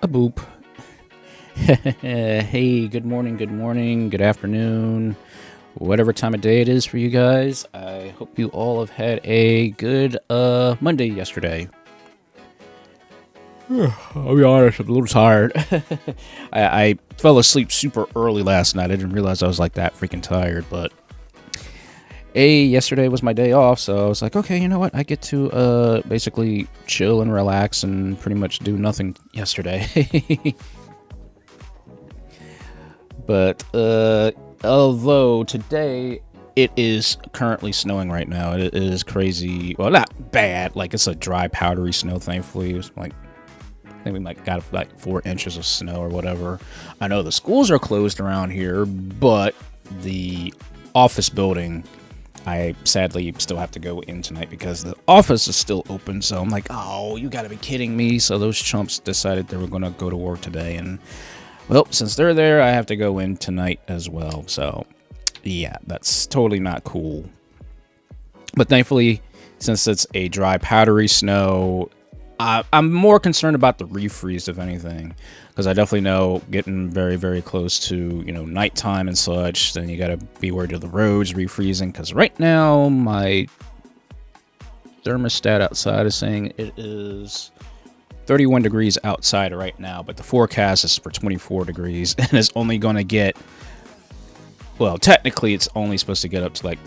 A boop. Hey, good morning, good afternoon, whatever time of day it is for you guys. I hope you all have had a good Monday yesterday. I'll be honest, I'm a little tired. I fell asleep super early last night. I didn't realize I was like that freaking tired, but yesterday was my day off, so I was like, okay, you know what? I get to basically chill and relax and pretty much do nothing yesterday. But although today it is currently snowing right now, it is crazy. Well, not bad. Like, it's a dry, powdery snow. Thankfully, it's like I think we might got like 4 inches of snow or whatever. I know the schools are closed around here, but the office building, I sadly still have to go in tonight because the office is still open. So I'm like, oh, you gotta be kidding me. So those chumps decided they were gonna go to work today, and well, since they're there, I have to go in tonight as well. So yeah, that's totally not cool. But thankfully, since it's a dry, powdery snow, I'm more concerned about the refreeze, if anything, because I definitely know getting very, very close to, nighttime and such, then you got to be worried of the roads refreezing, because right now my thermostat outside is saying it is 31 degrees outside right now, but the forecast is for 24 degrees, and it's only going to get, well, technically it's only supposed to get up to like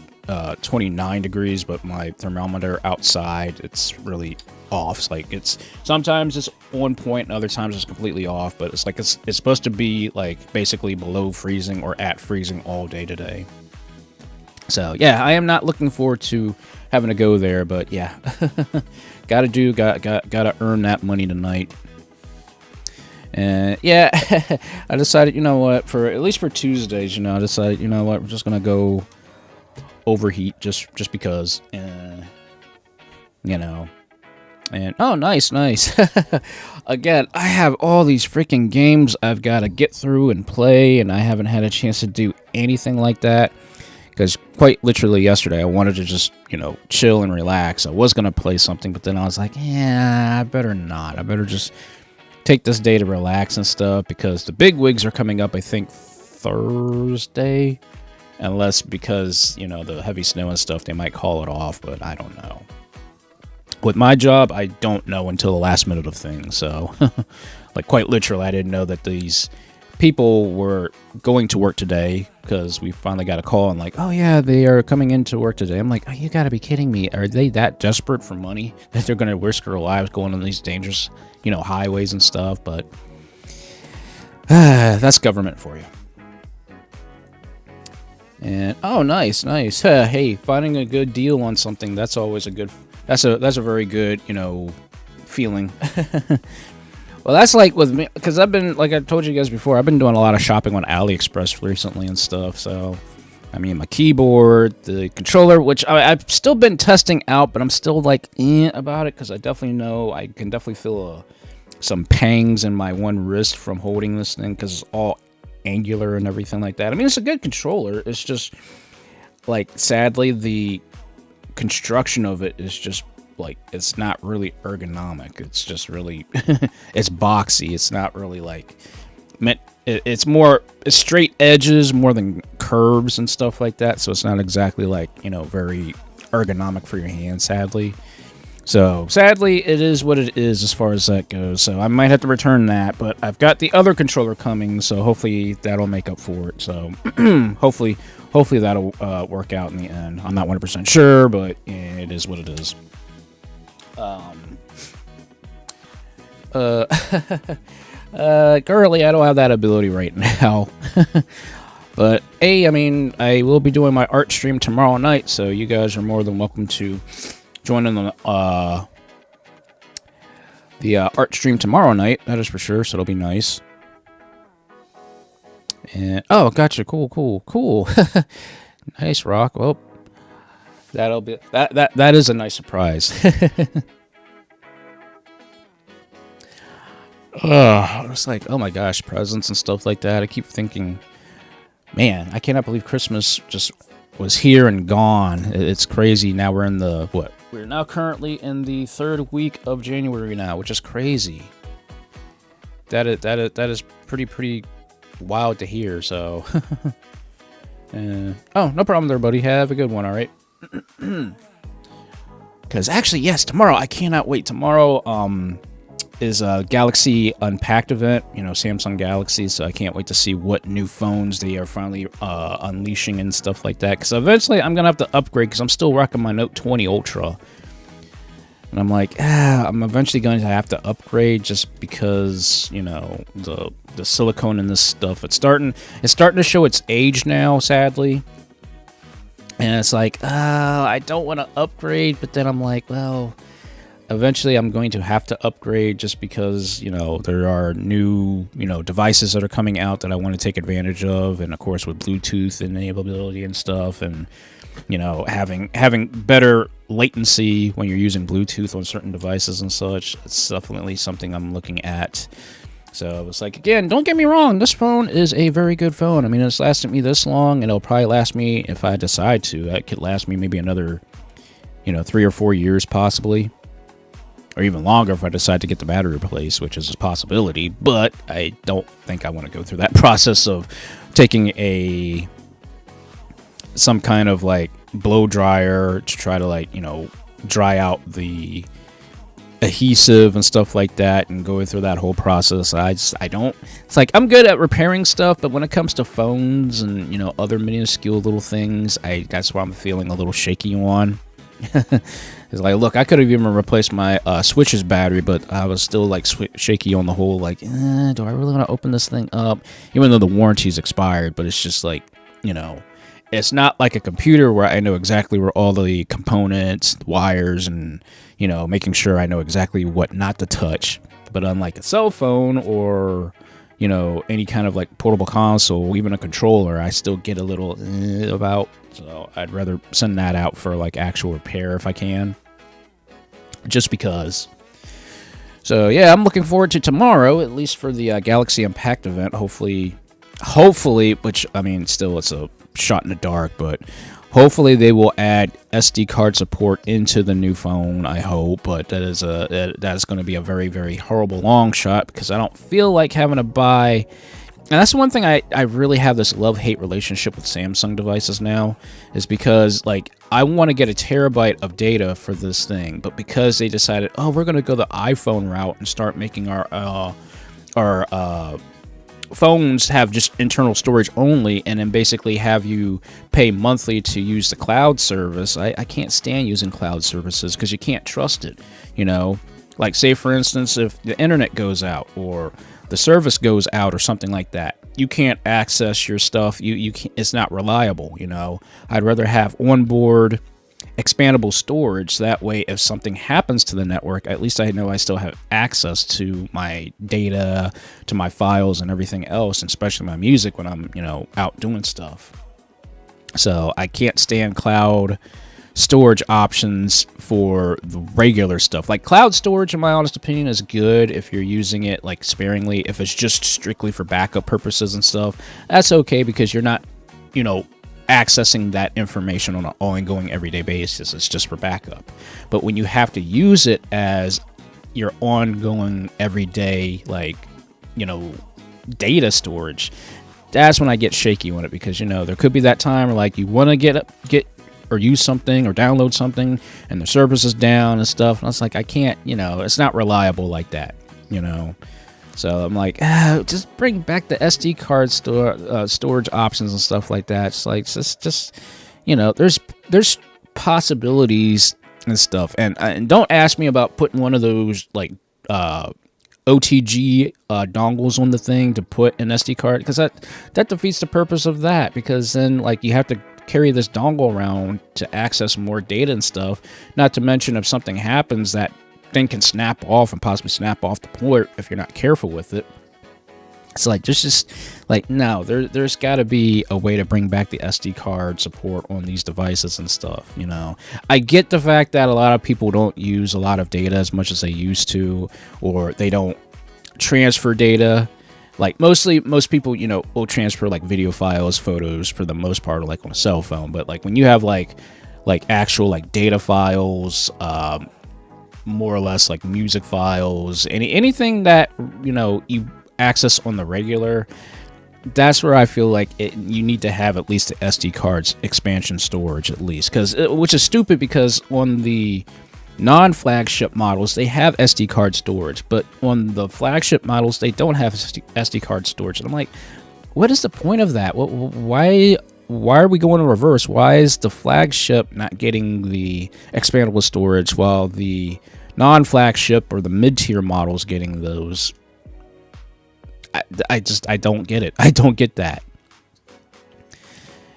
29 degrees, but my thermometer outside, it's really off. It's like, it's sometimes it's on point and other times it's completely off, but it's like it's supposed to be like basically below freezing or at freezing all day today. So yeah, I am not looking forward to having to go there, but yeah, gotta earn that money tonight. And yeah, I decided, you know what, at least for Tuesdays, I decided, you know what, we're just gonna go overheat just because, and oh, nice. Again, I have all these freaking games I've got to get through and play, and I haven't had a chance to do anything like that. Because quite literally yesterday, I wanted to just, chill and relax. I was going to play something, but then I was like, yeah, I better not. I better just take this day to relax and stuff, because the big wigs are coming up, I think, Thursday. Unless because, the heavy snow and stuff, they might call it off, but I don't know. With my job, I don't know until the last minute of things, so, like, quite literally, I didn't know that these people were going to work today, because we finally got a call and like, oh yeah, they are coming into work today. I'm like, oh, you gotta be kidding me. Are they that desperate for money that they're gonna risk their lives going on these dangerous, highways and stuff? But that's government for you. And oh, nice. Hey, finding a good deal on something, that's always a good, that's a very good, feeling. Well, that's like with me, because I've been, like I told you guys before, I've been doing a lot of shopping on AliExpress recently and stuff. So, I mean, my keyboard, the controller, which I've still been testing out, but I'm still like about it, because I definitely know I can definitely feel some pangs in my one wrist from holding this thing, because it's all angular and everything like that. I mean, it's a good controller. It's just like, sadly, the construction of it is just like, it's not really ergonomic. It's just really it's boxy. It's not really like meant, it's straight edges more than curves and stuff like that, so it's not exactly like, very ergonomic for your hand, sadly. So sadly, it is what it is as far as that goes. So I might have to return that, but I've got the other controller coming, so hopefully that'll make up for it. So hopefully that'll work out in the end. I'm not 100% sure, but it is what it is. Currently I don't have that ability right now. But I mean, I will be doing my art stream tomorrow night, so you guys are more than welcome to join in the art stream tomorrow night, that is for sure, so it'll be nice. And oh, gotcha, cool. Nice, Rock. Well, that'll be that is a nice surprise. It's like, oh my gosh, presents and stuff like that. I keep thinking, man, I cannot believe Christmas just was here and gone. It's crazy. Now we're in the what? We're now currently in the 3rd week of January now, which is crazy. that is pretty wild to hear. So, oh, no problem there, buddy. Have a good one. All right. Because actually, yes, tomorrow I cannot wait. Tomorrow is a Galaxy Unpacked event. You know, Samsung Galaxy. So I can't wait to see what new phones they are finally unleashing and stuff like that. Because eventually I'm gonna have to upgrade because I'm still rocking my Note 20 Ultra. And I'm like, I'm eventually going to have to upgrade just because, you know, the silicone in this stuff, it's starting to show its age now, sadly. And it's like, I don't want to upgrade, but then I'm like, well, eventually I'm going to have to upgrade just because, you know, there are new, you know, devices that are coming out that I want to take advantage of. And of course with Bluetooth enableability and stuff, and, you know, having better latency when you're using Bluetooth on certain devices and such, it's definitely something I'm looking at. So it was like, again, don't get me wrong, this phone is a very good phone. I mean, it's lasted me this long, and it'll probably last me, if I decide to, it could last me maybe another, you know, 3 or 4 years possibly, or even longer if I decide to get the battery replaced, which is a possibility. But I don't think I want to go through that process of taking some kind of like blow dryer to try to, like, you know, dry out the adhesive and stuff like that, and going through that whole process. I don't, it's like, I'm good at repairing stuff, but when it comes to phones and, you know, other minuscule little things, that's why I'm feeling a little shaky on. It's like, look, I could have even replaced my Switch's battery, but I was still like shaky on the whole, like, do I really want to open this thing up, even though the warranty's expired? But it's just like, you know, it's not like a computer where I know exactly where all the components, wires, and, you know, making sure I know exactly what not to touch. But unlike a cell phone or, you know, any kind of like portable console, even a controller, I still get a little about. So I'd rather send that out for like actual repair if I can, just because. So yeah, I'm looking forward to tomorrow, at least for the Galaxy Unpacked event. Hopefully, which, I mean, still it's a shot in the dark, but hopefully they will add SD card support into the new phone, I hope. But that is going to be a very, very horrible long shot, because I don't feel like having to buy. And that's one thing I really have this love-hate relationship with Samsung devices now, is because, like, I want to get a terabyte of data for this thing, but because they decided, oh, we're going to go the iPhone route and start making our phones have just internal storage only, and then basically have you pay monthly to use the cloud service. I can't stand using cloud services because you can't trust it, you know? Like, say, for instance, if the internet goes out or the service goes out or something like that, you can't access your stuff. You can't, it's not reliable, you know? I'd rather have onboard expandable storage. That way, if something happens to the network, at least I know I still have access to my data, to my files and everything else, and especially my music when I'm, you know, out doing stuff. So I can't stand cloud storage options for the regular stuff. Like, cloud storage, in my honest opinion, is good if you're using it like sparingly. If it's just strictly for backup purposes and stuff, that's okay, because you're not, you know, accessing that information on an ongoing everyday basis. It's just for backup. But when you have to use it as your ongoing everyday, like, you know, data storage, that's when I get shaky on it, because, you know, there could be that time where, like, you want to get or use something or download something and the service is down and stuff, and it's like, I can't, you know, it's not reliable like that, you know. So I'm like, just bring back the SD card storage options and stuff like that. It's like, just, you know, there's possibilities and stuff. And don't ask me about putting one of those, like, OTG dongles on the thing to put an SD card, because that defeats the purpose of that, because then, like, you have to carry this dongle around to access more data and stuff. Not to mention, if something happens, that thing can snap off and possibly snap off the port if you're not careful with it. It's like, there's just, like, no, there's got to be a way to bring back the SD card support on these devices and stuff, you know. I get the fact that a lot of people don't use a lot of data as much as they used to, or they don't transfer data. Like, most people, you know, will transfer, like, video files, photos, for the most part, like on a cell phone. But, like, when you have like actual, like, data files, more or less like music files, anything that, you know, you access on the regular, that's where I feel like you need to have at least the SD cards expansion storage at least, which is stupid because on the non-flagship models they have SD card storage, but on the flagship models they don't have SD card storage. And I'm like, what is the point of that? Why are we going in reverse? Why is the flagship not getting the expandable storage while the non-flagship or the mid-tier models getting those? I don't get it. I don't get that.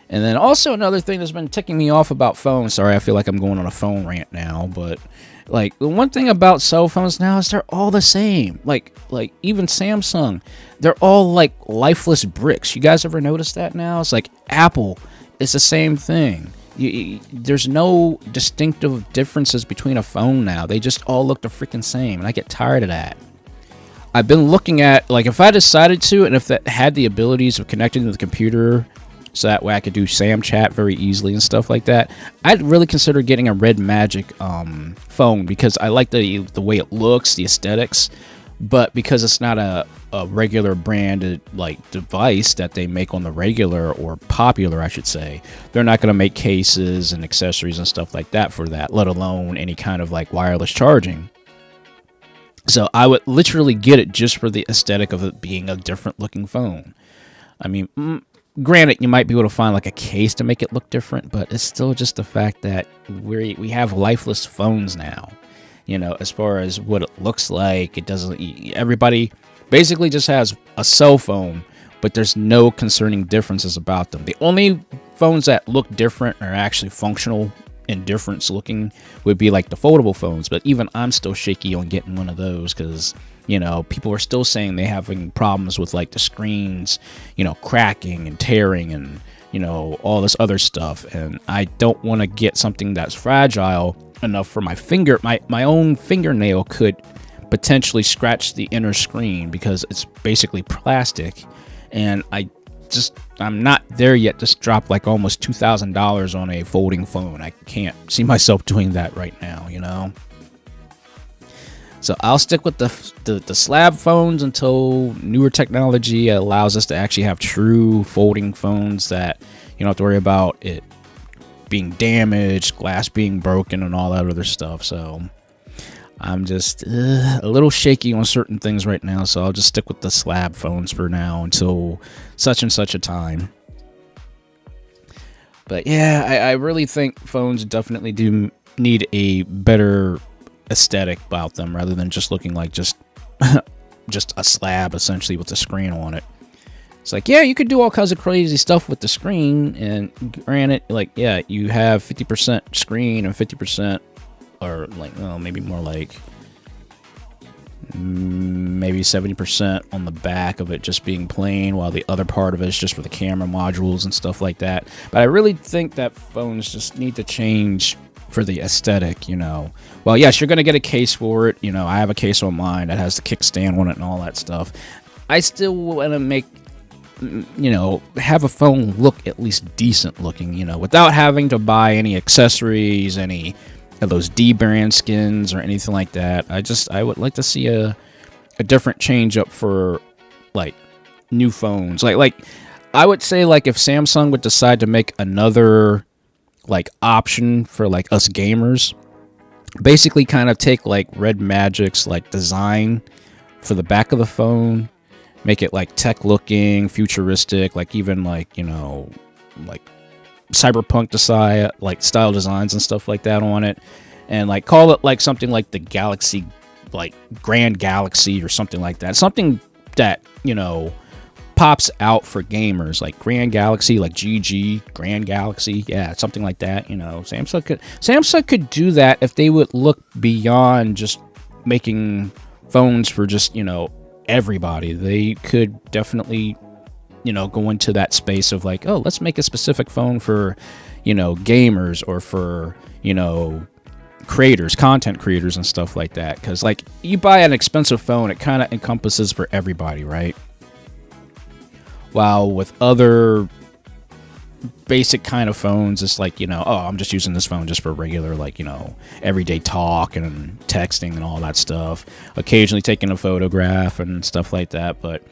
And then also another thing that's been ticking me off about phones. Sorry, I feel like I'm going on a phone rant now, but like the one thing about cell phones now is they're all the same. Like even Samsung, they're all like lifeless bricks. You guys ever notice that now? It's like Apple, it's the same thing. There's no distinctive differences between a phone now. They just all look the freaking same, and I get tired of that. I've been looking at, like, if I decided to, and if that had the abilities of connecting to the computer, so that way I could do Sam Chat very easily and stuff like that, I'd really consider getting a Red Magic phone, because I like the way it looks, the aesthetics, but because it's not a regular branded like device that they make on the regular, or popular I should say, they're not going to make cases and accessories and stuff like that for that, let alone any kind of like wireless charging. So I would literally get it just for the aesthetic of it being a different looking phone. I mean, granted, you might be able to find like a case to make it look different, but it's still just the fact that we have lifeless phones now. You know, as far as what it looks like, it doesn't. Everybody basically just has a cell phone, but there's no concerning differences about them. The only phones that look different are actually functional and difference looking would be like the foldable phones, but even I'm still shaky on getting one of those because, you know, people are still saying they're having problems with like the screens, you know, cracking and tearing and, you know, all this other stuff. And I don't want to get something that's fragile enough for my finger. My own fingernail could potentially scratch the inner screen because it's basically plastic, and I'm not there yet to drop like almost $2,000 on a folding phone. I can't see myself doing that right now, you know. So I'll stick with the slab phones until newer technology allows us to actually have true folding phones that you don't have to worry about it being damaged, glass being broken, and all that other stuff. So I'm just a little shaky on certain things right now, so I'll just stick with the slab phones for now until such and such a time. But yeah, I really think phones definitely do need a better aesthetic about them rather than just looking like just a slab essentially with a screen on it. It's like, yeah, you could do all kinds of crazy stuff with the screen, and granted, like, yeah, you have 50% screen and 50%, or like, well, maybe more like maybe 70% on the back of it just being plain, while the other part of it is just for the camera modules and stuff like that. But I really think that phones just need to change for the aesthetic, you know. Well, yes, you're going to get a case for it. You know, I have a case on mine that has the kickstand on it and all that stuff. I still want to make, you know, have a phone look at least decent looking, you know, without having to buy any accessories, any of those D-brand skins or anything like that. I would like to see a different change up for like new phones. Like I would say, like, if Samsung would decide to make another like option for like us gamers, basically kind of take like Red Magic's like design for the back of the phone, make it like tech looking, futuristic, like even like, you know, like cyberpunk style designs and stuff like that on it, and like call it like something like the Galaxy, like Grand Galaxy or something like that. Something that, you know, pops out for gamers, like Grand Galaxy, like GG Grand Galaxy, yeah, something like that. You know, Samsung could do that if they would look beyond just making phones for just, you know, everybody. They could definitely, you know, go into that space of like, oh, let's make a specific phone for, you know, gamers, or for, you know, creators, content creators and stuff like that. Because like, you buy an expensive phone, it kind of encompasses for everybody, right? While with other basic kind of phones. It's like, oh, I'm just using this phone just for regular, like, everyday talk and texting and all that stuff. Occasionally taking a photograph and stuff like that. But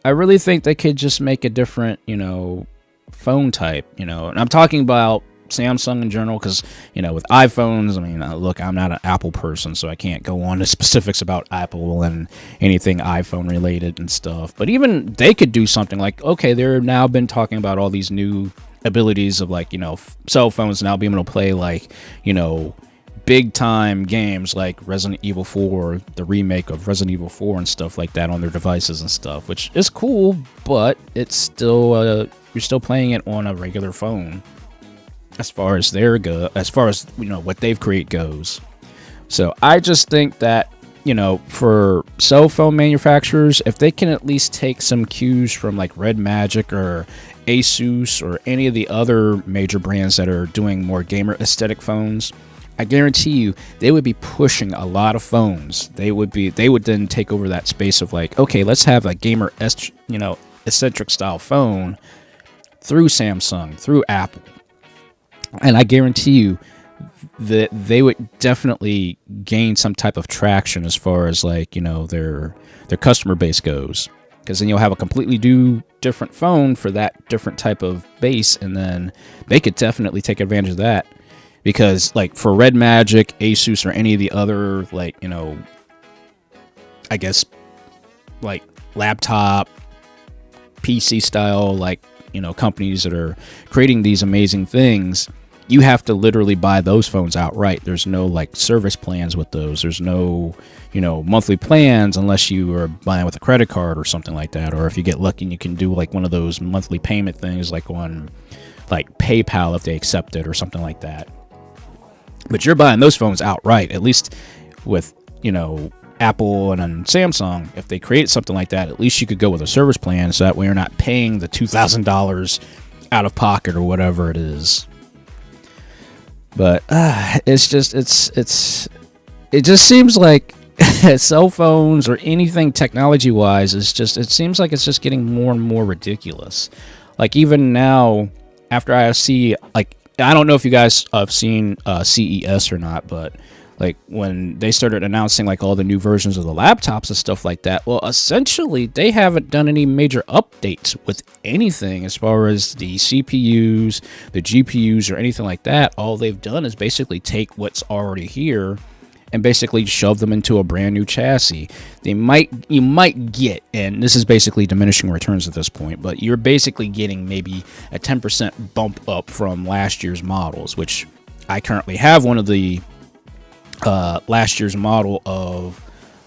I really think they could just make a different, phone type, and I'm talking about Samsung in general, because with iPhones, I mean, look, I'm not an Apple person, so I can't go on to specifics about Apple and anything iPhone related and stuff, but even they could do something like, okay, they're now been talking about all these new abilities of, like, cell phones now being able to play, like, big time games like Resident Evil 4, the remake of Resident Evil 4 and stuff like that on their devices and stuff, which is cool, but it's still you're still playing it on a regular phone as far as what they've created goes. So I just think that, for cell phone manufacturers, if they can at least take some cues from like Red Magic or Asus or any of the other major brands that are doing more gamer aesthetic phones, I guarantee you they would be pushing a lot of phones. They would then take over that space of like, okay, let's have a gamer eccentric style phone through Samsung, through Apple. And I guarantee you that they would definitely gain some type of traction as far as, like, their customer base goes. Because then you'll have a completely different phone for that different type of base, and then they could definitely take advantage of that. Because, like, for Red Magic, Asus, or any of the other, like, I guess, like, laptop, PC style, like, companies that are creating these amazing things, you have to literally buy those phones outright. There's no, like, service plans with those. There's no, monthly plans unless you are buying with a credit card or something like that. Or if you get lucky and you can do, like, one of those monthly payment things, like on, like, PayPal if they accept it or something like that. But you're buying those phones outright, at least with, Apple and then Samsung. If they create something like that, at least you could go with a service plan, so that way you're not paying the $2,000 out of pocket or whatever it is. But it just seems like cell phones or anything technology wise it seems like it's just getting more and more ridiculous. Like, even now, after I see, like, I don't know if you guys have seen CES or not, but like when they started announcing like all the new versions of the laptops and stuff like that, well, essentially they haven't done any major updates with anything as far as the CPUs, the GPUs, or anything like that. All they've done is basically take what's already here and basically shove them into a brand new chassis. You might get, and this is basically diminishing returns at this point, but you're basically getting maybe a 10% bump up from last year's models, which I currently have one of the last year's model of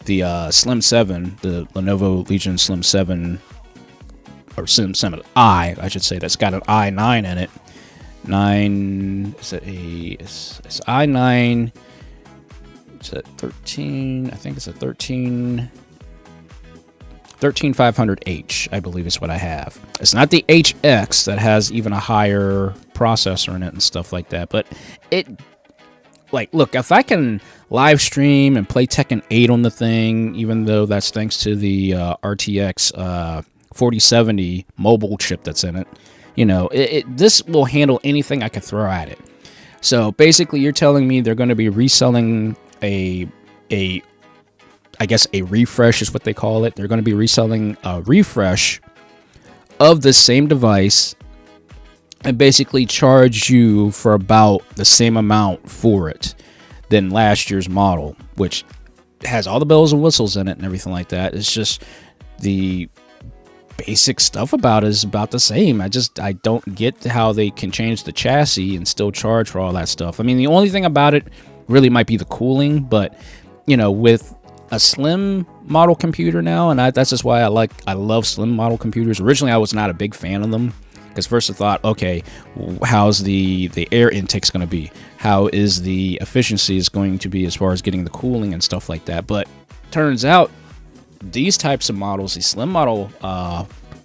the Slim 7, the Lenovo Legion Slim 7, or Slim 7i, I should say, that's got an i9 in it. It's i9, it's a 13, I think it's a 13500H, I believe is what I have. It's not the HX that has even a higher processor in it and stuff like that, but it, like, look, if I can live stream and play Tekken 8 on the thing, even though that's thanks to the RTX 4070 mobile chip that's in it, this will handle anything I could throw at it. So basically, you're telling me they're going to be reselling I guess a refresh is what they call it. They're going to be reselling a refresh of the same device and basically charge you for about the same amount for it than last year's model, which has all the bells and whistles in it and everything like that. It's just the basic stuff about it is about the same. I don't get how they can change the chassis and still charge for all that stuff. I mean, the only thing about it really might be the cooling, but with a slim model computer now, and that's just why I love slim model computers. Originally, I was not a big fan of them. Because first I thought, okay, how's the air intake's going to be? How is the efficiency is going to be as far as getting the cooling and stuff like that? But turns out these types of models, these slim model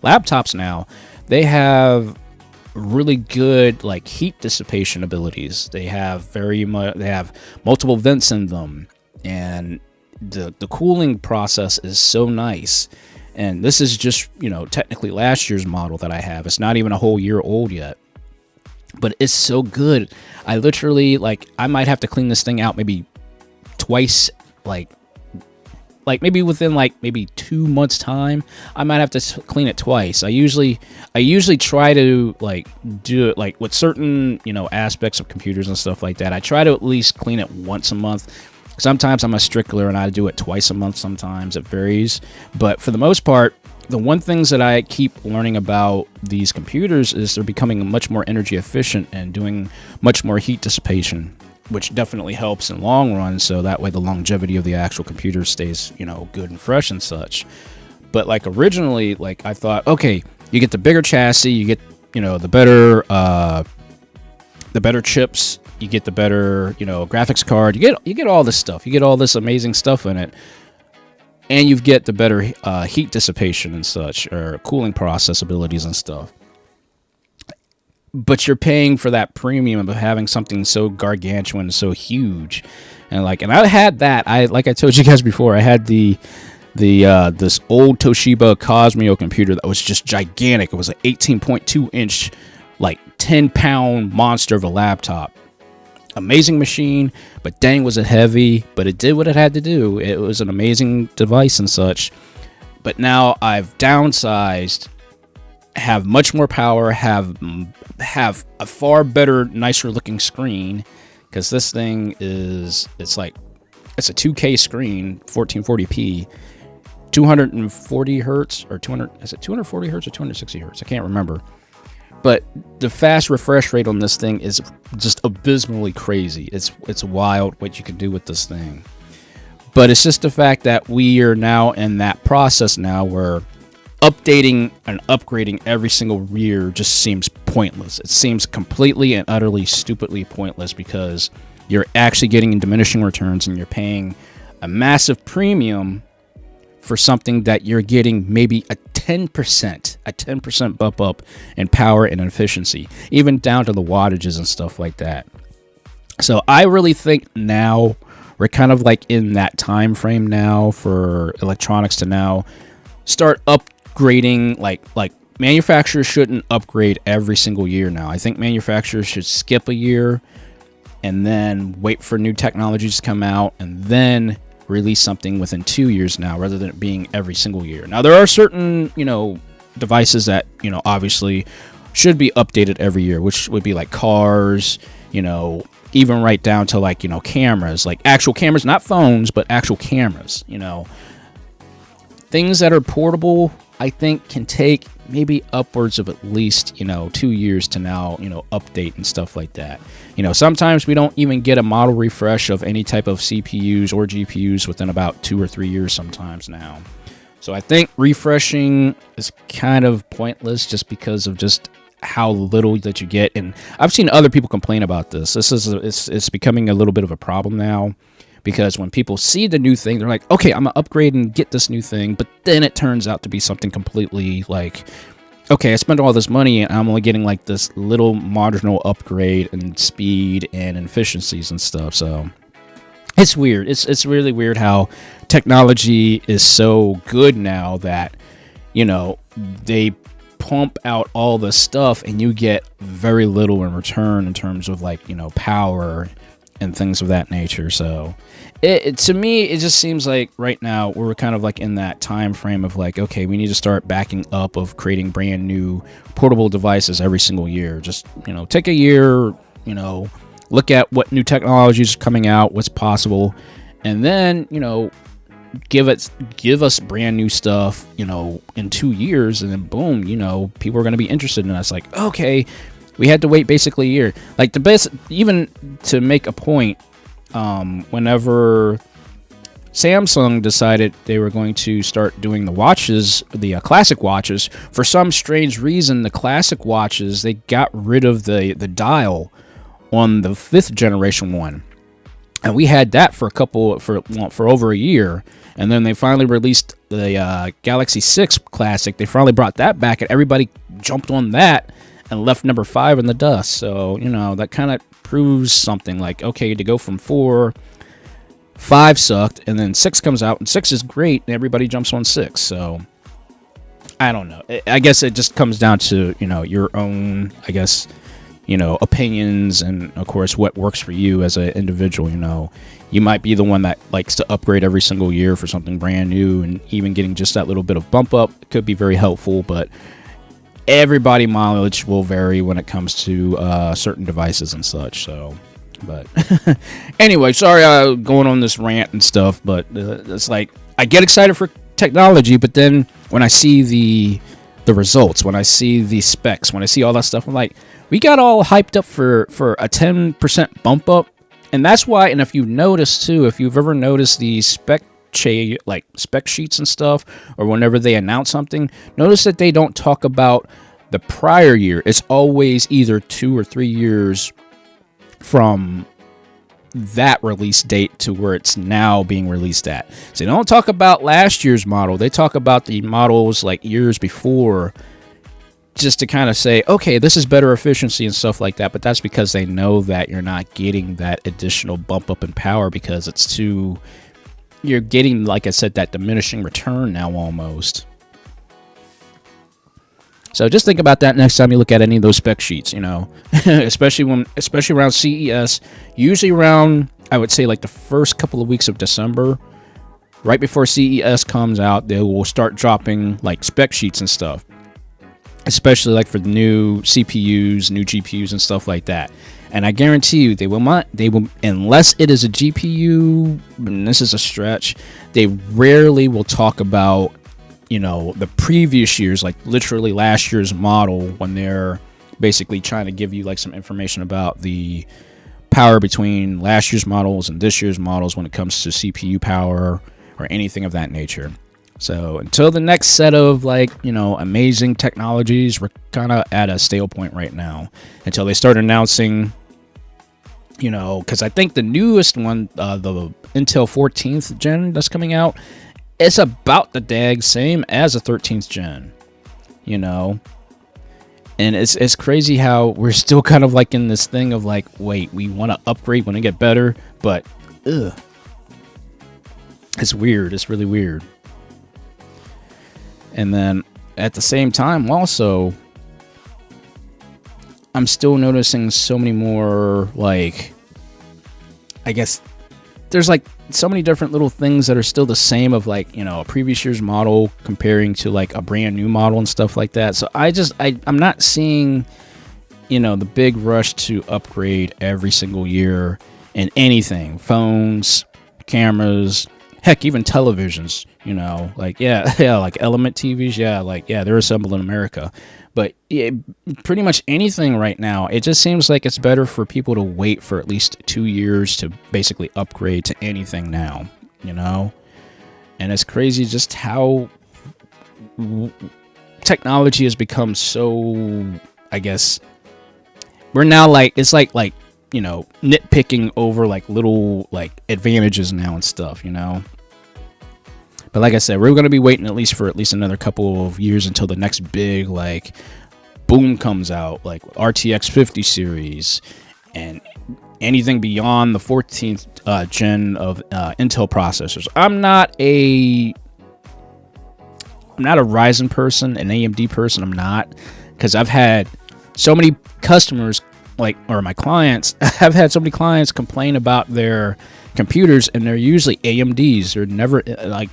laptops now, they have really good like heat dissipation abilities. They have multiple vents in them, and the cooling process is so nice. And this is just, technically last year's model that I have. It's not even a whole year old yet. but it's so good. I literally, like, I might have to clean this thing out maybe twice, like maybe within like maybe 2 months time. I might have to clean it twice. I usually try to like do it like with certain, you know, aspects of computers and stuff like that. I try to at least clean it once a month. Sometimes I'm a stickler and I do it twice a month. Sometimes it varies, but for the most part, the one things that I keep learning about these computers is they're becoming much more energy efficient and doing much more heat dissipation, which definitely helps in long run, so that way the longevity of the actual computer stays, you know, good and fresh and such. But like originally, like I thought, okay, you get the bigger chassis, you get, you know, the better chips, you get the better, you know, graphics card, you get all this stuff, you get all this amazing stuff in it, and you get the better heat dissipation and such, or cooling process abilities and stuff. But you're paying for that premium of having something so gargantuan, so huge, and I had that. Like I told you guys before, I had this old Toshiba Cosmio computer that was just gigantic. It was an 18.2 inch, like 10-pound monster of a laptop. Amazing machine, but dang was it heavy, but it did what it had to do. It was an amazing device and such. But now I've downsized, have much more power, have a far better, nicer looking screen, because this thing it's a 2K screen, 1440p, 240 hertz or 200, is it 240 hertz or 260 hertz? I can't remember. But the fast refresh rate on this thing is just abysmally crazy. It's wild what you can do with this thing. But it's just the fact that we are now in that process now where updating and upgrading every single year just seems pointless. It seems completely and utterly stupidly pointless, because you're actually getting diminishing returns and you're paying a massive premium for something that you're getting maybe a 10% bump up in power and efficiency, even down to the wattages and stuff like that. So I really think now we're kind of like in that time frame now for electronics to now start upgrading. Like manufacturers shouldn't upgrade every single year now. I think manufacturers should skip a year and then wait for new technologies to come out and then release something within 2 years now, rather than it being every single year. Now, there are certain, you know, devices that, you know, obviously should be updated every year, which would be like cars, you know, even right down to like, you know, cameras, like actual cameras, not phones, but actual cameras, you know. Things that are portable, I think, can take maybe upwards of at least, you know, 2 years to now, you know, update and stuff like that. You know, sometimes we don't even get a model refresh of any type of CPUs or GPUs within about 2 or 3 years sometimes now. So I think refreshing is kind of pointless just because of just how little that you get. And I've seen other people complain about this. It's becoming a little bit of a problem now, because when people see the new thing, they're like, okay, I'm going to upgrade and get this new thing. But then it turns out to be something completely like, okay, I spent all this money and I'm only getting like this little marginal upgrade in speed and efficiencies and stuff. So it's weird. It's really weird how technology is so good now that, you know, they pump out all this stuff and you get very little in return in terms of like, you know, power and things of that nature. So to me, it just seems like right now we're kind of like in that time frame of like, okay, we need to start backing up of creating brand new portable devices every single year. Just, you know, take a year, you know, look at what new technologies are coming out, what's possible, and then, you know, give us brand new stuff, you know, in 2 years, and then boom, you know, people are going to be interested in us. Like, okay, we had to wait basically a year. Like the best, even to make a point, whenever Samsung decided they were going to start doing the watches, the classic watches, for some strange reason, the classic watches, they got rid of the dial on the 5th generation one. And we had that for over a year. And then they finally released the Galaxy 6 Classic. They finally brought that back, and everybody jumped on that and left number 5 in the dust. So, you know, that kind of proves something like, okay, to go from 4, 5 sucked, and then 6 comes out, and 6 is great, and everybody jumps on 6. So, I don't know. I guess it just comes down to, you know, your own, I guess, opinions and, of course, what works for you as an individual. You might be the one that likes to upgrade every single year for something brand new, and even getting just that little bit of bump up could be very helpful, but everybody mileage will vary when it comes to certain devices and such. So, but anyway, sorry going on this rant and stuff, but it's like I get excited for technology, but then when I see the results, when I see the specs, when I see all that stuff, I'm like, we got all hyped up for a 10% bump up. And that's why, and if you notice too, if you've ever noticed the spec sheets and stuff, or whenever they announce something, notice that they don't talk about the prior year. It's always either 2 or 3 years from that release date to where it's now being released at. So they don't talk about last year's model. They talk about the models like years before, just to kind of say, okay, this is better efficiency and stuff like that. But that's because they know that you're not getting that additional bump up in power, because you're getting, like I said, that diminishing return now almost. So just think about that next time you look at any of those spec sheets, especially around CES, usually around, I would say, like the first couple of weeks of December, right before CES comes out, they will start dropping like spec sheets and stuff, especially like for the new CPUs, new GPUs and stuff like that. And I guarantee you, they will, unless it is a GPU, and this is a stretch, they rarely will talk about, the previous years, like literally last year's model, when they're basically trying to give you like some information about the power between last year's models and this year's models when it comes to CPU power or anything of that nature. So until the next set of amazing technologies, we're kind of at a stale point right now until they start announcing, because I think the newest one, the Intel 14th gen that's coming out, it's about the dag same as a 13th gen, and it's crazy how we're still kind of like in this thing of like, wait, we want to upgrade, want to get better, but it's weird. It's really weird. And then at the same time, also, I'm still noticing so many more, like, I guess there's like so many different little things that are still the same of like, a previous year's model comparing to like a brand new model and stuff like that. So I'm not seeing, the big rush to upgrade every single year in anything, phones, cameras, heck, even televisions, like, like Element TVs. They're assembled in America. But pretty much anything right now, it just seems like it's better for people to wait for at least 2 years to basically upgrade to anything now, And it's crazy just how technology has become so, I guess, we're now like, it's like nitpicking over like little like advantages now and stuff, But like I said, we're going to be waiting at least another couple of years until the next big like boom comes out, like RTX 50 series and anything beyond the 14th gen of Intel processors. I'm not a Ryzen person, an AMD person. I'm not, because I've had so many customers or my clients, I've had so many clients complain about their computers, and they're usually AMDs. They're never like,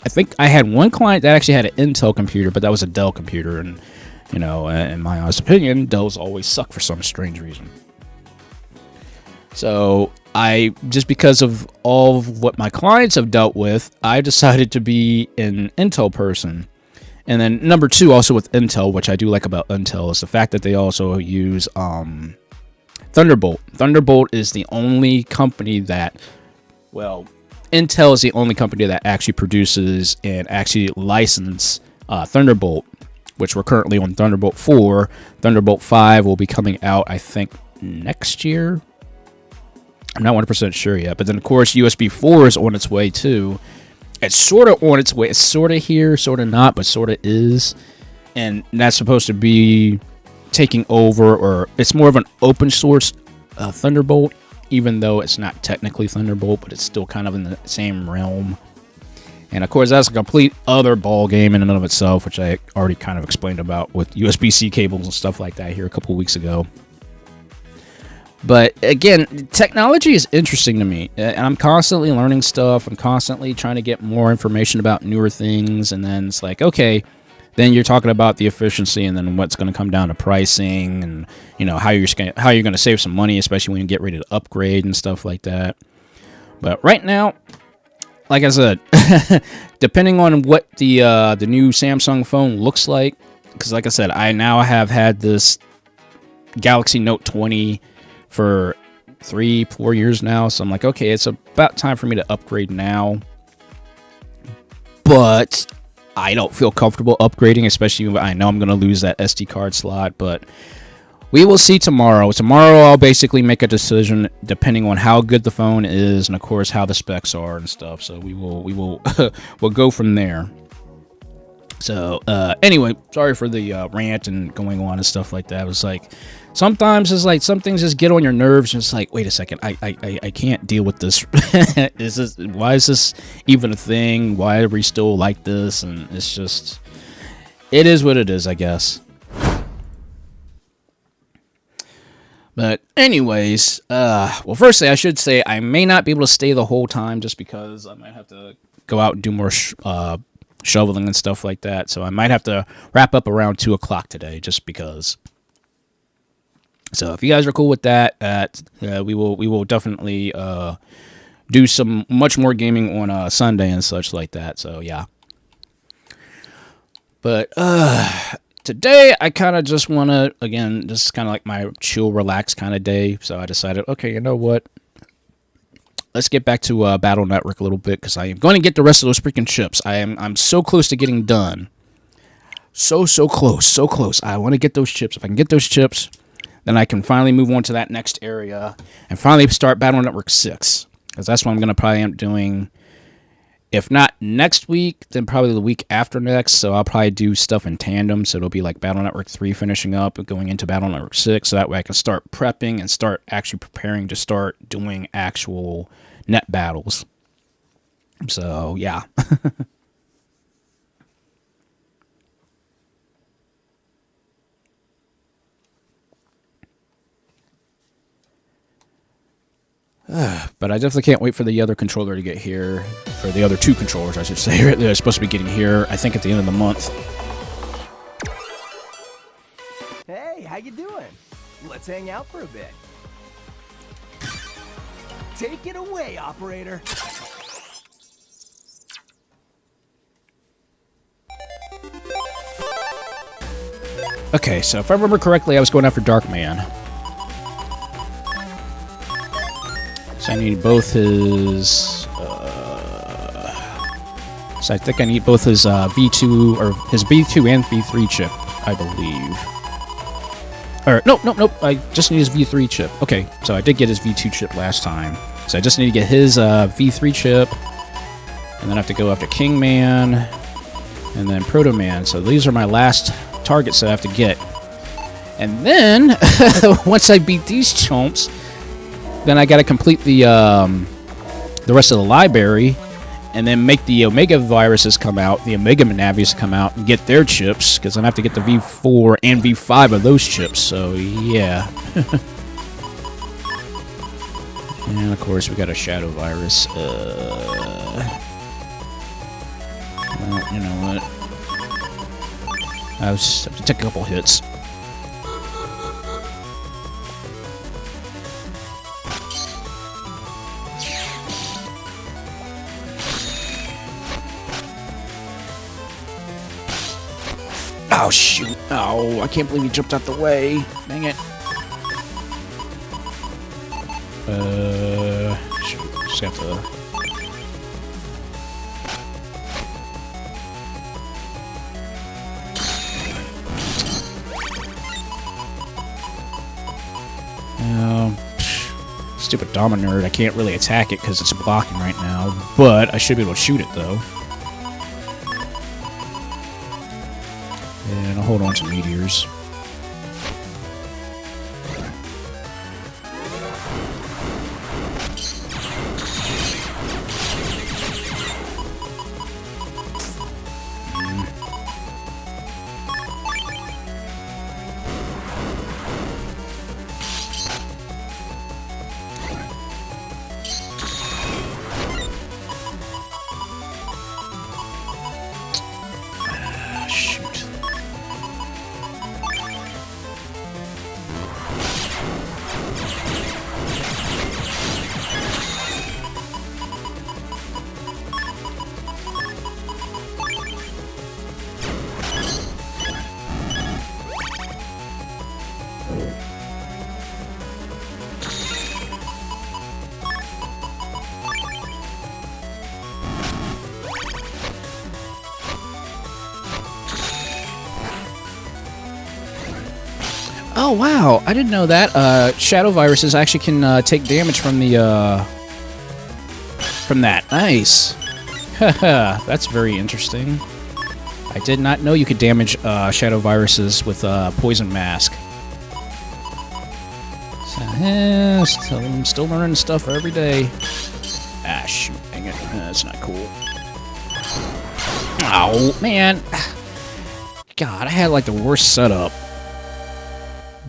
I think I had one client that actually had an Intel computer, but that was a Dell computer. And, in my honest opinion, Dells always suck for some strange reason. So just because of all of what my clients have dealt with, I decided to be an Intel person. And then number two, also with Intel, which I do like about Intel, is the fact that they also use Thunderbolt. Thunderbolt is the only company that, Intel is the only company that actually produces and actually licenses Thunderbolt, which we're currently on Thunderbolt 4. Thunderbolt 5 will be coming out, I think, next year. I'm not 100% sure yet. But then, of course, USB 4 is on its way, too. It's sort of on its way. It's sort of here, sort of not, but sort of is. And that's supposed to be taking over, or it's more of an open source Thunderbolt, even though it's not technically Thunderbolt, but it's still kind of in the same realm. And of course, that's a complete other ball game in and of itself, which I already kind of explained about with USB-C cables and stuff like that here a couple of weeks ago. But again, technology is interesting to me, and I'm constantly learning stuff. I'm constantly trying to get more information about newer things, and then it's like, okay, then you're talking about the efficiency, and then what's going to come down to pricing, and how you're going to save some money, especially when you get ready to upgrade and stuff like that. But right now, like I said, depending on what the new Samsung phone looks like, because like I said, I now have had this Galaxy Note 20 for 3-4 years now, so I'm like, okay, it's about time for me to upgrade now. But I don't feel comfortable upgrading, especially when I know I'm going to lose that SD card slot. But we will see tomorrow. Tomorrow I'll basically make a decision depending on how good the phone is, and of course how the specs are and stuff. So we will we'll go from there. So anyway, sorry for the rant and going on and stuff like that. It was like, sometimes it's like some things just get on your nerves, and it's like, wait a second, I can't deal with this. Why is this even a thing? Why are we still like this? And it's just, it is what it is, I guess. But anyways, well, firstly, I should say I may not be able to stay the whole time just because I might have to go out and do more shoveling and stuff like that. So I might have to wrap up around 2 o'clock today just because. So if you guys are cool with that, we will definitely do some much more gaming on Sunday and such like that. So yeah. But today I kind of just want to, again, this is kind of like my chill, relax kind of day. So I decided, okay, you know what? Let's get back to Battle Network a little bit, because I am going to get the rest of those freaking chips. I'm so close to getting done. So close. I want to get those chips. If I can get those chips, then I can finally move on to that next area and finally start Battle Network 6. Because that's what I'm going to probably end up doing. If not next week, then probably the week after next. So I'll probably do stuff in tandem. So it'll be like Battle Network 3 finishing up and going into Battle Network 6. So that way I can start prepping and start actually preparing to start doing actual net battles. So, yeah. But I definitely can't wait for the other controller to get here. Or the other 2 controllers, I should say. They're supposed to be getting here, I think, at the end of the month. Hey, how you doing? Let's hang out for a bit. Take it away, operator. Okay, so if I remember correctly, I was going after Darkman. So I need both his... so I think I need both his V2, or his V2 and V3 chip, I believe. Or, nope, I just need his V3 chip. Okay, so I did get his V2 chip last time. So I just need to get his V3 chip, and then I have to go after Kingman, and then Proto-Man. So these are my last targets that I have to get. And then, once I beat these chumps, then I gotta complete the rest of the library, and then make the Omega viruses come out, the Omega Manavius come out, and get their chips, because I have to get the V4 and V5 of those chips, so yeah. And of course we got a Shadow Virus. Well, you know what? I have to take a couple hits. Oh, shoot. Oh, I can't believe he jumped out the way. Dang it. Shoot. Just have to... Stupid Dama nerd. I can't really attack it because it's blocking right now, but I should be able to shoot it, though. And I'll hold on to meteors. Oh wow, I didn't know that. Shadow viruses actually can take damage from the from that. Nice. Haha, that's very interesting. I did not know you could damage shadow viruses with poison mask. So, I'm still learning stuff every day. Ah, shoot, dang it. That's not cool. Oh, man. God, I had like the worst setup.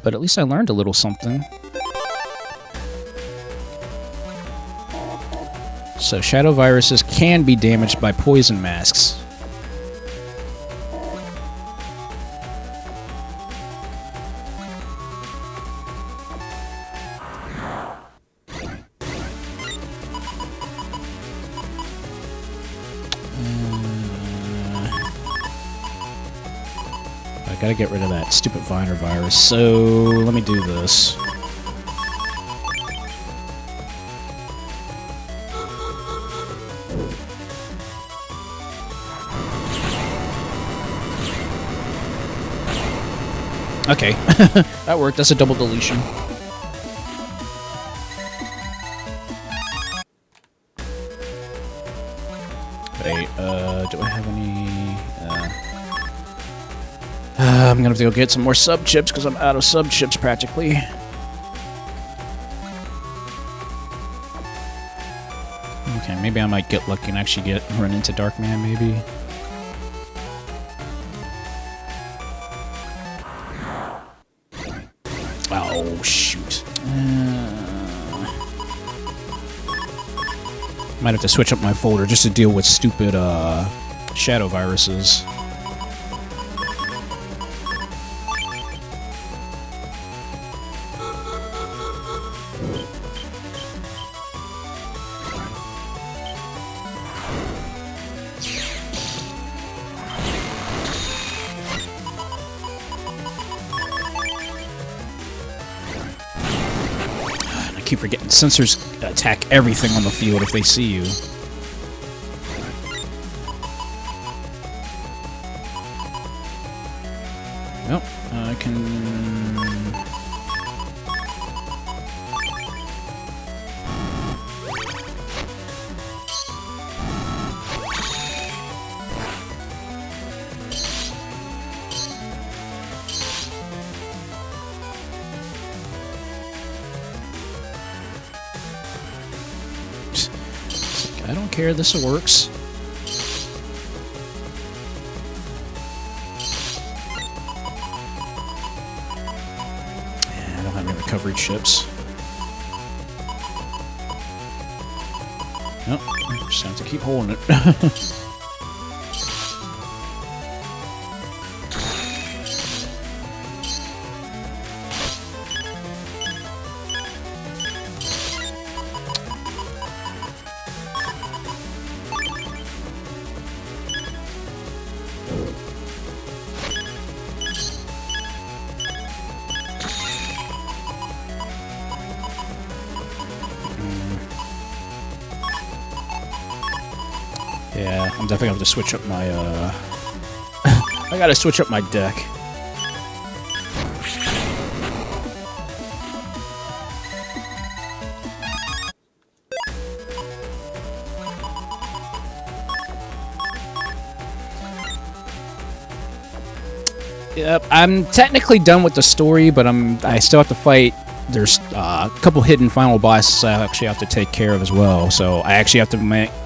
But at least I learned a little something. So, shadow viruses can be damaged by poison masks. I gotta get rid of that stupid Viner virus, so let me do this. Okay, that worked. That's a double deletion. Wait, do I have any... I'm gonna have to go get some more sub chips because I'm out of sub chips practically. Okay, maybe I might get lucky and actually run into Darkman, maybe. Oh, shoot. Might have to switch up my folder just to deal with stupid shadow viruses. I keep forgetting sensors attack everything on the field if they see you. Well, I can... I don't care, this works. I don't have any recovery chips. Nope, just have to keep holding it. Yeah, I'm definitely gonna have to switch up my, I gotta switch up my deck. Yep, I'm technically done with the story, but I still have to fight. There's a couple hidden final bosses I actually have to take care of as well. So I actually have to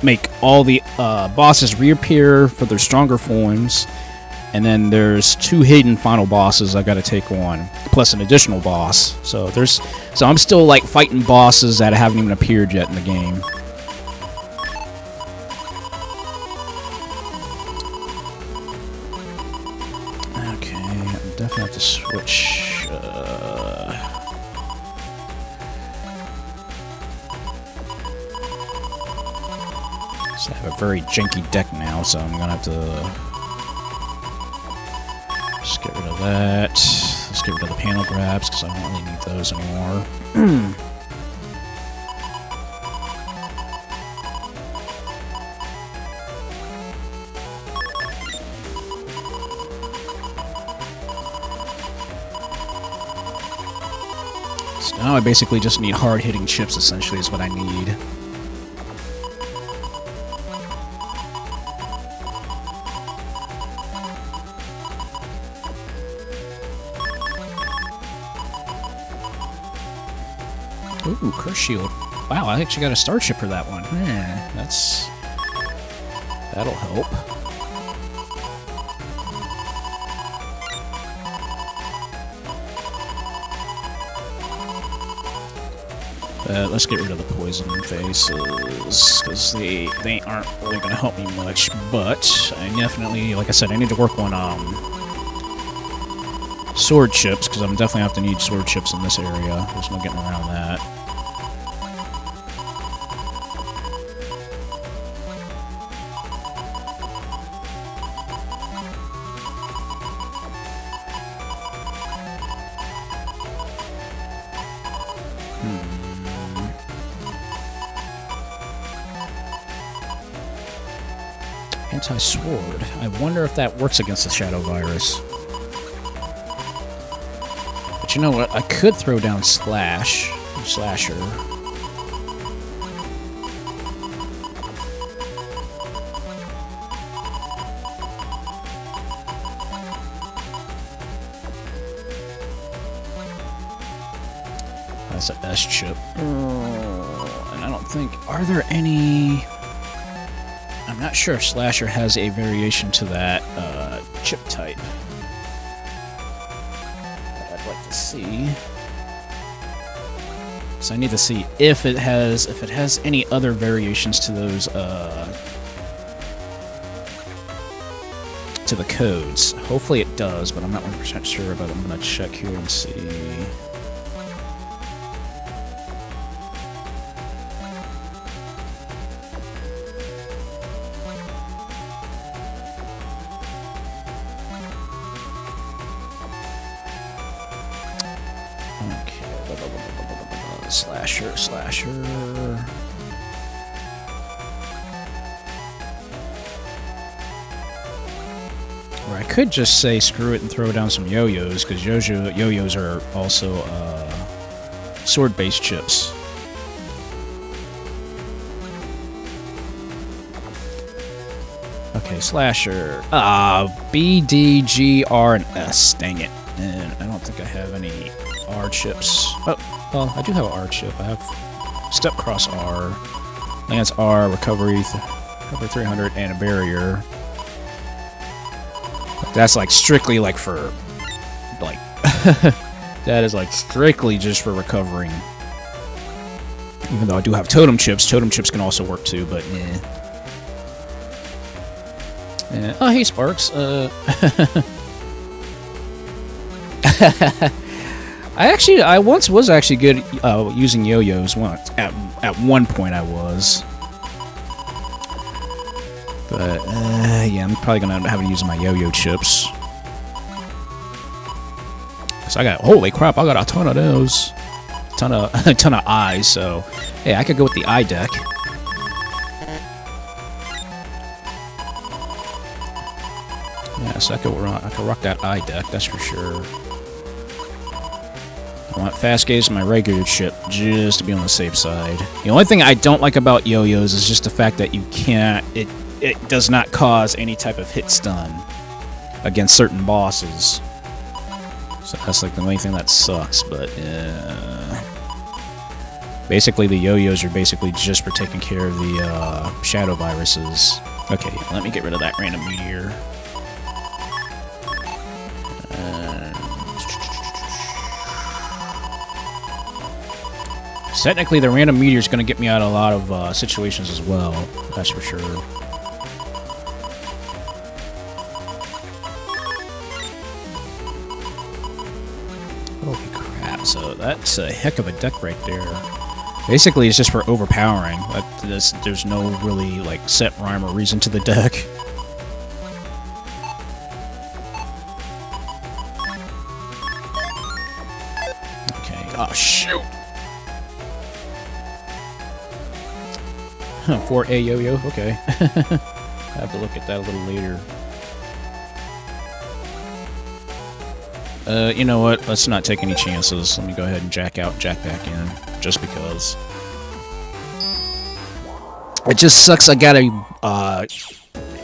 make all the bosses reappear for their stronger forms, and then there's 2 hidden final bosses I got to take on, plus an additional boss. So I'm still like fighting bosses that haven't even appeared yet in the game. Okay, I definitely have to switch. I have a very janky deck now, so I'm gonna have to just get rid of that. Let's get rid of the panel grabs because I don't really need those anymore. So now I basically just need hard-hitting chips, essentially, is what I need. Ooh, curse shield. Wow, I actually got a star chip for that one. That'll help. Let's get rid of the poison faces, because they aren't really going to help me much, but I definitely, like I said, I need to work on sword chips, because I'm definitely have to need sword chips in this area. There's no getting around that. Anti-sword. I wonder if that works against the shadow virus. But you know what? I could throw down Slasher. That's an S chip. And I don't think... Are there any... I'm not sure if Slasher has a variation to that chip type. But I'd like to see. So I need to see if it has any other variations to those to the codes. Hopefully it does, but I'm not 100% sure. But I'm gonna check here and see. Slasher. Or I could just say screw it and throw down some yo-yos, because yo-yos are also sword-based chips. Okay, Slasher. B, D, G, R, and S. Dang it. And I don't think I have any R chips. Oh, well, I do have an R chip. I have Step Cross R, Lance R, Recovery 300, and a Barrier. But that's like strictly like for, like, that is like strictly just for recovering. Even though I do have Totem Chips. Totem Chips can also work too, but eh. Oh, hey, Sparks. I once was actually good using yo-yos once. At one point I was. But, yeah, I'm probably gonna have to use my yo-yo chips. Cause I got, holy crap, I got a ton of those. A ton of eyes, so, hey, I could go with the eye deck. Yeah, so I could rock that eye deck, that's for sure. I want fast gaze in my regular chip, just to be on the safe side. The only thing I don't like about yo-yos is just the fact that you can't... It does not cause any type of hit stun against certain bosses. So that's like the only thing that sucks, but... Basically, the yo-yos are basically just for taking care of the shadow viruses. Okay, let me get rid of that random meteor. Technically, the random meteor is going to get me out of a lot of situations as well. That's for sure. Holy crap! So that's a heck of a deck right there. Basically, it's just for overpowering. There's no really like set rhyme or reason to the deck. Okay. Oh shoot! 4A yo-yo, okay. I have to look at that a little later. You know what? Let's not take any chances. Let me go ahead and jack out, jack back in, just because. It just sucks. I gotta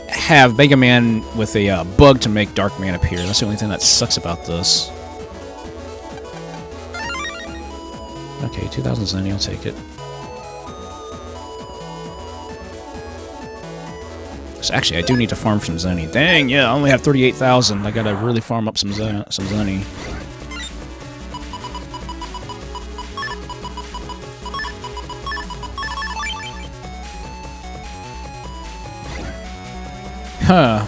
have Mega Man with a bug to make Dark Man appear. That's the only thing that sucks about this. Okay, 2,000 Zenny, I'll take it. So actually, I do need to farm some Zenny. Dang, yeah, I only have 38,000. I gotta really farm up some Zenny. Huh.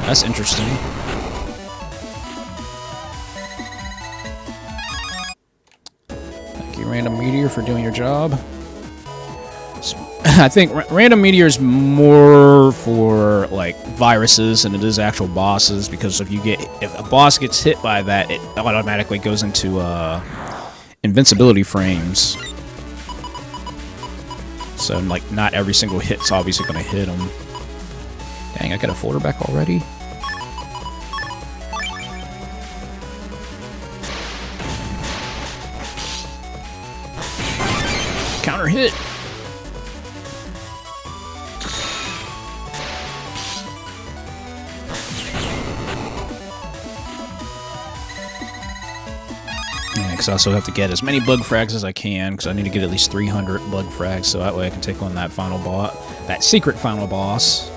That's interesting. Thank you, Random Meteor, for doing your job. I think Random Meteor is more for, like, viruses than it is actual bosses, because if a boss gets hit by that, it automatically goes into, invincibility frames. So, like, not every single hit's obviously gonna hit him. Dang, I got a folder back already? Counter hit! Because I also have to get as many bug frags as I can, because I need to get at least 300 bug frags, so that way I can take on that final boss, that secret final boss.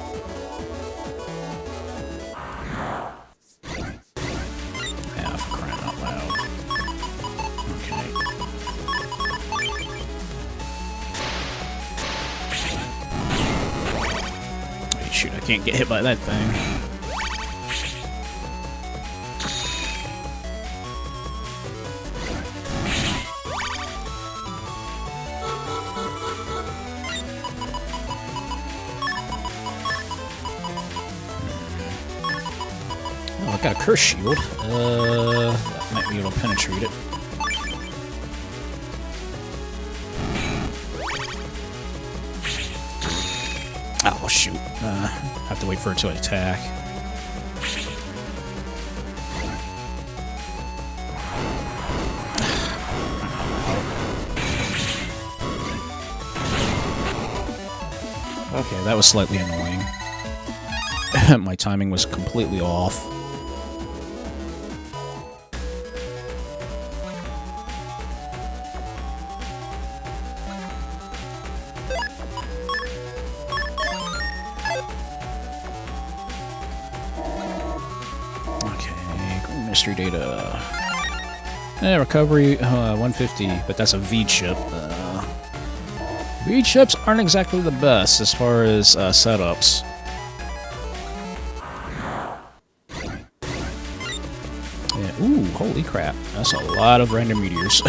Yeah, for crying out loud. Okay. Wait, shoot, I can't get hit by that thing. Got a curse shield. That might be able to penetrate it. Oh shoot! Have to wait for it to attack. Okay, that was slightly annoying. My timing was completely off. Mystery data. Recovery 150, but that's a V chip. V chips aren't exactly the best as far as setups. Yeah. Ooh, holy crap! That's a lot of random meteors.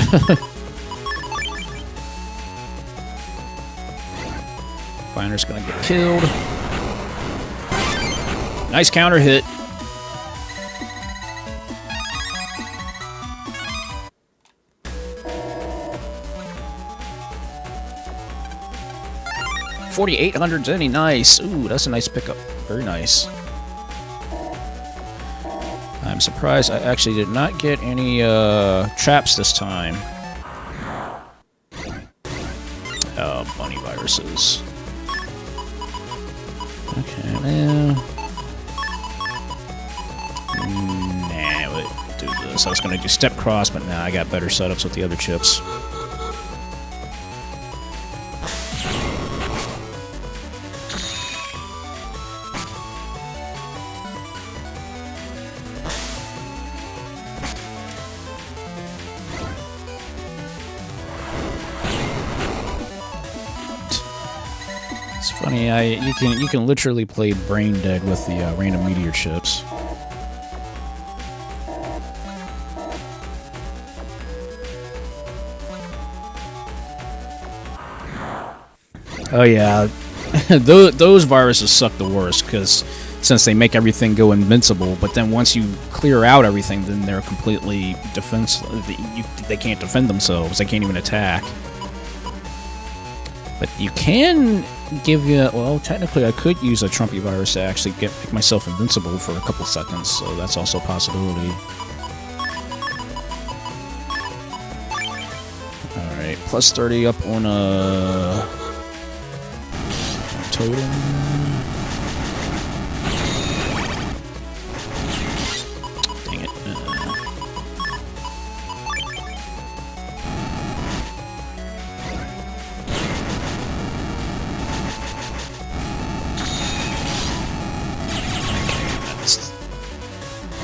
Finder's gonna get killed. Nice counter hit. $4,800 Zenny, nice. Ooh, that's a nice pickup. Very nice. I'm surprised I actually did not get any traps this time. Bunny viruses. Okay, well... Nah, we'll do this. I was going to do step cross, but nah, I got better setups with the other chips. It's funny, you can literally play brain dead with the random meteor chips. Oh yeah, those viruses suck the worst because since they make everything go invincible, but then once you clear out everything, then they're completely defenseless. They can't defend themselves. They can't even attack. But you can give you... Well, technically I could use a Trumpy virus to actually make myself invincible for a couple seconds, so that's also a possibility. plus 30 up on a totem. Dang it.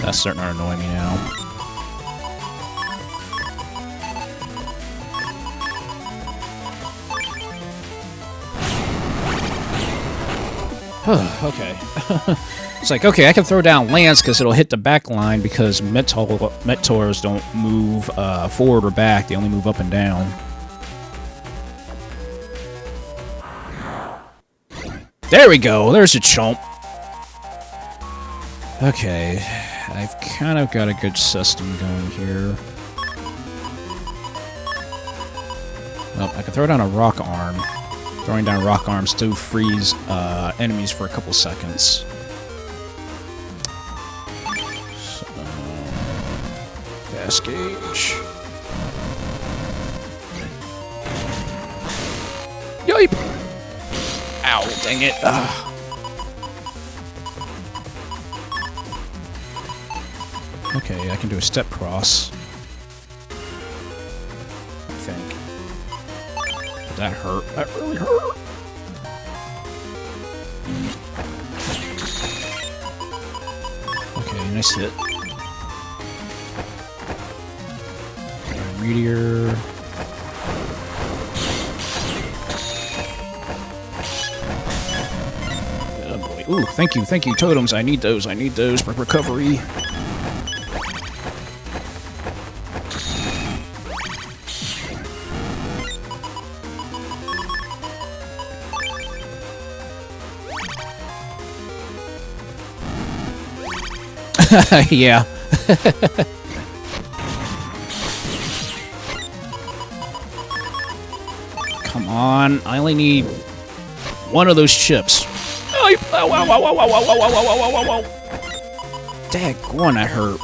That's starting to annoy me now. Okay. It's like, okay, I can throw down Lance because it'll hit the back line because Meteors don't move forward or back. They only move up and down. There we go. There's a chump. Okay. I've kind of got a good system going here. Well, I can throw down a rock arm. Throwing down rock arms to freeze enemies for a couple seconds. So, fast gauge. Yipe! Ow, dang it. Okay, I can do a step cross. I think. But that hurt. That really hurt. Okay, nice hit. Meteor. Oh boy. Ooh, thank you, totems. I need those for recovery. Yeah. Come on. I only need one of those chips. Ow, ow, ow, ow, ow, ow, ow, ow, ow, ow, ow. Daggone, that hurt.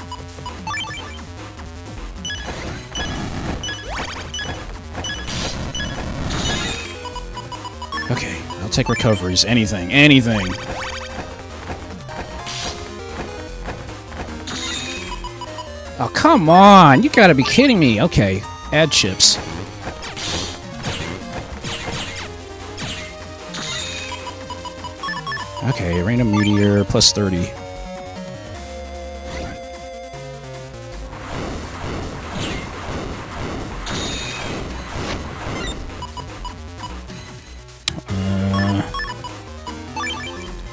Okay, I'll take recoveries. Anything. Oh, come on! You gotta be kidding me! Okay, add chips. Okay, random meteor, plus 30.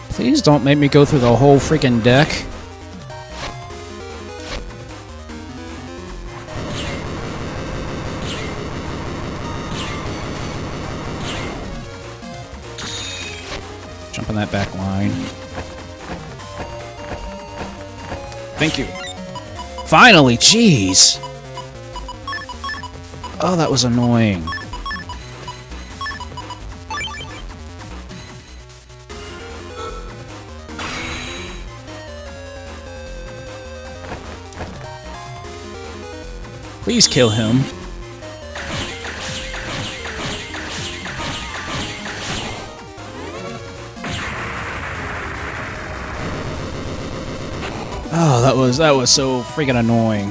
Please don't make me go through the whole freaking deck. Jump on that back line. Thank you. Finally, jeez. Oh, that was annoying. Please kill him. Oh, that was so freaking annoying.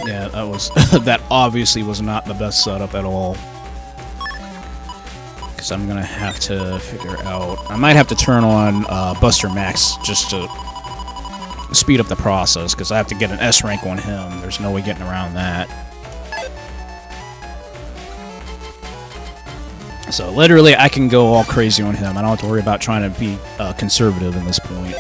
Yeah, that was that obviously was not the best setup at all. Because I'm gonna have to figure out. I might have to turn on Buster Max just to speed up the process, because I have to get an S rank on him. There's no way getting around that. So literally, I can go all crazy on him. I don't have to worry about trying to be conservative in this point.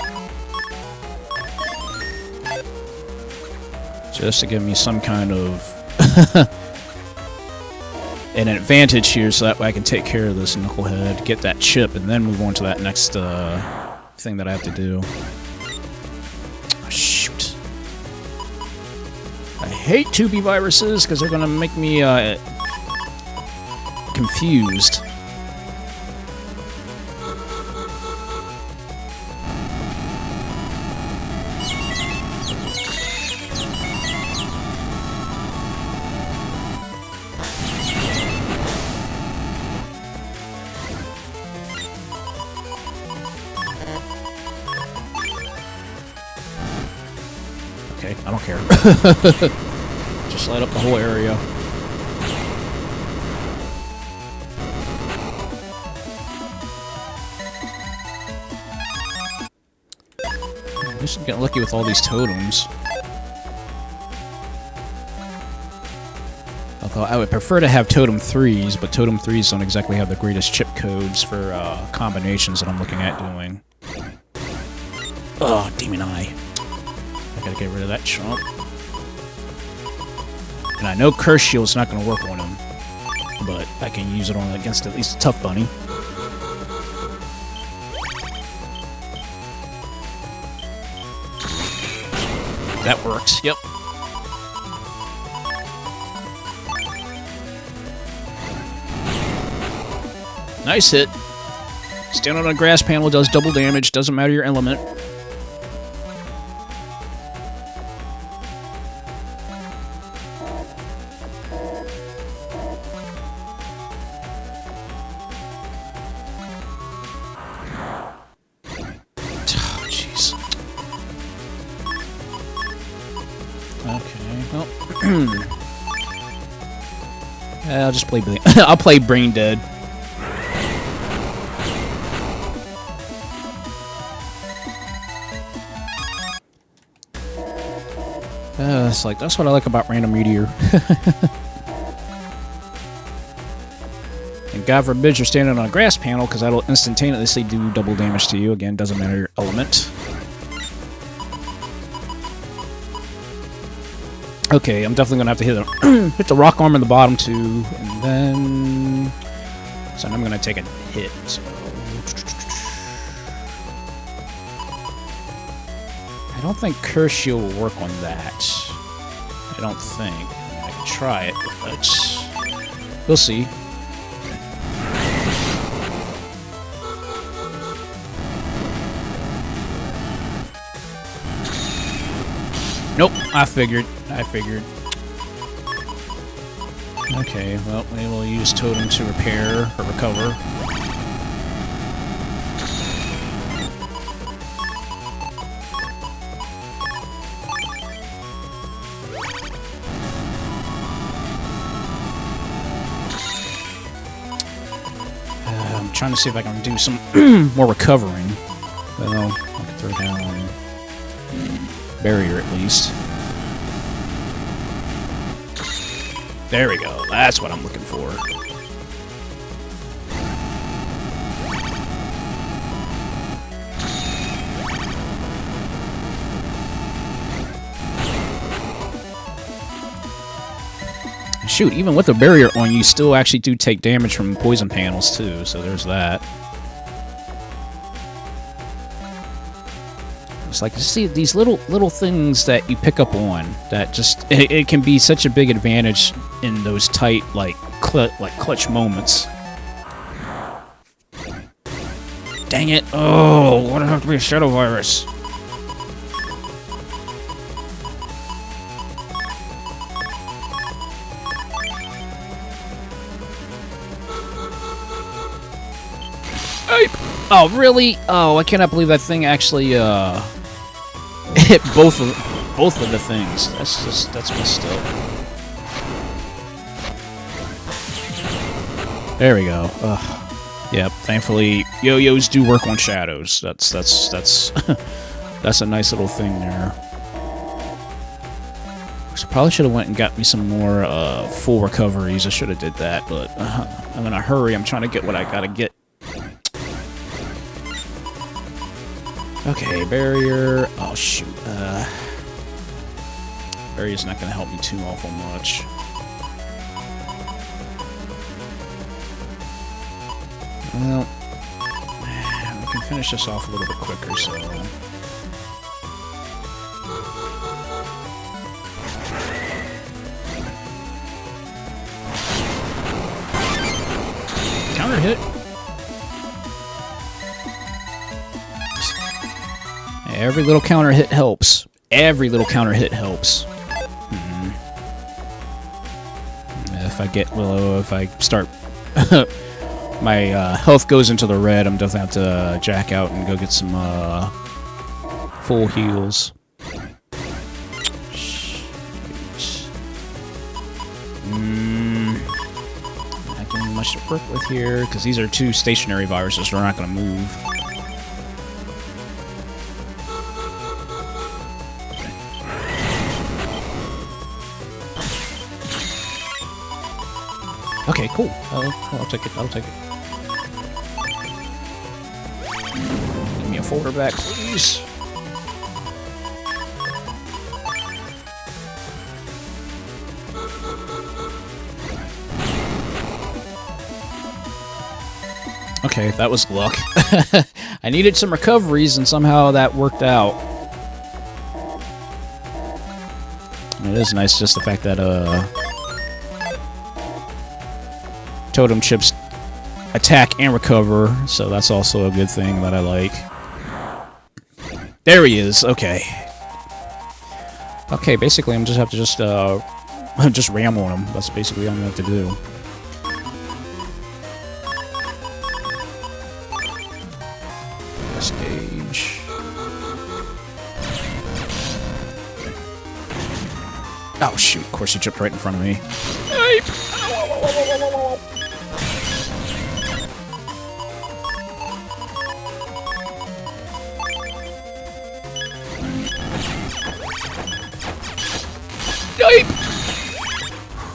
Just to give me some kind of an advantage here, so that way I can take care of this knucklehead, get that chip, and then move on to that next thing that I have to do. Oh, shoot. I hate 2B viruses because they're going to make me confused. okay. I don't care. Just light up the whole area. I'm just getting lucky with all these totems. Although I would prefer to have totem 3s, but totem 3s don't exactly have the greatest chip codes for combinations that I'm looking at doing. Oh, Demon Eye. I gotta get rid of that chump. And I know Curse Shield's not gonna work on him, but I can use it on against at least a Tough Bunny. That works, yep. Nice hit. Stand on a grass panel, does double damage, doesn't matter your element. Oh, jeez. Okay, well. I'll just play. I'll play Brain Dead. It's like, that's what I like about Random Meteor. And God forbid you're standing on a grass panel, because that'll instantaneously do double damage to you. Again, doesn't matter your element. Okay, I'm definitely gonna have to hit the rock arm in the bottom too, and then so I'm gonna take a hit. So I don't think Curse Shield will work on that. I don't think. I can try it, but we'll see. Nope, I figured. Okay, well, we will use Totem to repair or recover. I'm trying to see if I can do some more recovering. Well, I can throw down barrier at least. There we go. That's what I'm looking for. Shoot, even with a barrier on, you still actually do take damage from poison panels too, so there's that. It's like, you see these little things that you pick up on that just it can be such a big advantage in those tight like clutch moments. Dang it! Oh, why do I have to be a Shadow Virus? Oh really? Oh, I cannot believe that thing actually hit both of the things. That's messed up. There we go. Yep. Thankfully, yo-yos do work on shadows. That's that's a nice little thing there. So probably should have went and got me some more full recoveries. I should have did that, but I'm in a hurry. I'm trying to get what I gotta get. Okay, barrier. Oh shoot. Barrier's not gonna help me too awful much. Well, we can finish this off a little bit quicker, so. Counter hit. Every little counter hit helps. Every little counter hit helps. If I get if I start, my health goes into the red. I'm definitely have to jack out and go get some full heals. Not giving me much to work with here, because these are two stationary viruses, so they're not going to move. Okay, cool. I'll take it. I'll take it. Give me a folder back, please. Okay, that was luck. I needed some recoveries, and somehow that worked out. It is nice, just the fact that, totem chips attack and recover, so that's also a good thing that I like. There he is, okay. Okay, basically I'm just have to just ram on him. That's basically all I'm gonna have to do. Stage. Oh shoot, of course he jumped right in front of me.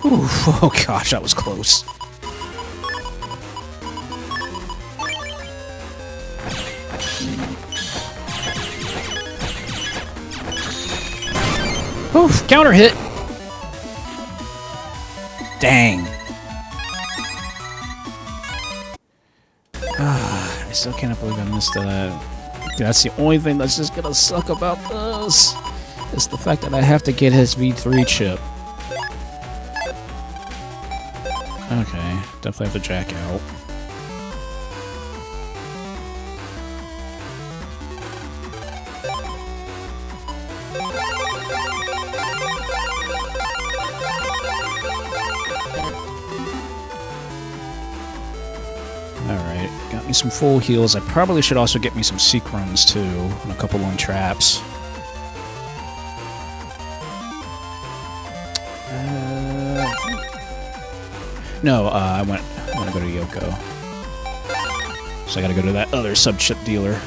Oof, oh gosh, that was close. Oof, counter hit. Dang. I still can't believe I missed that. That's the only thing that's just gonna suck about this. It's the fact that I have to get his V3 chip. Okay, definitely have to jack out. Alright, got me some full heals. I probably should also get me some seek runs too, and a couple on traps. No, I want to go to Yoko. So I gotta go to that other sub-chip dealer.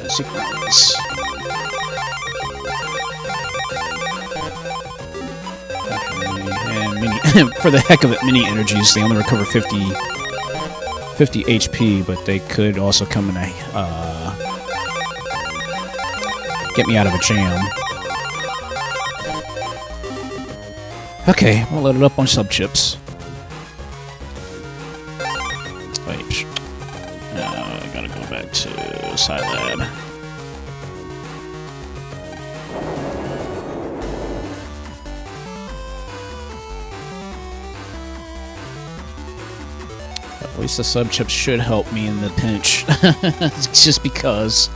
Sequence. Okay, and mini for the heck of it, mini energies. They only recover 50 HP, but they could also come in a get me out of a jam. Okay, we'll load it up on sub-chips. Wait, I gotta go back to Silad. At least the sub-chips should help me in the pinch. Just because.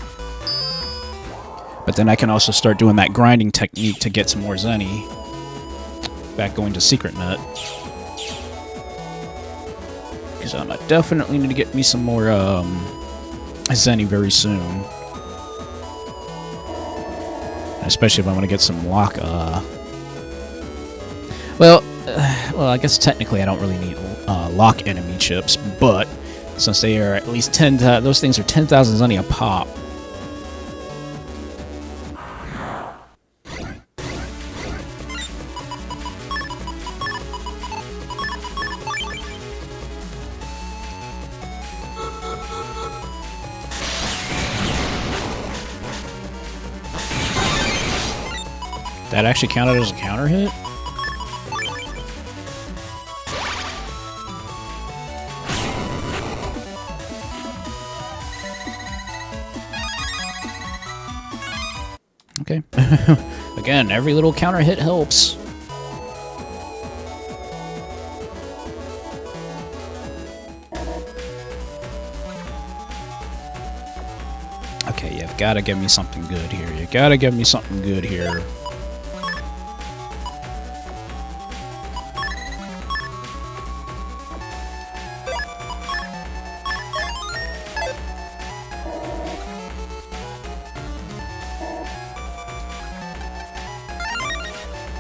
But then I can also start doing that grinding technique to get some more Zenny. Back going to SHAKUNETSU. Because I definitely need to get me some more Zenny very soon. Especially if I want to get some lock. Well, I guess technically I don't really need lock enemy chips, but since they are at least 10, those things are 10,000 Zenny a pop. That actually counted as a counter hit? Okay. Again, every little counter hit helps. Okay, you've got to give me something good here. You got to give me something good here.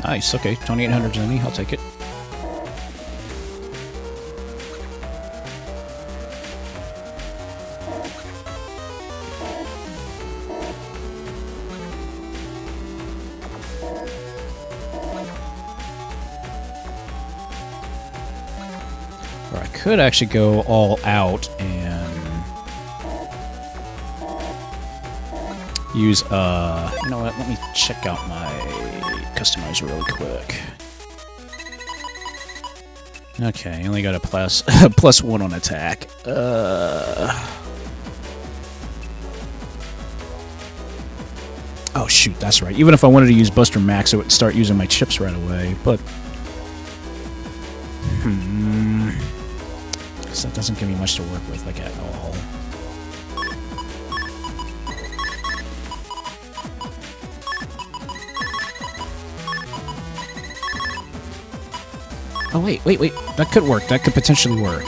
Nice, okay. 2800 Zenny, I'll take it. Or I could actually go all out and use, you know what, let me check out my customizer really quick. Okay, I only got a plus, plus 1 on attack. Oh shoot, that's right. Even if I wanted to use Buster Max, it would start using my chips right away, but... Because that doesn't give me much to work with, like, at all. Oh, wait. That could work. That could potentially work.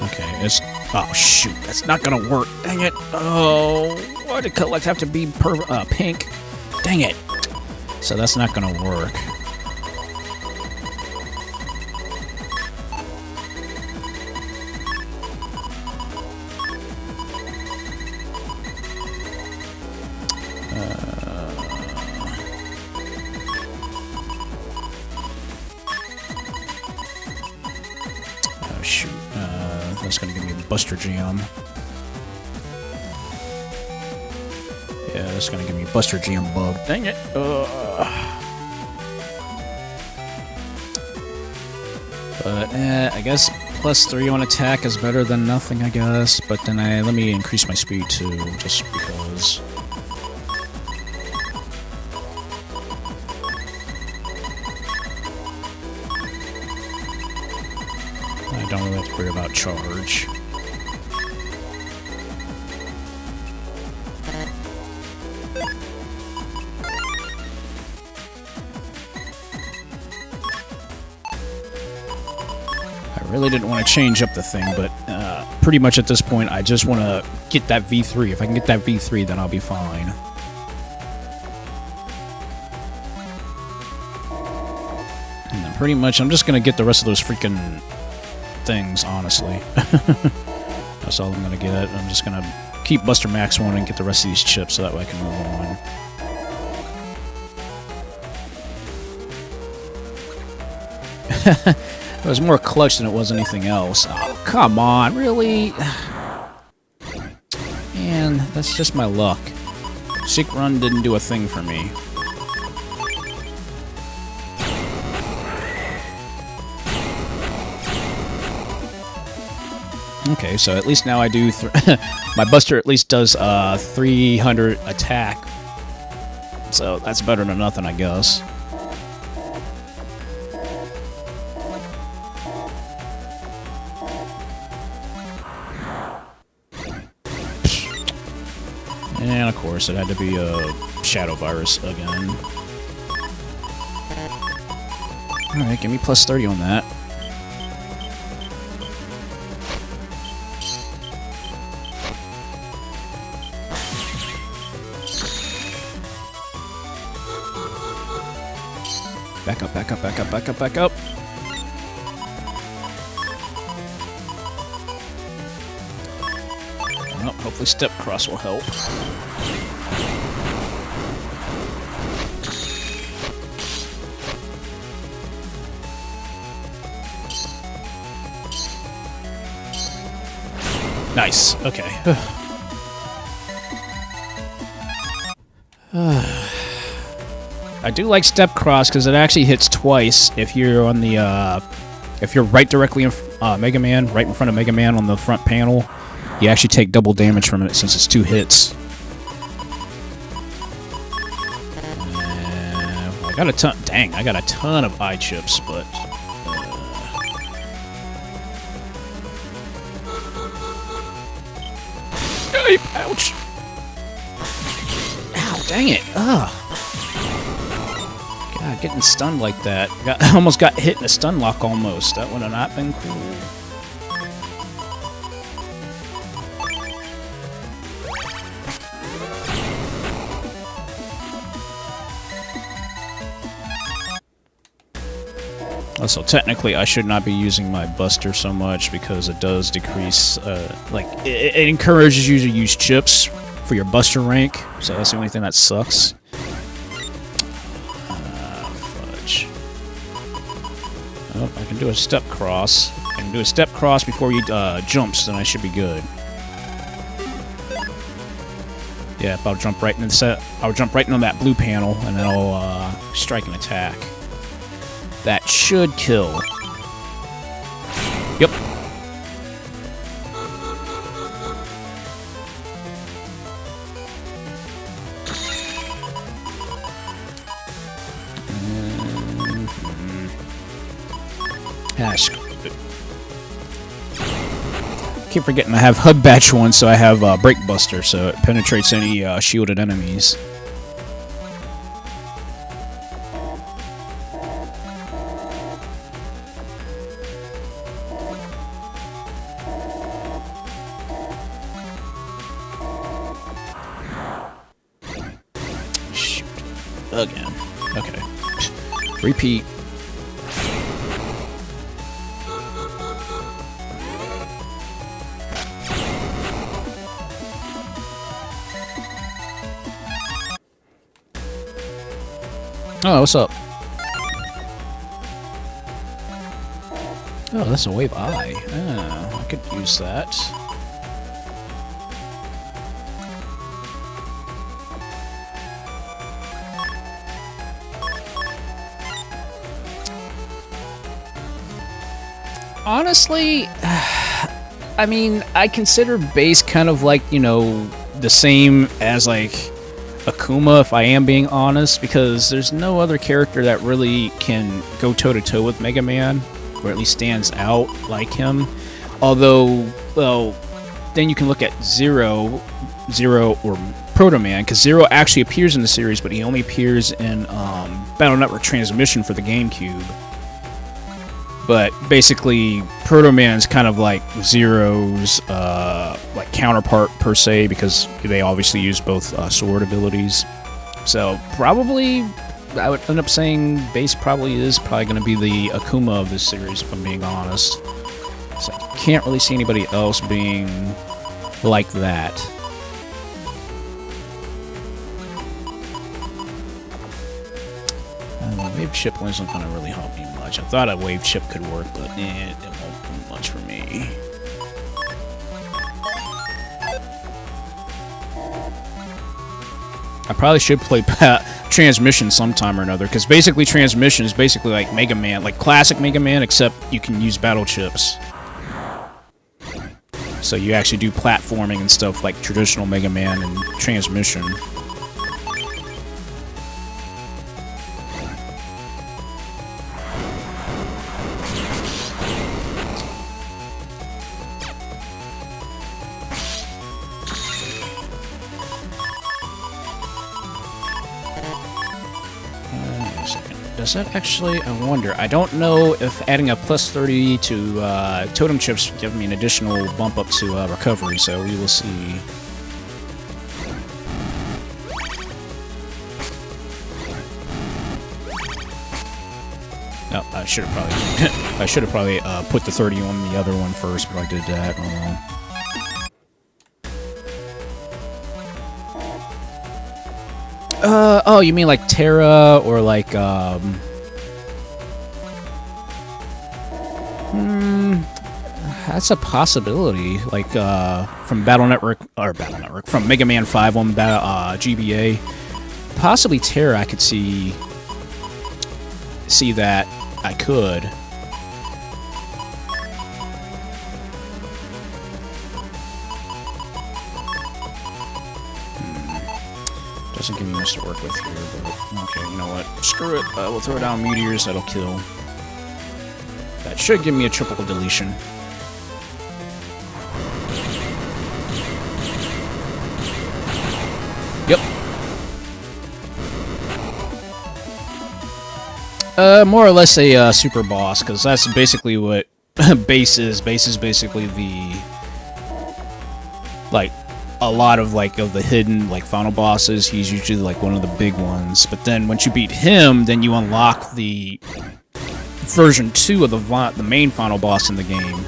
Okay, it's... Oh, shoot. That's not gonna work. Dang it. Oh, why did collect have to be pink? Dang it. So that's not gonna work. Oh, shoot. That's gonna give me a Buster Jam. Yeah, that's gonna give me a Buster Jam bug. Dang it! But, I guess plus 3 on attack is better than nothing, I guess. But then let me increase my speed too, just because. I don't really have to worry about charge. I really didn't want to change up the thing, but pretty much at this point, I just want to get that V3. If I can get that V3, then I'll be fine. And then pretty much, I'm just going to get the rest of those freaking things, honestly. That's all I'm going to get. I'm just going to keep Buster Max 1 and get the rest of these chips so that way I can move on. It was more clutch than it was anything else. Oh, come on, really? Man, that's just my luck. Sick Run didn't do a thing for me. Okay, so at least now I do... my Buster at least does 300 attack. So that's better than nothing, I guess. And of course, it had to be a Shadow Virus again. Alright, give me plus 30 on that. Back up, back up, back up, back up, back up. Well, hopefully Step Cross will help. Nice, okay. I do like Step Cross because it actually hits twice if you're on the, if you're right directly in Mega Man, right in front of Mega Man on the front panel. You actually take double damage from it since it's 2 hits. I got a ton. Dang, I got a ton of eye chips, but. Ouch! Ow! Dang it! Ugh! God, getting stunned like that. Almost got hit in a stun lock almost. That would have not been cool. Also, technically, I should not be using my Buster so much because it does decrease, like, it encourages you to use chips for your Buster rank, so that's the only thing that sucks. Fudge. Oh, I can do a step cross. I can do a step cross before he jumps, then I should be good. Yeah, I'll jump right into set. I'll jump right into that blue panel, and then I'll strike an attack. That should kill. Yep. Keep forgetting I have HUD Batch 1, so I have Break Buster, so it penetrates any shielded enemies. Shoot. Again. Okay. Repeat. Oh, what's up? Oh, that's a wave eye. Oh, I could use that. Honestly, I mean, I consider base kind of like, you know, the same as like Akuma, if I am being honest, because there's no other character that really can go toe-to-toe with Mega Man, or at least stands out like him. Although, well, then you can look at Zero or Proto Man, because Zero actually appears in the series, but he only appears in Battle Network Transmission for the GameCube. But basically, Proto Man's kind of like Zero's like counterpart per se, because they obviously use both sword abilities. So probably, I would end up saying base probably going to be the Akuma of this series, if I'm being honest. So I can't really see anybody else being like that. Wave chip wasn't going to really help me much. I thought a wave chip could work, but it won't do much for me. I probably should play Transmission sometime or another, because basically Transmission is basically like Mega Man, like classic Mega Man, except you can use battle chips. So you actually do platforming and stuff like traditional Mega Man and Transmission. Does that actually, I wonder, I don't know if adding a plus 30 to totem chips give me an additional bump up to recovery, so we will see. No, I should have probably put the 30 on the other one first, but I did that. Oh, you mean like Terra or like, that's a possibility. Like, from from Mega Man 5 on GBA. Possibly Terra, I could see that. I could. Doesn't give me much to work with here, but okay, you know what? Screw it. We'll throw down meteors, that'll kill. That should give me a triple deletion. Yep. More or less a super boss, because that's basically what base is. Base is basically the, like, a lot of the hidden final bosses. He's usually like one of the big ones, but then once you beat him, then you unlock the version 2 of the main final boss in the game.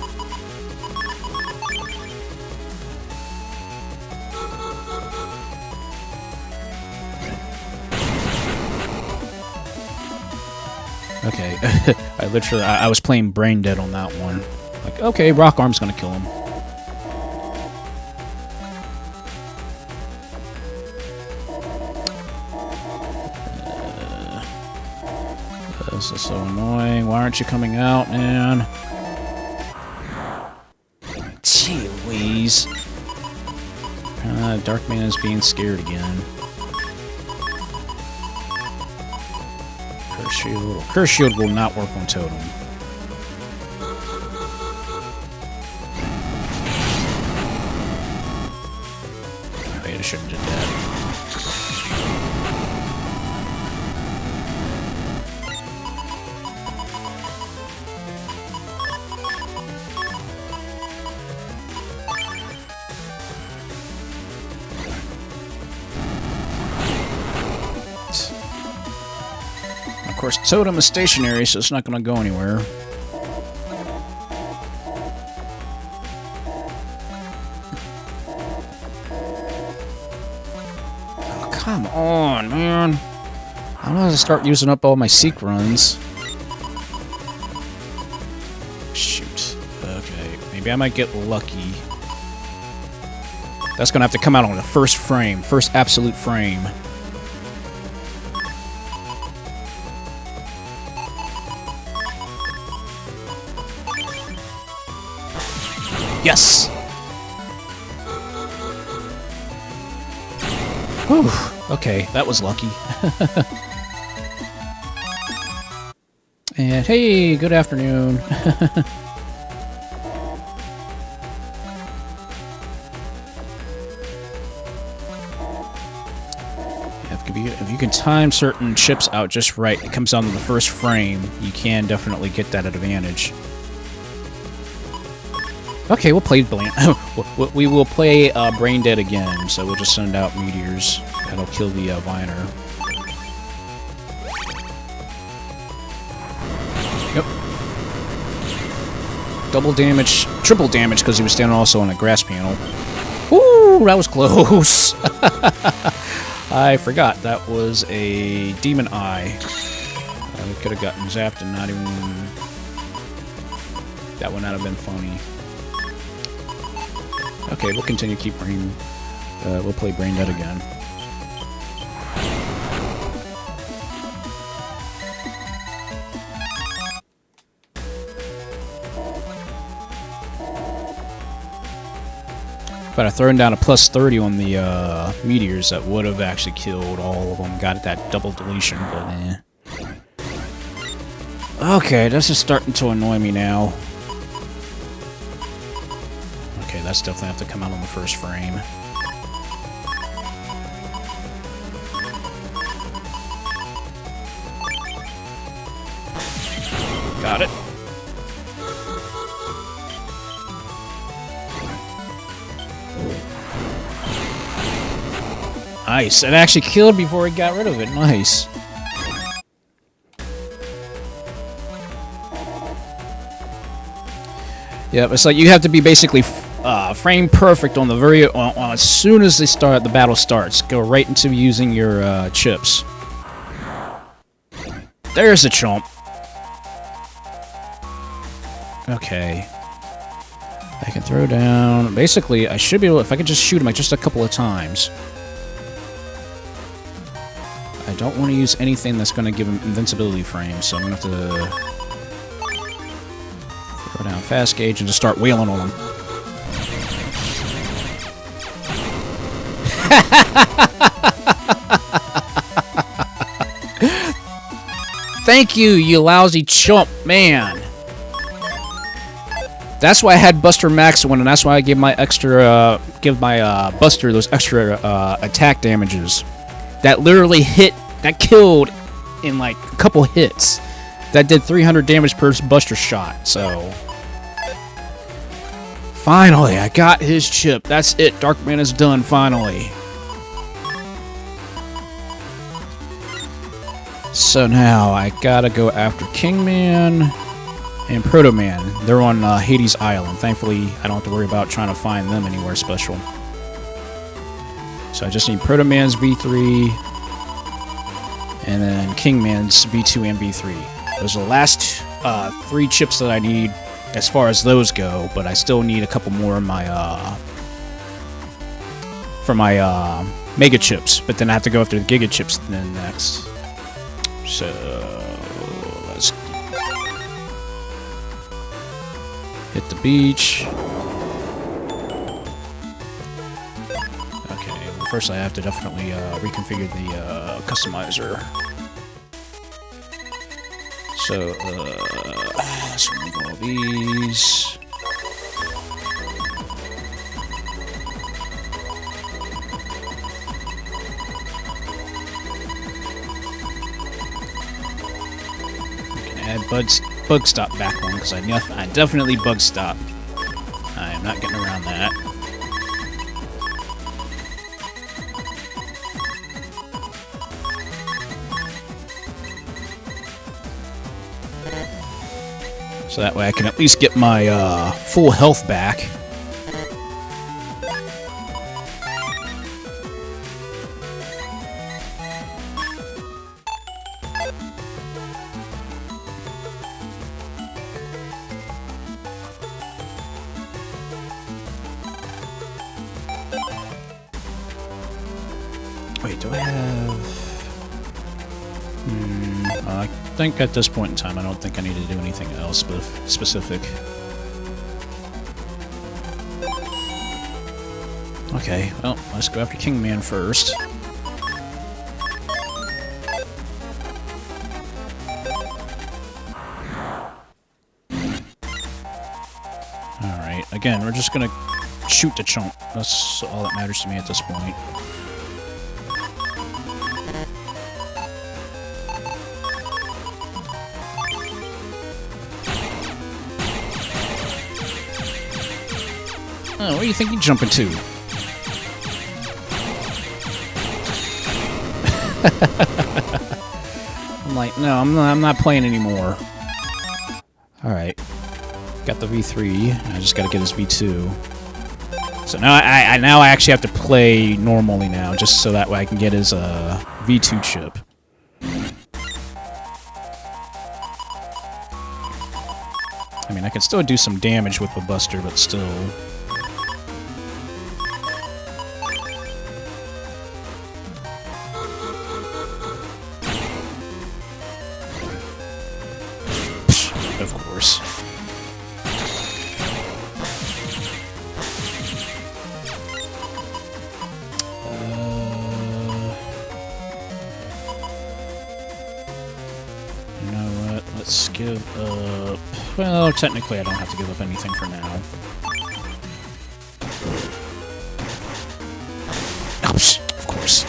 Okay, I was playing brain dead on that one. Like, okay, rock arm's gonna kill him. This is so annoying. Why aren't you coming out, man? Gee Louise. Darkman is being scared again. Curse Shield will not work on Totem. Wait, I shouldn't have did that. Of course, Totem is stationary, so it's not going to go anywhere. Oh, come on, man. I'm going to start using up all my Seek runs. Shoot. Okay, maybe I might get lucky. That's going to have to come out on the first frame, first absolute frame. Yes! Whew. Okay, that was lucky. And hey, good afternoon. If you can time certain chips out just right, it comes down to the first frame, you can definitely get that advantage. Okay, we'll play we will play Brain Dead again, so we'll just send out meteors. That'll kill the Viner. Yep. Double damage, triple damage, because he was standing also on a grass panel. Woo, that was close. I forgot that was a Demon Eye. I could have gotten zapped and not even... That would not have been funny. Okay, we'll continue we'll play Brain Dead again. If I'd have thrown down a plus 30 on the meteors, that would have actually killed all of them. Got that double deletion, but eh. Okay, this is starting to annoy me now. Okay, that's definitely have to come out on the first frame. Got it. Nice. It actually killed before it got rid of it. Nice. Yeah, it's like you have to be basically frame perfect on the very as soon as the battle starts. Go right into using your chips. There's a chomp. Okay. I can throw down. Basically, I should be able. If I could just shoot him like just a couple of times. I don't want to use anything that's going to give him invincibility frames, so I'm going to have to throw down fast gauge and just start wailing on him. Thank you, you lousy chump, man. That's why I had Buster Max one, and that's why I gave my extra, Buster those extra attack damages. That literally that killed in like a couple hits. That did 300 damage per Buster shot, so... Finally, I got his chip. That's it, Darkman is done, finally. So now I gotta go after Kingman and Proto Man. They're on Hades Island. Thankfully, I don't have to worry about trying to find them anywhere special. So I just need Proto Man's V3 and then Kingman's V2 and V3. Those are the last 3 chips that I need as far as those go, but I still need a couple more of my for my Mega Chips, but then I have to go after the Giga Chips then next. So let's hit the beach. Okay, well first I have to definitely reconfigure the customizer. So let's remove all these. Add bug stop back one because I definitely bug stop. I am not getting around that. So that way I can at least get my full health back. Wait, do I have... I think at this point in time, I don't think I need to do anything else specific. Okay, well, let's go after Kingman first. Alright, again, we're just gonna shoot the chunk. That's all that matters to me at this point. Oh, where do you think you're jumping to? I'm like, no, I'm not playing anymore. Alright. Got the V3. I just gotta get his V2. So now I actually have to play normally now, just so that way I can get his V2 chip. I mean, I can still do some damage with the Buster, but still... Of course. You know what? Let's give up... Well, technically I don't have to give up anything for now. Oops, of course.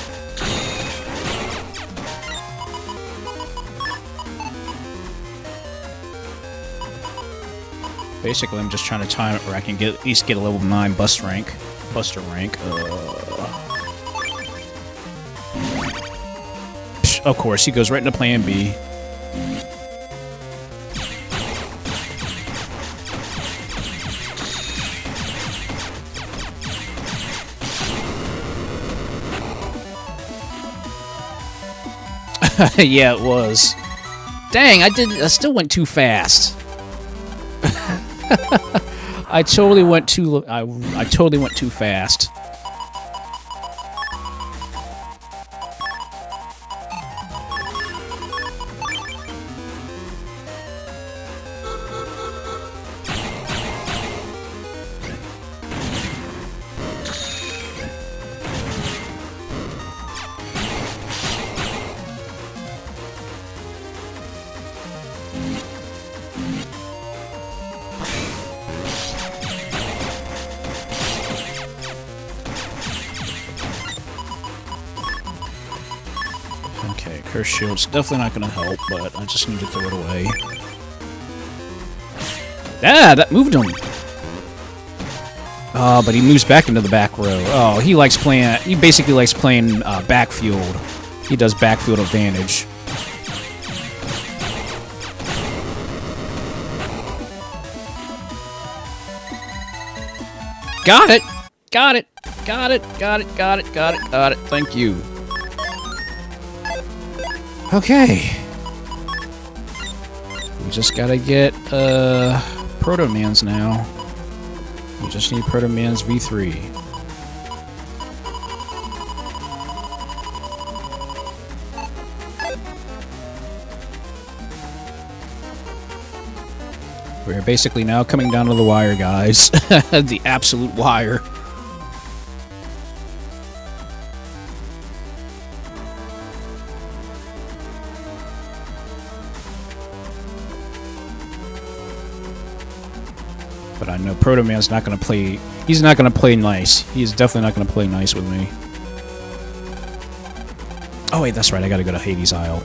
Basically, I'm just trying to time it where I can at least get a level 9 Buster rank. Of course, he goes right into Plan B. Yeah, it was. Dang, I still went too fast. I totally went too fast. Okay, Curse Shield's definitely not gonna help, but I just need to throw it away. Ah, that moved him! Oh, but he moves back into the back row. Oh, he basically likes playing backfield. He does backfield advantage. Got it! Got it! Got it! Got it! Got it! Got it! Got it! Thank you. Okay. We just gotta get, Proto-Mans now. We just need Proto-Mans V3. We're basically now coming down to the wire, guys. The absolute wire. But I know Proto-Man's not gonna play... He's not gonna play nice. He's definitely not gonna play nice with me. Oh wait, that's right, I gotta go to Hades Isle.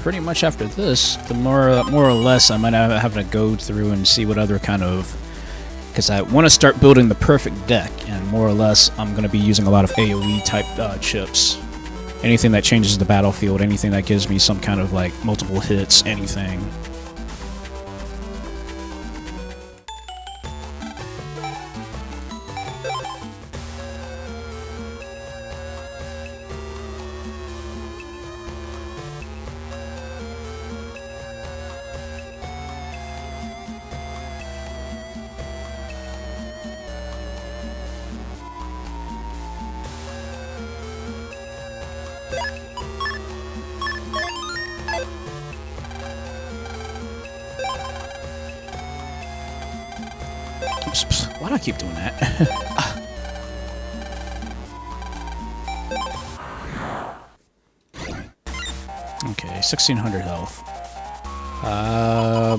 Pretty much after this, the more or less I might have to go through and see what other kind of... Because I want to start building the perfect deck, and more or less I'm going to be using a lot of AoE type chips. Anything that changes the battlefield, anything that gives me some kind of like multiple hits, anything. Why do I keep doing that? Okay, 1600 health.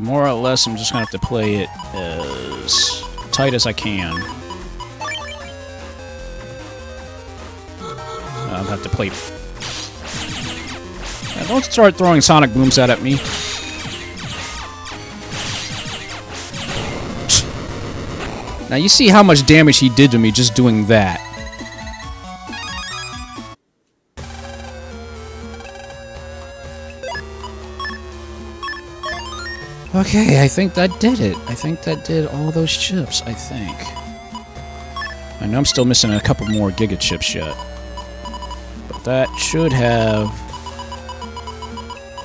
More or less, I'm just gonna have to play it as tight as I can. I'll have to play... Don't start throwing sonic booms out at me. Now you see how much damage he did to me just doing that. Okay, I think that did it. I think that did all those chips, I think. I know I'm still missing a couple more Giga chips yet. But that should have...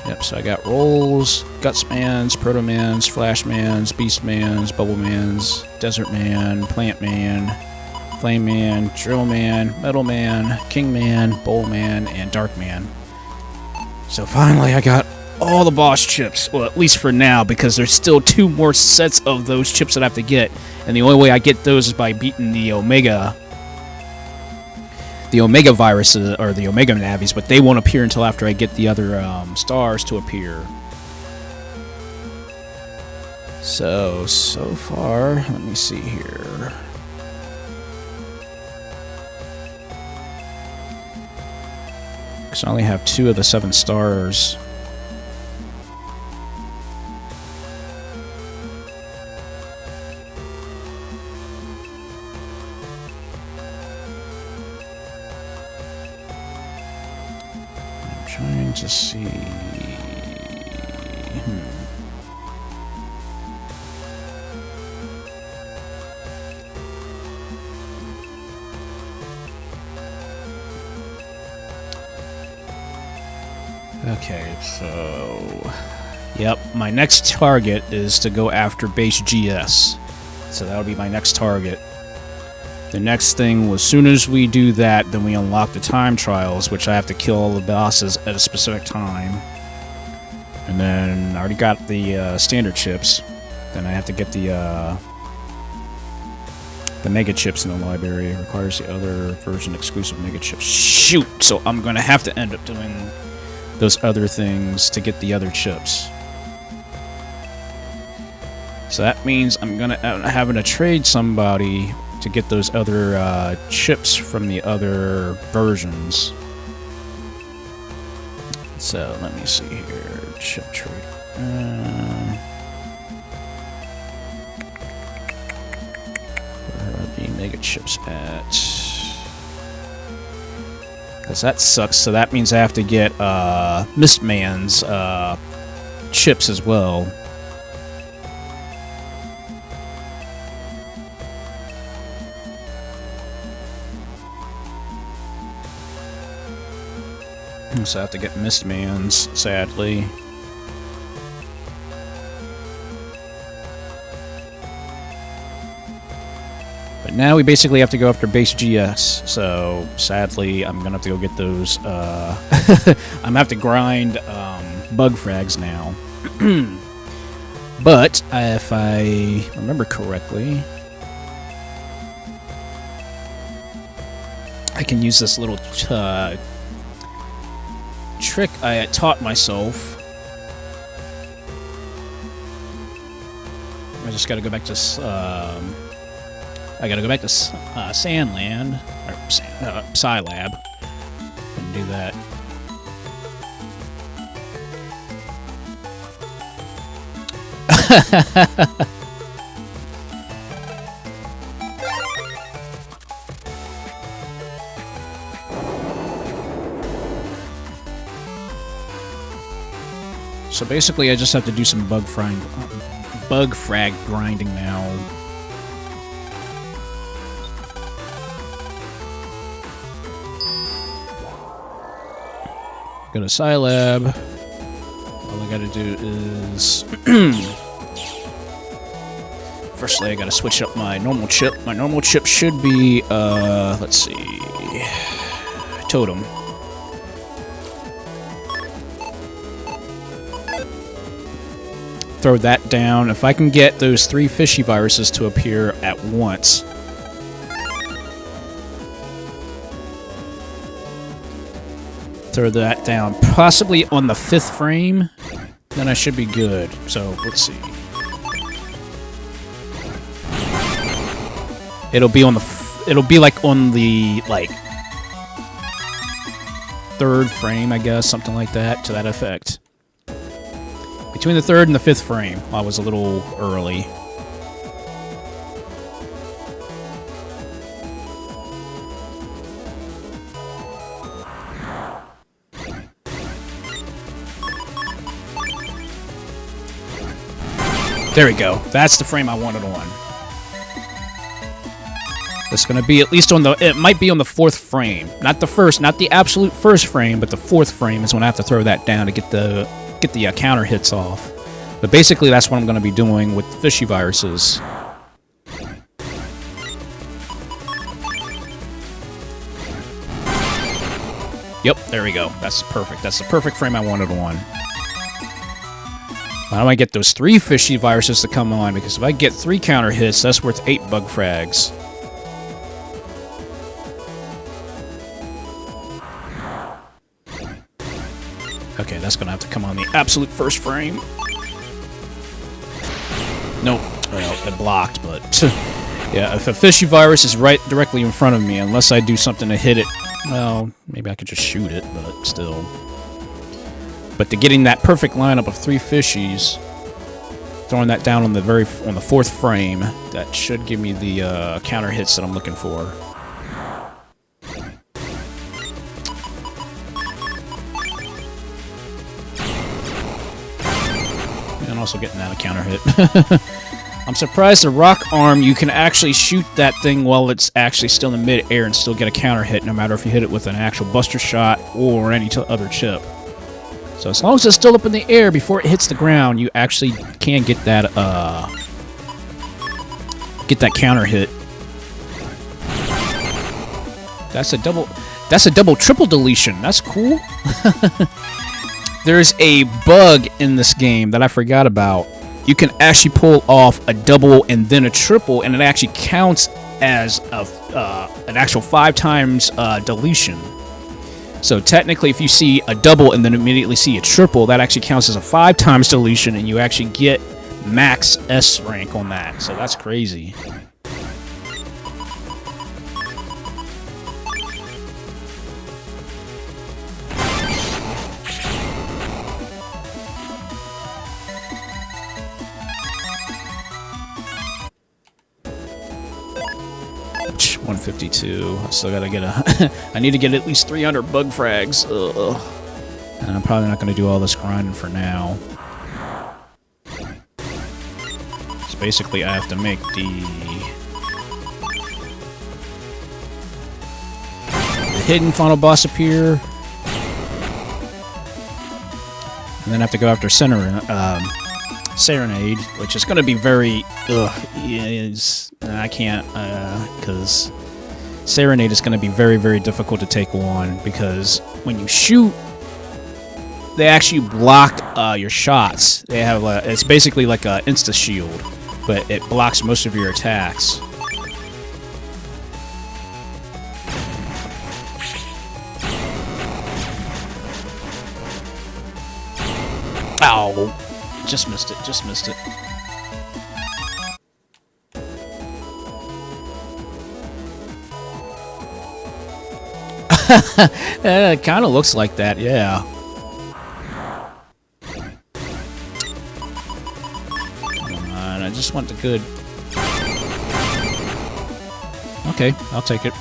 Yep, so I got Rolls, Gutsmans, Proto-Mans, Flashmans, Beastmans, Bubblemans, Desert Man, Plant Man, Flame Man, Drill Man, Metal Man, King Man, Bowl Man, and Dark Man. So finally I got all the boss chips. Well, at least for now, because there's still 2 more sets of those chips that I have to get. And the only way I get those is by beating the Omega viruses, or the Omega Navis, but they won't appear until after I get the other stars to appear. So far, let me see here. Because I only have 2 of the 7 stars. Trying to see... Okay, so... Yep, my next target is to go after base GS. So that'll be my next target. The next thing, as soon as we do that, then we unlock the time trials, which I have to kill all the bosses at a specific time. And then I already got the standard chips. Then I have to get the mega chips in the library. It requires the other version exclusive mega chips. Shoot! So I'm gonna have to end up doing those other things to get the other chips. So that means I'm gonna having to trade somebody to get those other chips from the other versions. So let me see here. Chip trade. Where are the mega chips at? Because that sucks, so that means I have to get Mistman's chips as well. So I have to get Mistman's, sadly. But now we basically have to go after base GS, so sadly I'm gonna have to go get those, I'm gonna have to grind bug frags now. But if I remember correctly, I can use this little trick I taught myself. I just gotta go back to Sandland, or Scilab, and do that. So basically, I just have to do some bug frag grinding now. Go to Scilab. All I gotta do is... Firstly, I gotta switch up my normal chip. My normal chip should be, let's see... Totem. Throw that down. If I can get those 3 fishy viruses to appear at once... Throw that down, possibly on the 5th frame, then I should be good. So, let's see. It'll be on the, it'll be like on the, like, 3rd frame, I guess, something like that, to that effect. Between the 3rd and the 5th frame, I was a little early. There we go. That's the frame I wanted on. It's gonna be at least on the... It might be on the 4th frame. Not the first, not the absolute first frame, but the 4th frame is when I have to throw that down to get the counter hits off. But basically, that's what I'm gonna be doing with fishy viruses. Yep, there we go. That's perfect. That's the perfect frame I wanted on. How do I get those 3 fishy viruses to come on? Because if I get 3 counter hits, that's worth 8 bug frags. Okay, that's gonna have to come on the absolute first frame. Nope. Well, it blocked, but... yeah, if a fishy virus is right directly in front of me, unless I do something to hit it... Well, maybe I could just shoot it, but still... But to getting that perfect lineup of 3 fishies, throwing that down on the 4th frame, that should give me the counter hits that I'm looking for. And also getting that a counter hit. I'm surprised the rock arm, you can actually shoot that thing while it's actually still in mid-air and still get a counter hit, no matter if you hit it with an actual buster shot or any other chip. So as long as it's still up in the air before it hits the ground, you actually can get that counter hit. That's a double triple deletion. That's cool. There's a bug in this game that I forgot about. You can actually pull off a double and then a triple, and it actually counts as an actual 5 times deletion. So technically, if you see a double and then immediately see a triple, that actually counts as a 5 times deletion, and you actually get max S rank on that. So that's crazy. 152. I still gotta get a... I need to get at least 300 bug frags. Ugh. And I'm probably not gonna do all this grinding for now. So basically I have to make the hidden final boss appear. And then I have to go after Serenade, which is going to be very... I can't, because Serenade is going to be very, very difficult to take on, because when you shoot, they actually block your shots. They have it's basically like an insta-shield, but it blocks most of your attacks. Ow! Just missed it, just missed it. It kind of looks like that, yeah. Come on, I just want the good... Okay, I'll take it.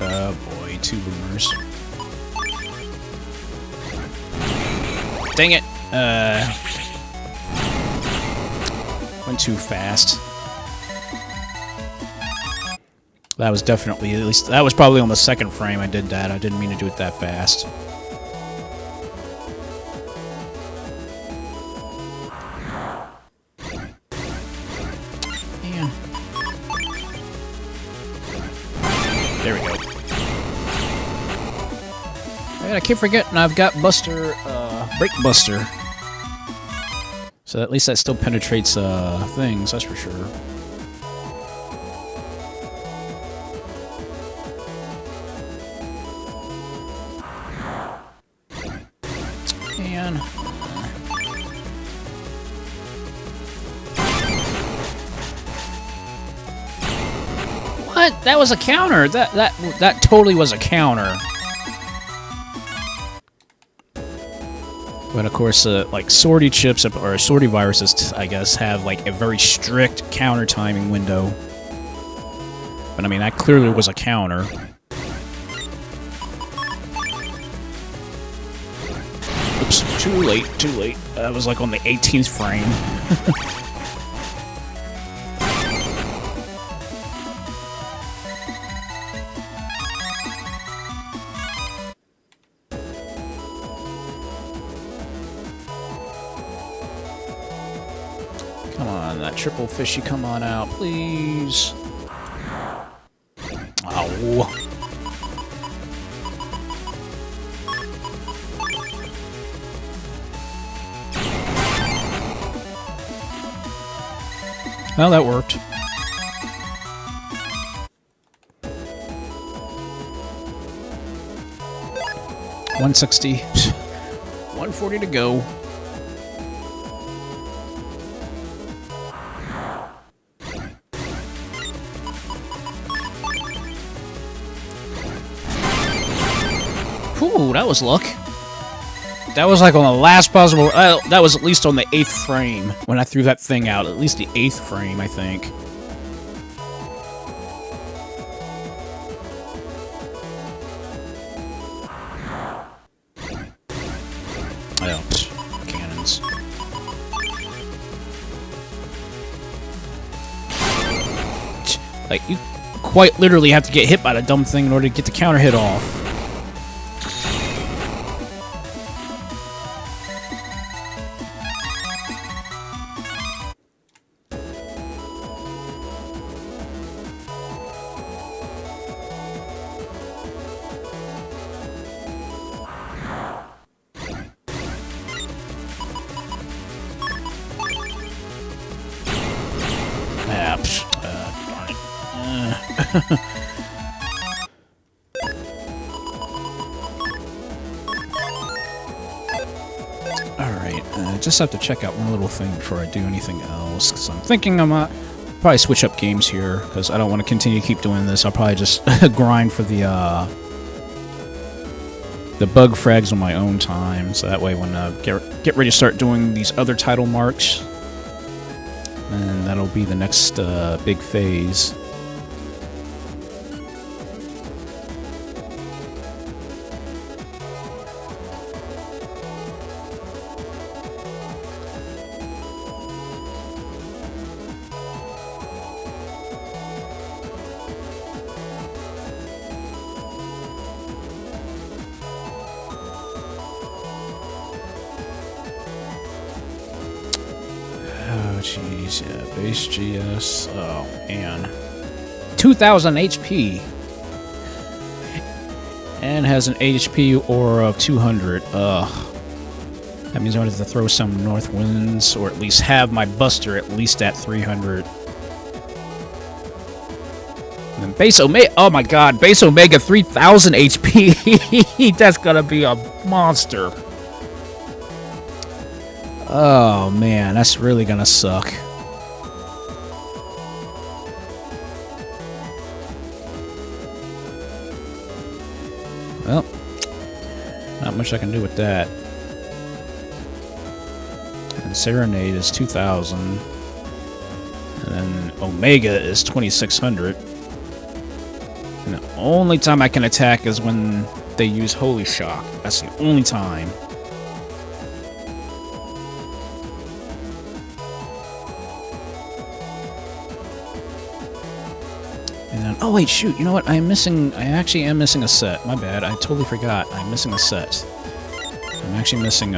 Oh boy, 2 boomers. Dang it! Went too fast. That was definitely, at least, that was probably on the 2nd frame I did that. I didn't mean to do it that fast. Yeah. There we go. And I keep forgetting I've got Buster, Break Buster. So at least that still penetrates, things, that's for sure. And... What? That was a counter! That totally was a counter. But of course, like sortie chips or sortie viruses, I guess, have like a very strict counter timing window. But I mean, that clearly was a counter. Oops, too late, too late. That was like on the 18th frame. Come on, that triple fishy, come on out, please. Ow. Well, that worked. $160. 140 to go. Ooh, that was luck. That was like on the last possible... that was at least on the 8th frame when I threw that thing out. At least the 8th frame, I think. Oh, pfft, cannons. Like, you quite literally have to get hit by the dumb thing in order to get the counter hit off. Darn it. Alright, just have to check out one little thing before I do anything else, because I'm thinking I Probably switch up games here, because I don't want to continue to keep doing this. I'll probably just grind for the bug frags on my own time, so that way when get ready to start doing these other title marks, and that'll be the next big phase. Jeez, yeah, base GS. Oh, man. 2,000 HP. And has an HP aura of 200. Ugh. That means I have to throw some north winds, or at least have my buster at least at 300. And then base Omega. Oh my god, base Omega 3,000 HP. That's gonna be a monster. Oh man, that's really gonna suck. Well, not much I can do with that. And Serenade is 2,000. And then Omega is 2,600. And the only time I can attack is when they use Holy Shock. That's the only time. Oh wait, shoot, you know what, I actually am missing a set. My bad, I totally forgot. I'm missing a set. I'm actually missing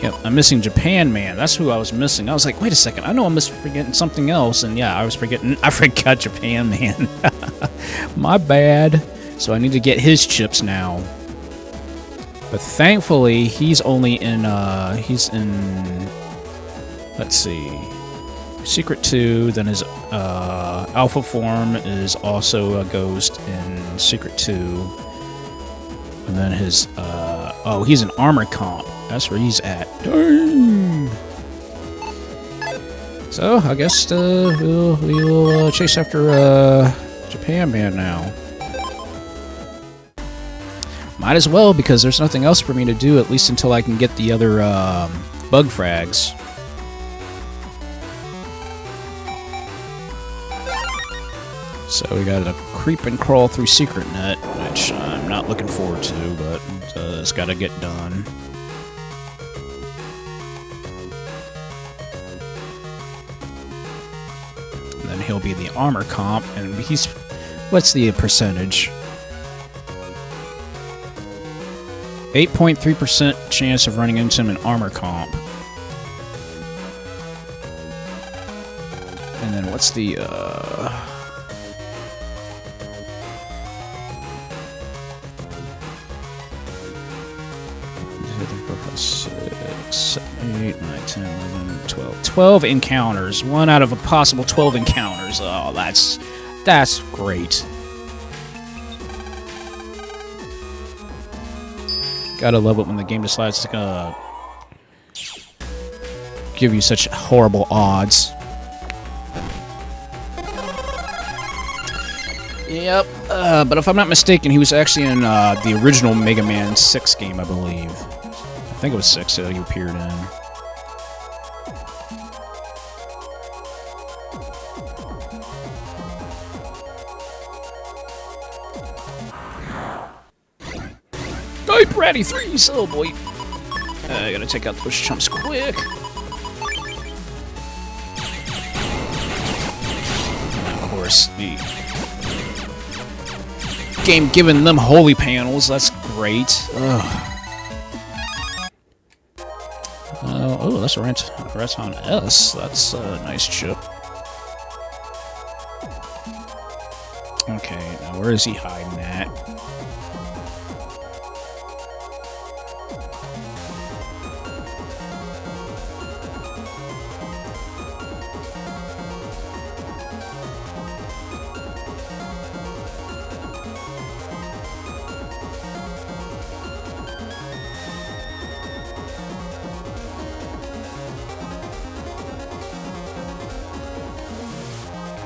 Yep, I'm missing Japan Man. That's who I was missing. I was like, wait a second, I know I'm forgetting something else, and yeah, I forgot Japan Man. My bad. So I need to get his chips now. But thankfully, he's only in, let's see, Secret 2, then his alpha form is also a ghost in Secret 2. And then his, oh, he's an armor comp. That's where he's at. Dang! So, I guess we'll chase after Japan Man now. Might as well, because there's nothing else for me to do, at least until I can get the other bug frags. So we gotta creep and crawl through Secret Net, which I'm not looking forward to, but it's gotta get done. And then he'll be the armor comp, and he's... what's the percentage? 8.3% chance of running into him in armor comp. And then what's the, 8, 9, 10, 11, 12. 12 encounters. 1 out of a possible 12 encounters. Oh, that's great. Gotta love it when the game decides to give you such horrible odds. Yep, but if I'm not mistaken, he was actually in the original Mega Man 6 game, I believe. I think it was 6 that he appeared in. Hey, Bratty 3, oh boy. I gotta take out those chumps quick. Of course, the game giving them holy panels, that's great. Oh, that's a Raton S. That's a nice chip. Okay, now where is he hiding at?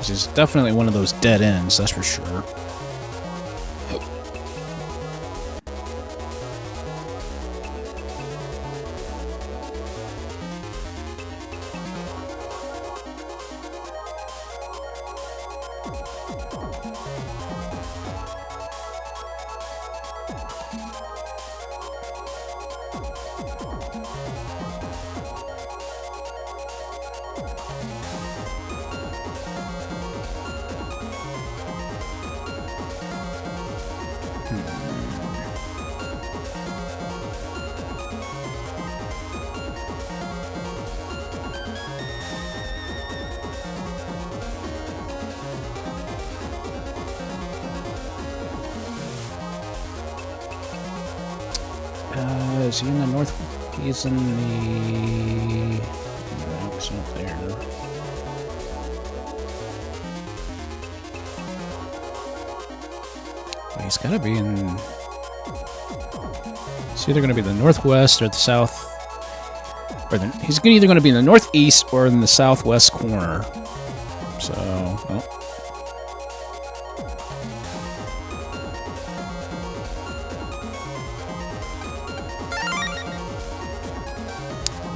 'Cause it's definitely one of those dead ends, that's for sure. Is he in the north? He's in the... No, he's not there. But he's gotta be in... It's either gonna be the northwest or the south... Or he's either gonna be in the northeast or in the southwest corner. So... Oh.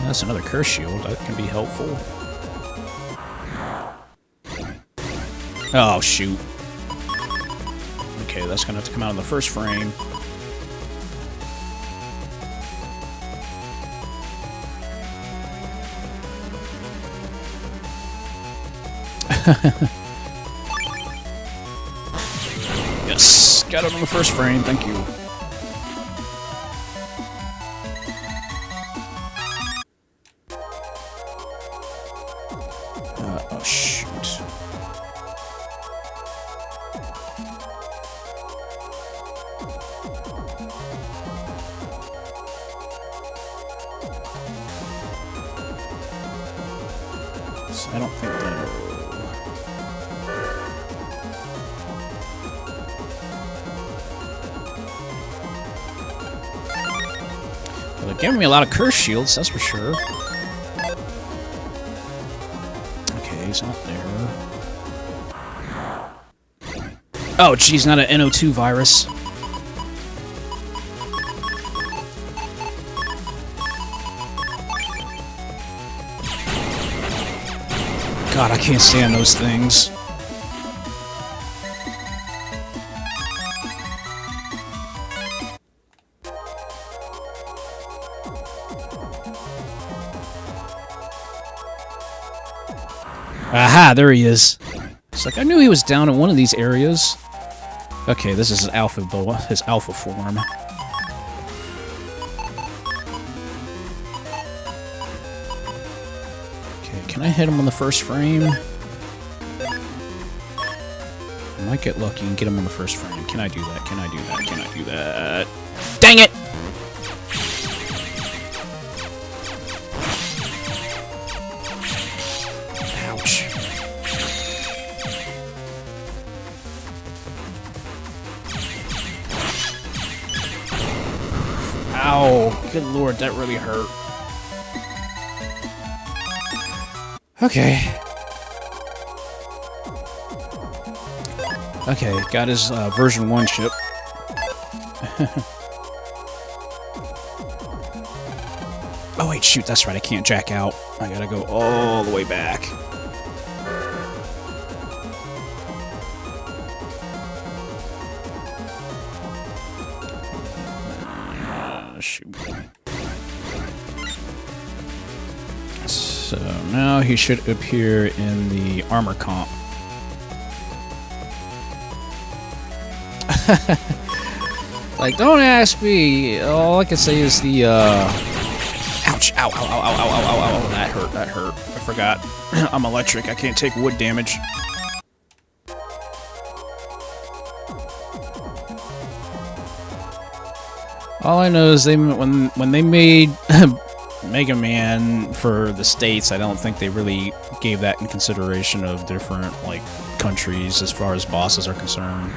That's another curse shield. That can be helpful. Oh, shoot. Okay, that's gonna have to come out in the first frame. Yes, got it on the first frame. Thank you. Oh, shoot. So I don't think that... Well, they're giving me a lot of curse shields, that's for sure. He's not there. Oh, geez, not an NO2 virus. God, I can't stand those things. Aha, there he is. It's like, I knew he was down in one of these areas. Okay, this is his alpha form. Okay, can I hit him on the first frame? I might get lucky and get him on the first frame. Can I do that? Can I do that? Can I do that? Dang it! Ow, good lord, that really hurt. Okay. Okay, got his version 1 chip. Oh wait, shoot, that's right, I can't jack out. I gotta go all the way back. Shoot. So now he should appear in the armor comp. Like, don't ask me. All I can say is the ouch, ow, ow, ow, ow, ow, ow, ow, that hurt, that hurt. I forgot. I'm electric, I can't take wood damage. All I know is when they made Mega Man for the States, I don't think they really gave that in consideration of different like countries as far as bosses are concerned.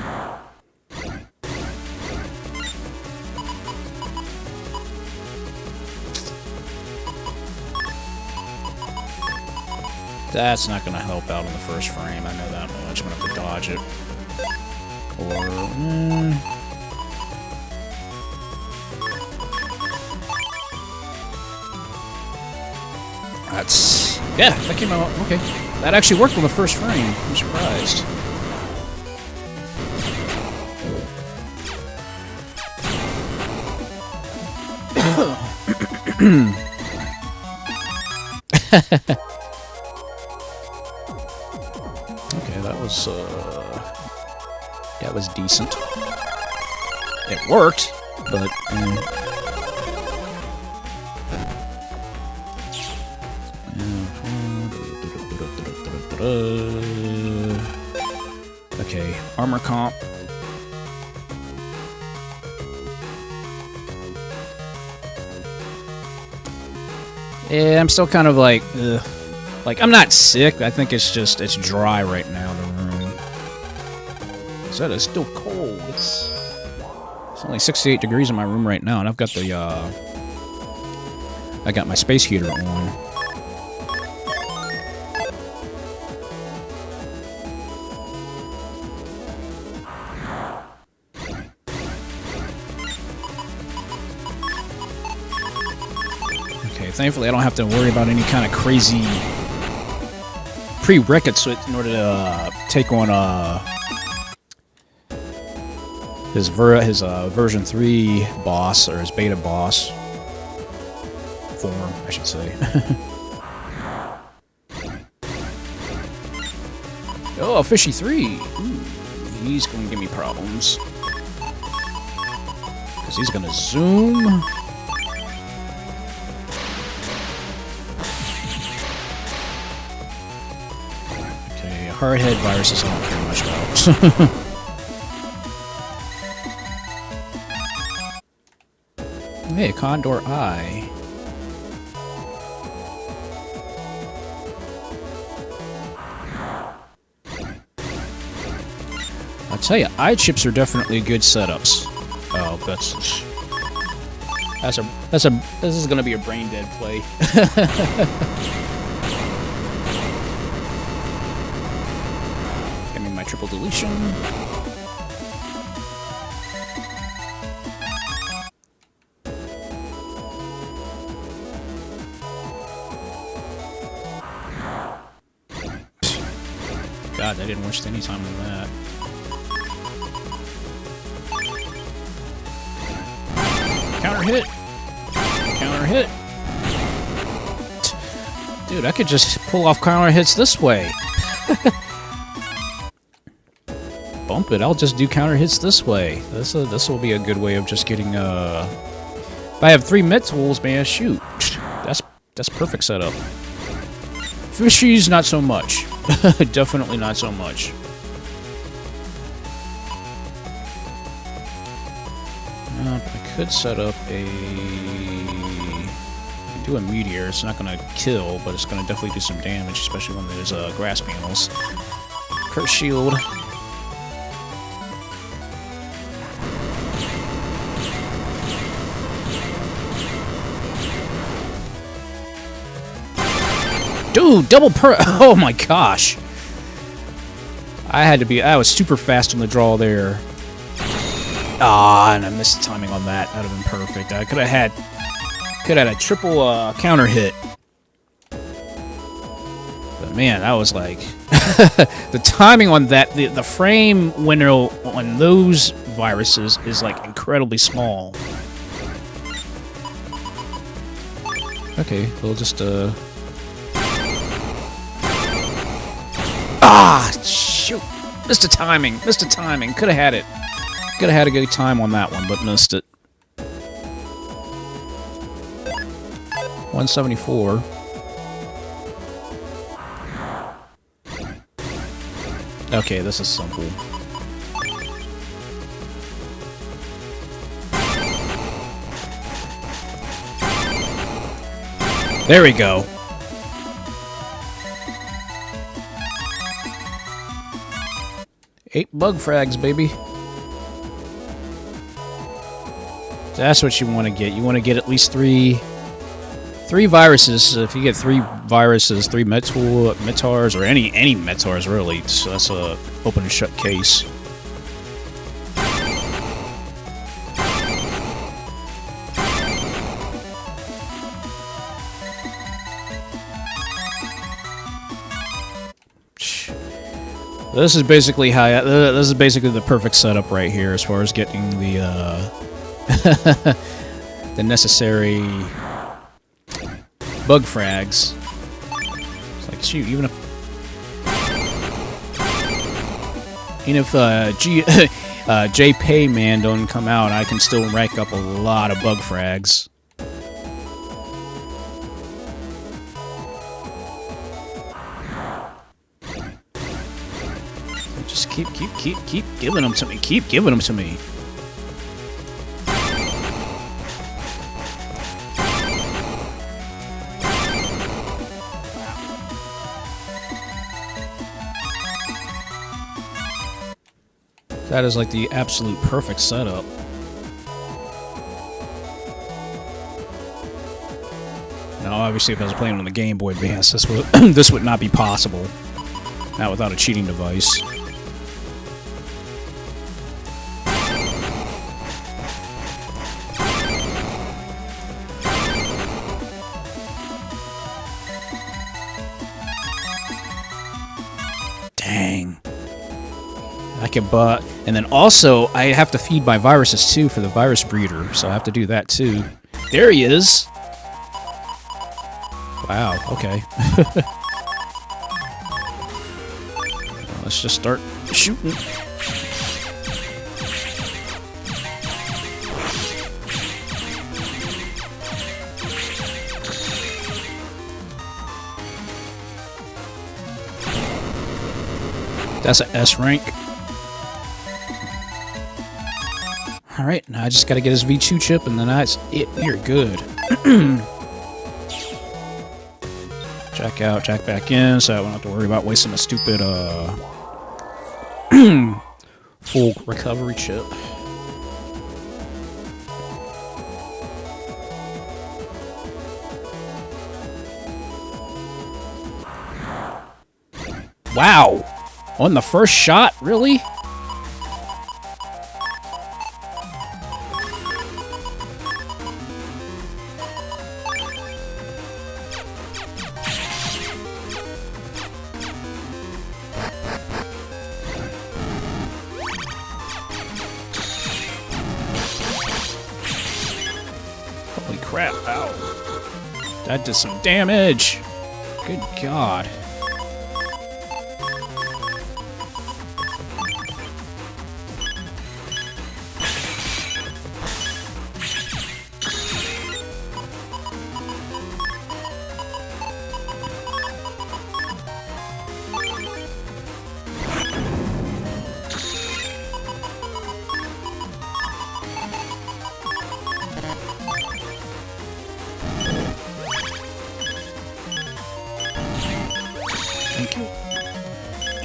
That's not going to help out in the first frame. I know that much. I'm going to have to dodge it. Or... That's... Yeah, that came out... Okay. That actually worked on the first frame. I'm surprised. Okay, that was decent. It worked, but okay, armor comp. Yeah, I'm still kind of like, ugh. Like, I'm not sick. I think it's just, it's dry right now in the room. So it's still cold. It's only 68 degrees in my room right now, and I've got the, I got my space heater on. Okay, thankfully I don't have to worry about any kind of crazy prerequisites in order to take on his version 3 boss, or his beta boss form, I should say. Oh, Fishy 3! Ooh, he's gonna give me problems. Because he's gonna zoom. Hardhead viruses I don't care much about. Hey, Condor Eye. I'll tell you, eye chips are definitely good setups. Oh, this is gonna be a brain dead play. Triple deletion. God, I didn't waste any time on that. Counter hit! Counter hit! Dude, I could just pull off counter hits this way. Bump it, I'll just do counter hits this way. This will be a good way of just getting, If I have 3 mid tools, man, shoot. That's perfect setup. Fishies, not so much. Definitely not so much. I could set up a... do a meteor. It's not gonna kill, but it's gonna definitely do some damage, especially when there's, grass panels. Curse shield. Dude, double oh my gosh. I was super fast on the draw there. Ah, and I missed the timing on that. That would have been perfect. I could have had a triple counter hit. But man, that was like the timing on that, the frame window on those viruses is like incredibly small. Okay, we'll just Ah, shoot! Missed the timing. Missed the timing. Could have had it. Could have had a good time on that one, but missed it. 174. Okay, this is simple. There we go. Eight bug frags, baby. That's what you want to get. You want to get at least three 3 viruses. If you get 3 viruses, 3 metars, or any metars really, so that's a open and shut case. This is basically this is basically the perfect setup right here as far as getting the the necessary bug frags. It's like, shoot, even if JPay man don't come out, I can still rack up a lot of bug frags. Just keep giving them to me. Keep giving them to me. That is like the absolute perfect setup. Now, obviously, if I was playing on the Game Boy Advance, this would not be possible. Not without a cheating device. Dang. I can and then also I have to feed my viruses too for the virus breeder, so I have to do that too. There he is. Wow, okay. Let's just start shooting. That's an S rank. Alright, now I just gotta get his V2 chip and then that's it. You're good. Jack back in, so I won't have to worry about wasting a stupid, full recovery chip. Wow! On the first shot? Really? Holy crap, ow. That did some damage! Good God.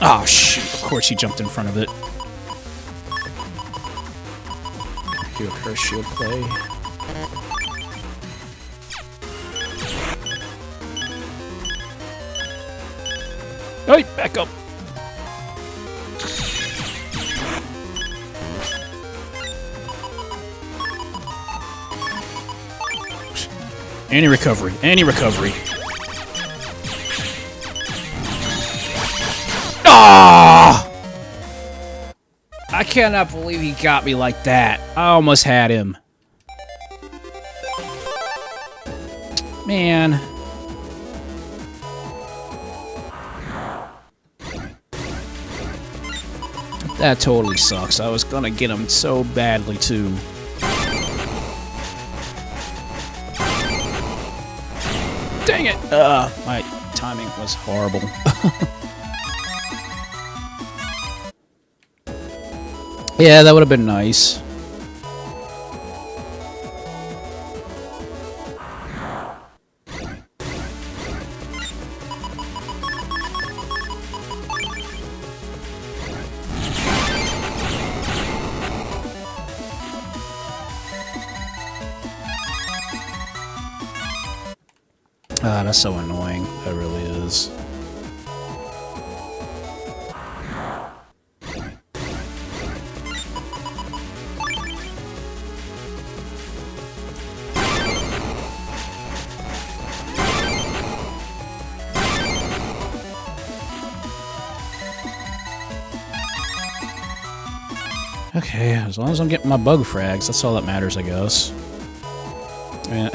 Oh, shoot. Of course he jumped in front of it. Do a curse shield play. Oh, back up. Any recovery. Any recovery. Ah! I cannot believe he got me like that. I almost had him. Man. That totally sucks. I was gonna get him so badly, too. Dang it! My timing was horrible. Yeah, that would have been nice. Ah, that's so annoying. That really is. Okay, as long as I'm getting my bug frags, that's all that matters, I guess. Yeah,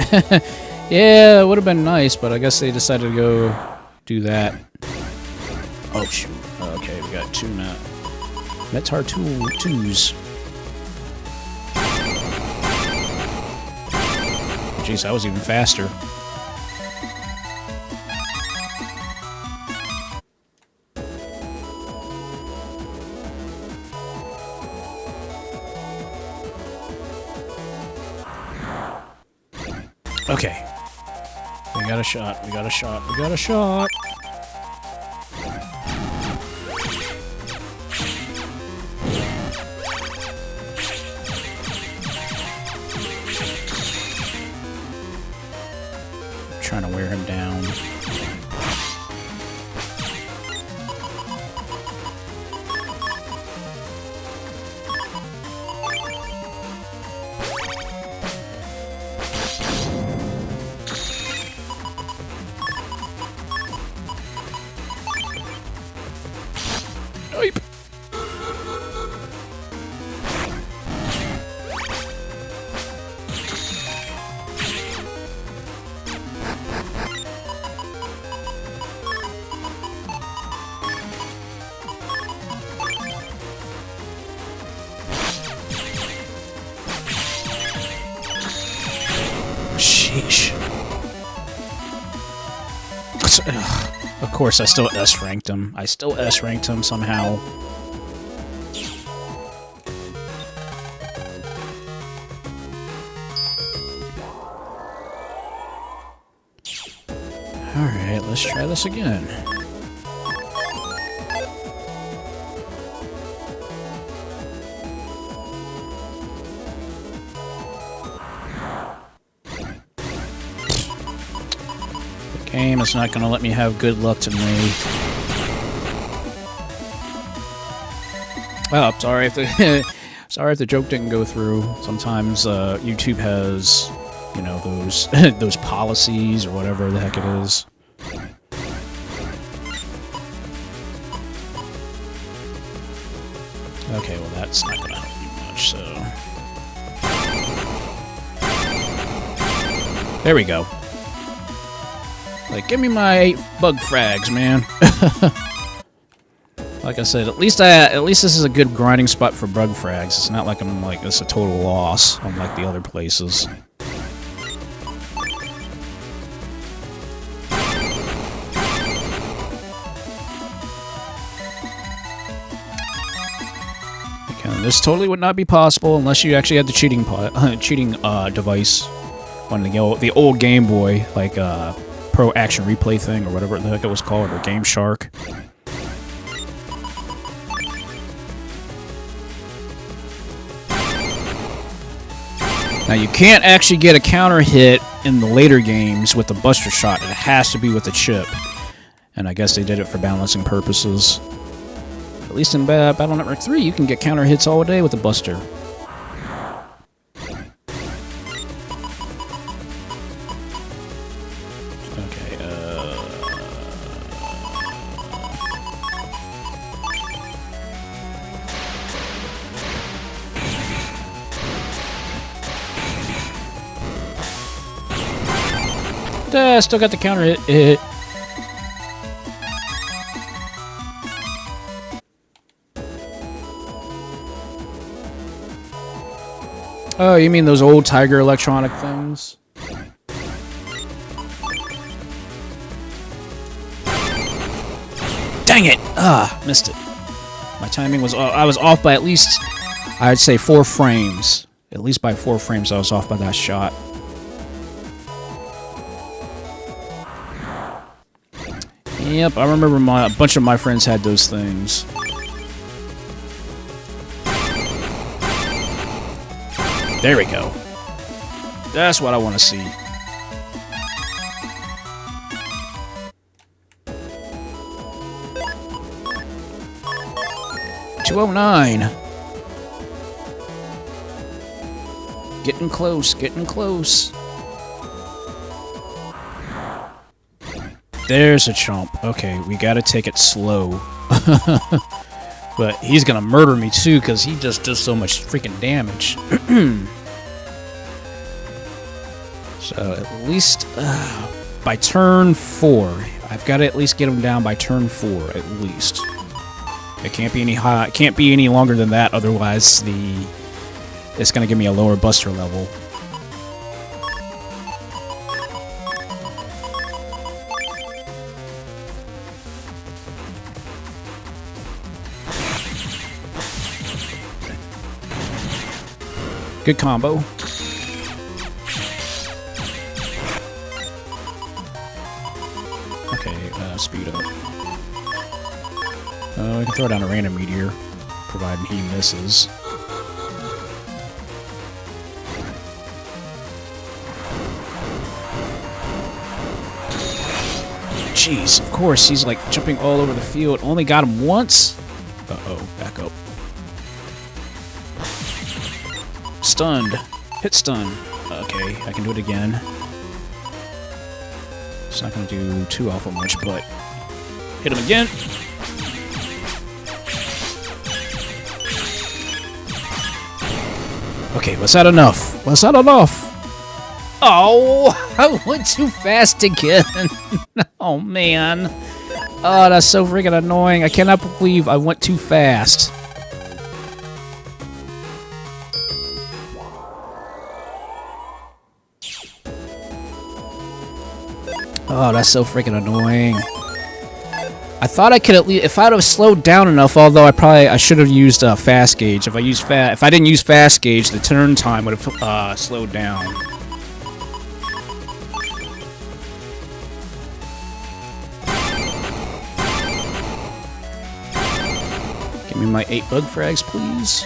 yeah, it would have been nice, but I guess they decided to go do that. Oh, shoot. Okay, we got two now. Metar twos. Jeez, that was even faster. Okay. We got a shot, we got a shot, we got a shot! Trying to wear him down. Oip. Sheesh. Of course, I still S-ranked him. I still S-ranked him somehow. Alright, let's try this again. Game is not going to let me have good luck today. Oh, sorry if the sorry if the joke didn't go through. Sometimes YouTube has, you know, those those policies or whatever the heck it is. Okay, well that's not going to help me much. So there we go. Like, give me my 8 bug frags, man. Like I said, at least this is a good grinding spot for bug frags. It's not like I'm like it's a total loss, unlike the other places. Okay, this totally would not be possible unless you actually had the cheating device on the old Game Boy, like Pro Action Replay thing, or whatever the heck it was called, or Game Shark. Now, you can't actually get a counter hit in the later games with the Buster Shot. It has to be with the chip. And I guess they did it for balancing purposes. At least in Battle Network 3, you can get counter hits all day with the Buster. Still got the counter hit. Oh, you mean those old Tiger electronic things? Dang it! Ah, missed it. My timing was off. I was off by at least, I'd say 4 frames. At least by 4 frames I was off by that shot. Yep, I remember a bunch of my friends had those things. There we go. That's what I want to see. 209. Getting close, getting close. There's a chomp. Okay, we gotta take it slow. But he's gonna murder me too, because he just does so much freaking damage. So at least by turn 4, I've got to at least get him down by turn 4 at least. It can't be any high. It can't be any longer than that. Otherwise, it's gonna give me a lower Buster level. Good combo. Okay, speed up. I can throw down a random meteor, provided he misses. Jeez, of course, he's like jumping all over the field. Only got him once? Uh-oh, back up. Stunned. Hit stun. Okay, I can do it again. It's not going to do too awful much, but hit him again. Okay, was that enough? Was that enough? Oh, I went too fast again. Oh, man. Oh, that's so freaking annoying. I cannot believe I went too fast. Oh, that's so freaking annoying. I thought I could at least, if I'd have slowed down enough, although I should have used fast gauge. If I didn't use fast gauge, the turn time would have slowed down. Give me my 8 bug frags, please.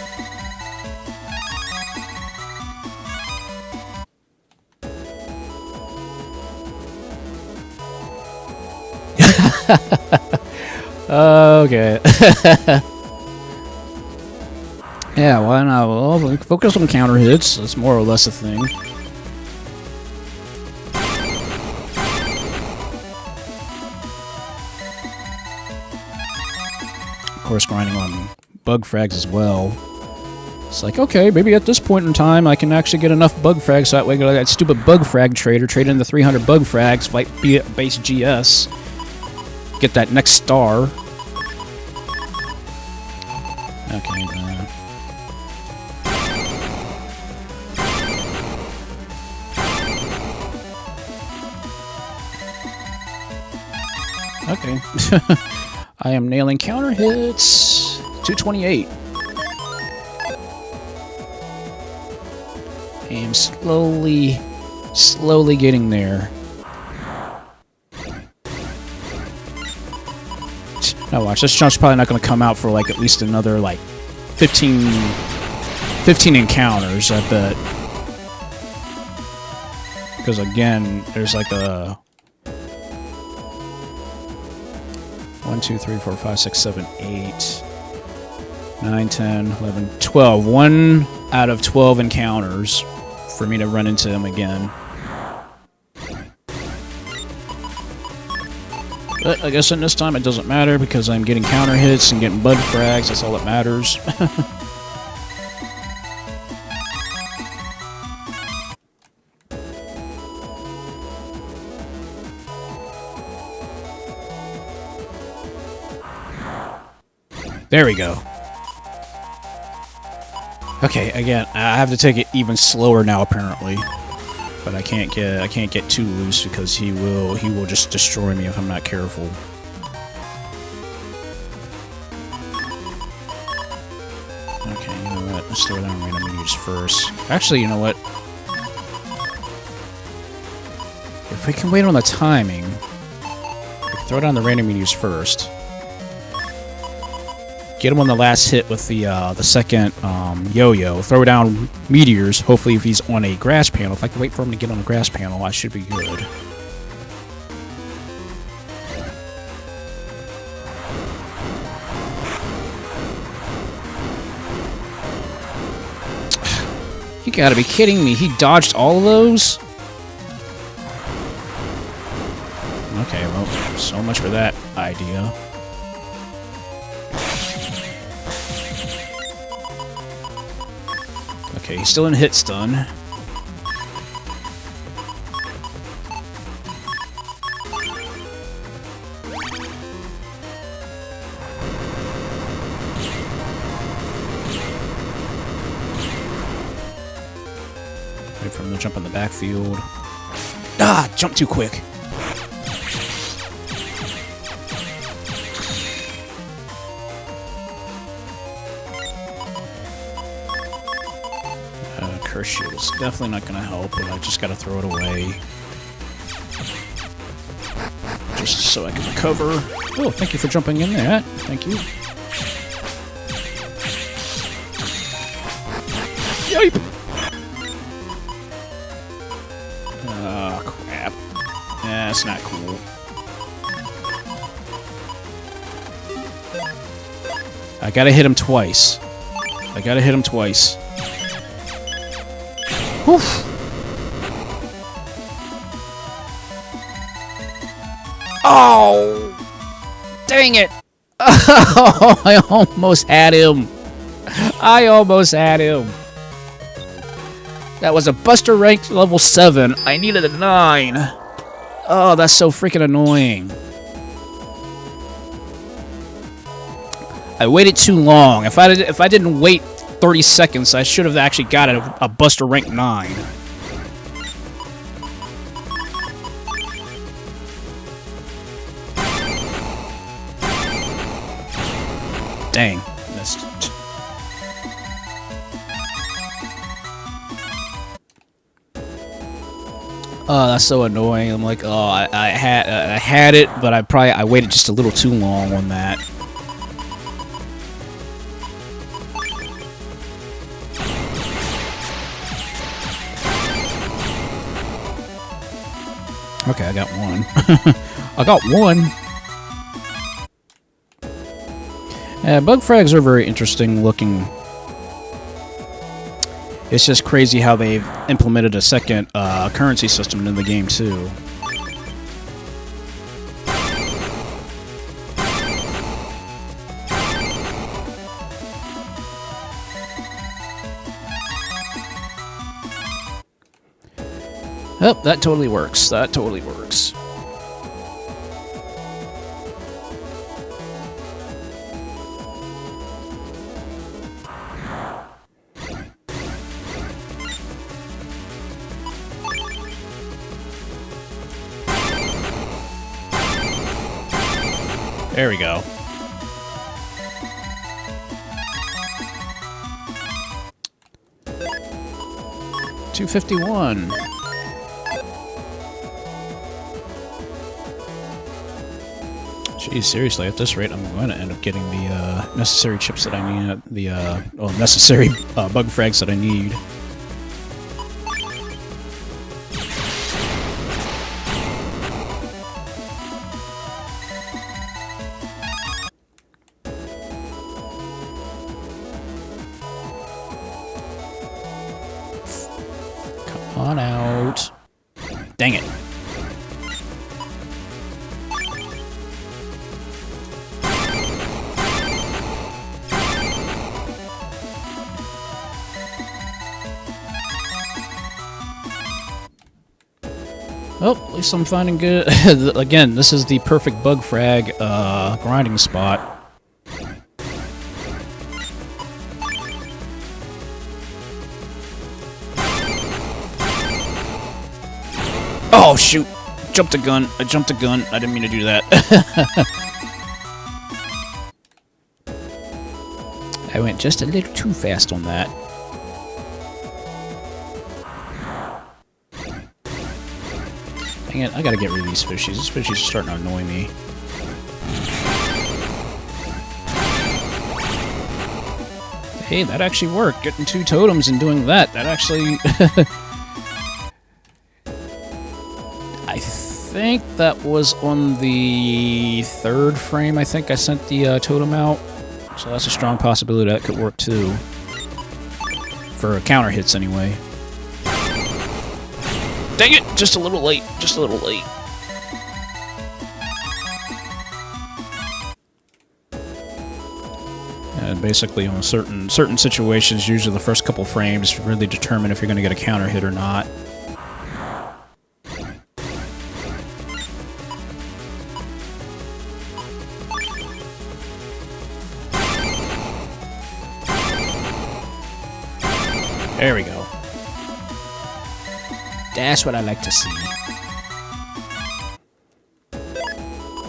Okay. Yeah, why not? Well, focus on counter hits. That's more or less a thing. Of course, grinding on bug frags as well. It's like, okay, maybe at this point in time, I can actually get enough bug frags so that way I go that stupid bug frag trader, trade in the 300 bug frags, fight base GS. Get that next star. Okay, okay. I am nailing counter hits. 228. I am slowly getting there. Now watch, this jump's probably not going to come out for like at least another like 15 encounters, I bet. Because again, there's like a 1, 2, 3, 4, 5, 6, 7, 8, 9, 10, 11, 12. 1 out of 12 encounters for me to run into them again. But I guess in this time it doesn't matter because I'm getting counter hits and getting bug frags. That's all that matters. There we go. Okay, again, I have to take it even slower now apparently. But I can't get too loose because he will just destroy me if I'm not careful. Okay, you know what? Let's throw down random meteors first. Actually, you know what? If we can wait on the timing, we can throw down the random meteors first. Get him on the last hit with the second yo-yo. Throw down meteors. Hopefully, if he's on a grass panel, if I can wait for him to get on the grass panel, I should be good. gotta be kidding me. He dodged all of those? Okay, well, so much for that idea. Okay, he's still in hit stun. Wait for him to jump on the backfield. Ah, jump too quick. Curse shield is definitely not gonna help, but I just gotta throw it away. Just so I can recover. Oh, thank you for jumping in there. Thank you. Yipe! Oh, crap. That's not cool. I gotta hit him twice. I gotta hit him twice. Oof. Oh! Dang it! Oh, I almost had him. I almost had him. That was a Buster ranked level 7. I needed a 9. Oh, that's so freaking annoying. I waited too long. If I didn't wait 30 seconds, I should have actually got a Buster rank 9. Dang, missed. Oh, that's so annoying. I'm like, oh, I had it, but I waited just a little too long on that. Okay, I got one. I got one. Yeah, bug frags are very interesting looking. It's just crazy how they've implemented a second currency system in the game, too. Oh, that totally works. That totally works. There we go. $251. Geez, seriously, at this rate, I'm going to end up getting the necessary chips that I need, the necessary bug frags that I need. Come on out. Dang it. Oh, at least I'm finding good. Again, this is the perfect bug frag grinding spot. Oh, shoot! Jumped a gun. I jumped a gun. I didn't mean to do that. I went just a little too fast on that. Dang it, I gotta get rid of these fishies. These fishies are starting to annoy me. Hey, that actually worked. Getting 2 totems and doing that. That actually... I think that was on the 3rd frame, I think I sent the totem out. So that's a strong possibility that could work too. For counter hits, anyway. Dang it! Just a little late. Just a little late. And basically, on certain situations, usually the first couple frames really determine if you're going to get a counter hit or not. There we go. That's what I like to see.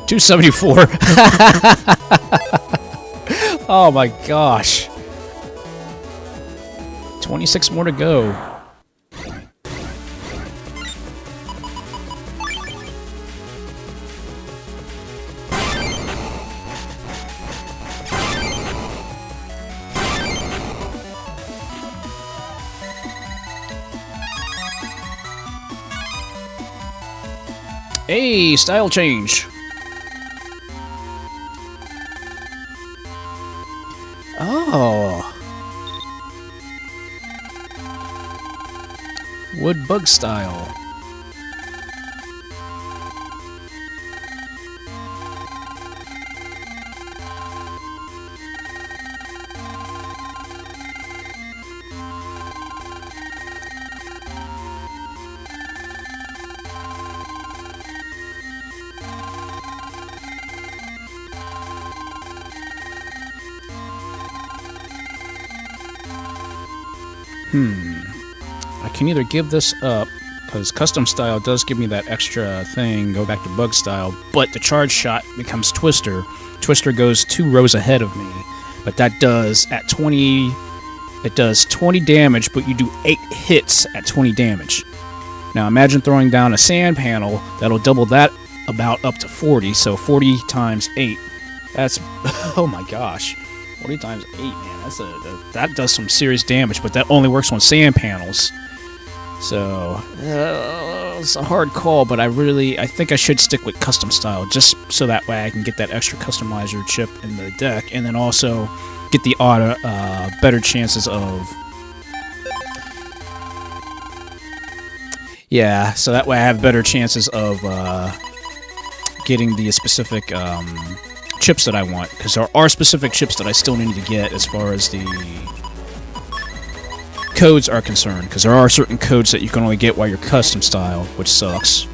274. Oh my gosh. 26 more to go. Hey, style change. Oh. Wood bug style. I can either give this up, because custom style does give me that extra thing, go back to bug style, but the charge shot becomes Twister. Twister goes 2 rows ahead of me, but that does at 20, it does 20 damage, but you do 8 hits at 20 damage. Now imagine throwing down a sand panel, that'll double that about up to 40, so 40 times 8, that's, oh my gosh. 40 times 8, man, that does some serious damage, but that only works on sand panels. So, it's a hard call, but I think I should stick with custom style, just so that way I can get that extra customizer chip in the deck, and then also get the better chances of... Yeah, so that way I have better chances of getting the specific chips that I want, because there are specific chips that I still need to get as far as the codes are concerned, because there are certain codes that you can only get while you're custom style, which sucks.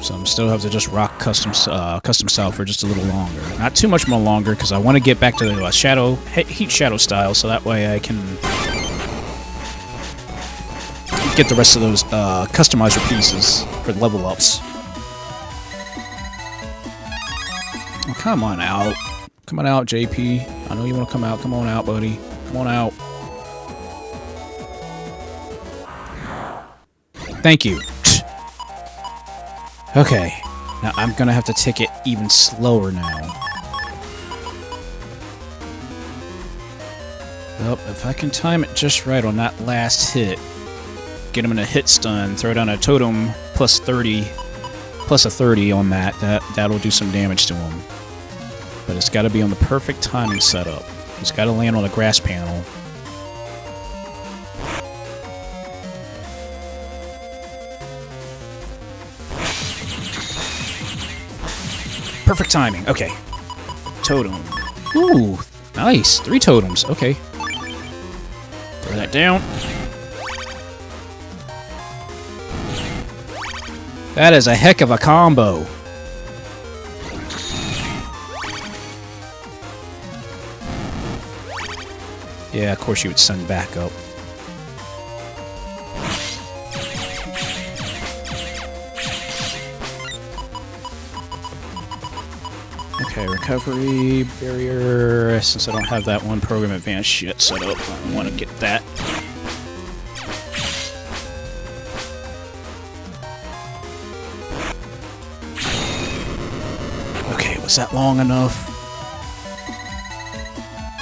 So I'm still have to just rock custom style for just a little longer. Not too much more longer, because I want to get back to the heat shadow style, so that way I can get the rest of those customizer pieces for level ups. Oh, come on out. Come on out, JP. I know you want to come out. Come on out, buddy. Come on out. Thank you. Okay, now I'm gonna have to take it even slower now. Well, if I can time it just right on that last hit, get him in a hit stun, throw down a totem plus 30, plus a 30 on that'll do some damage to him. But it's gotta be on the perfect timing setup. He's gotta land on a grass panel. Perfect timing. Okay. Totem. Ooh, nice. 3 totems. Okay. Throw that down. That is a heck of a combo. Yeah, of course you would send back up. Okay, recovery, barrier, since I don't have that one program advanced yet set up, I want to get that. Okay, was that long enough?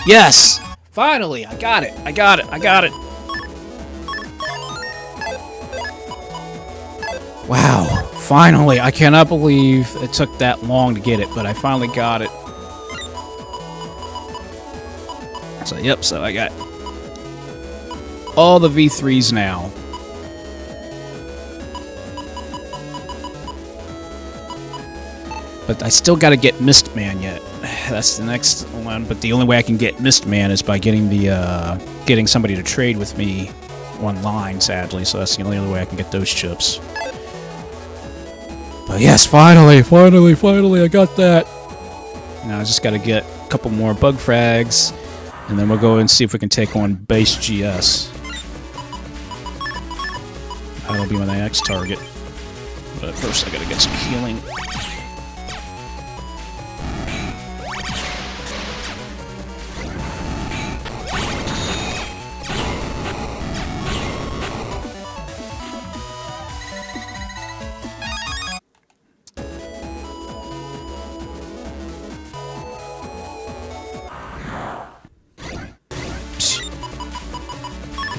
Yes! Finally! I got it! I got it! I got it! Wow, Finally, I cannot believe it took that long to get it, but I finally got it. So, yep, so I got all the V3s now. But I still gotta get Mistman yet. That's the next one, but the only way I can get Mistman is by getting the, getting somebody to trade with me online, sadly, so that's the only other way I can get those chips. But yes, finally, I got that. Now I just gotta get a couple more bug frags, and then we'll go and see if we can take on base GS. That'll be my next target. But first I gotta get some healing.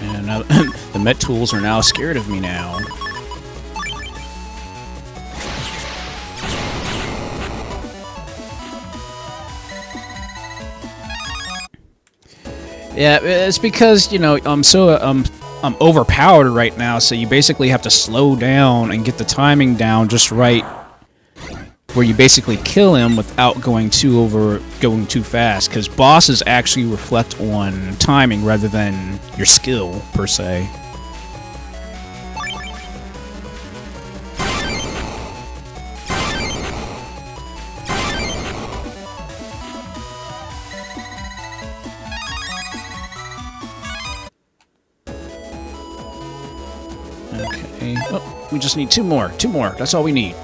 And now, the Met Tools are now scared of me now. Yeah, it's because, you know, I'm overpowered right now, so you basically have to slow down and get the timing down just right, where you basically kill him without going too fast, because bosses actually reflect on timing rather than your skill per se. Okay. Oh, we just need two more. Two more. That's all we need.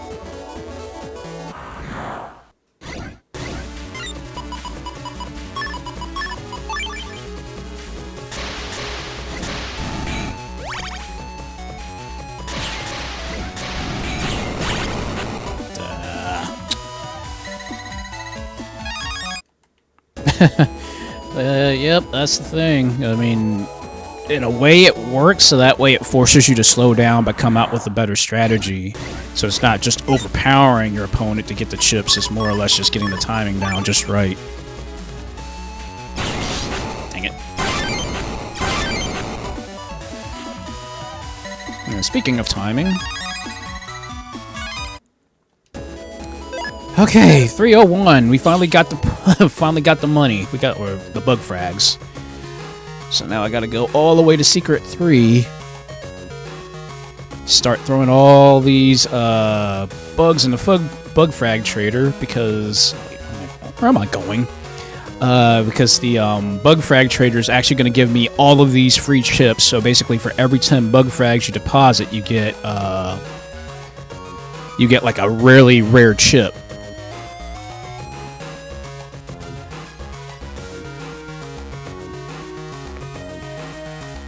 Yep, that's the thing. I mean, in a way it works, so that way it forces you to slow down but come out with a better strategy. So it's not just overpowering your opponent to get the chips, it's more or less just getting the timing down just right. Dang it. And speaking of timing... Okay, 301. We finally got the money. We got the bug frags. So now I gotta go all the way to Secret 3. Start throwing all these bugs in the bug frag trader because where am I going? Because the bug frag trader is actually going to give me all of these free chips. So basically, for every 10 bug frags you deposit, you get like a really rare chip.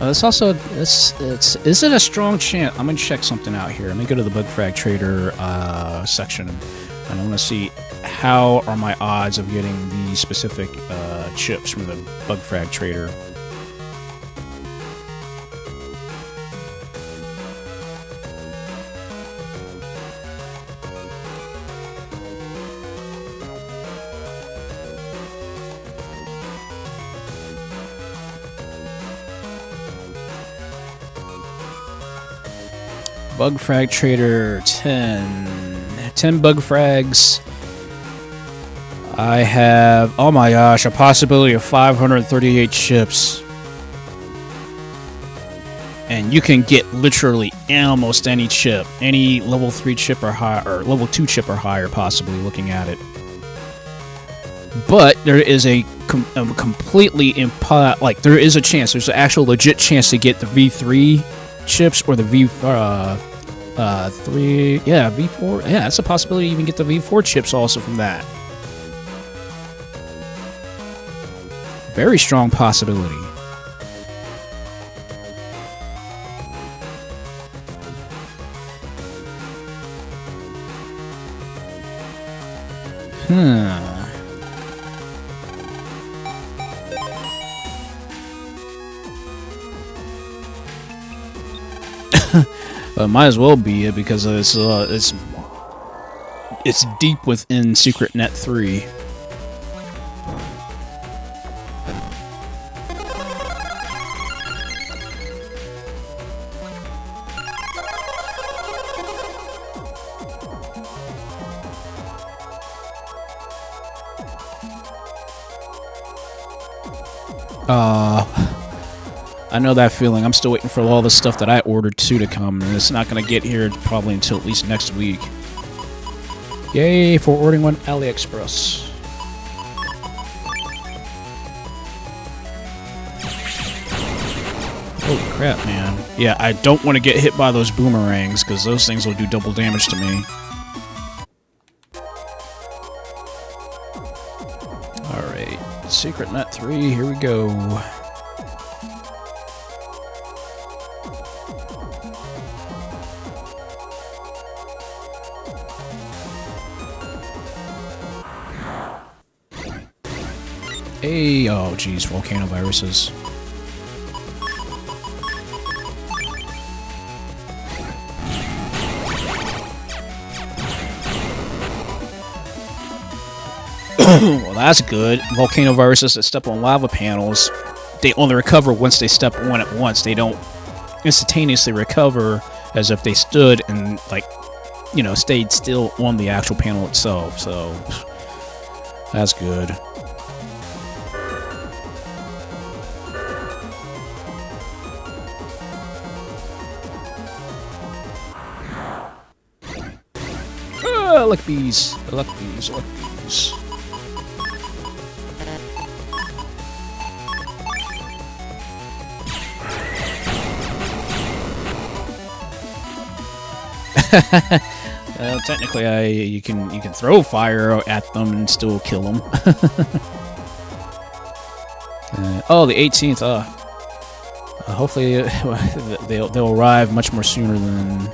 It's also, is it a strong chance? I'm going to check something out here. Let me go to the bug frag trader section, and I want to see how are my odds of getting the specific chips from the bug frag trader. Bug frag trader 10 bug frags. I have, oh my gosh, a possibility of 538 chips. And you can get literally almost any chip, any level 3 chip or higher, or level 2 chip or higher, possibly looking at it. But there is a completely there is a chance, there's an actual legit chance to get the V3 chips or the V4, yeah, that's a possibility. You even get the V4 chips also from that. Very strong possibility. Might as well be it because it's deep within Secret Net 3. I know that feeling. I'm still waiting for all the stuff that I ordered too to come, and it's not going to get here probably until at least next week. Yay for ordering on AliExpress. Holy crap, man. Yeah, I don't want to get hit by those boomerangs, because those things will do double damage to me. Alright, Secret Net 3, here we go. Hey, oh geez, volcano viruses. Well, that's good. Volcano viruses that step on lava panels, they only recover once they step on it once. They don't instantaneously recover as if they stood and, like, you know, stayed still on the actual panel itself. So, that's good. I like bees. I like bees. I like bees. Technically, you can throw fire at them and still kill them. Oh, the 18th. Hopefully, they'll arrive much more sooner than.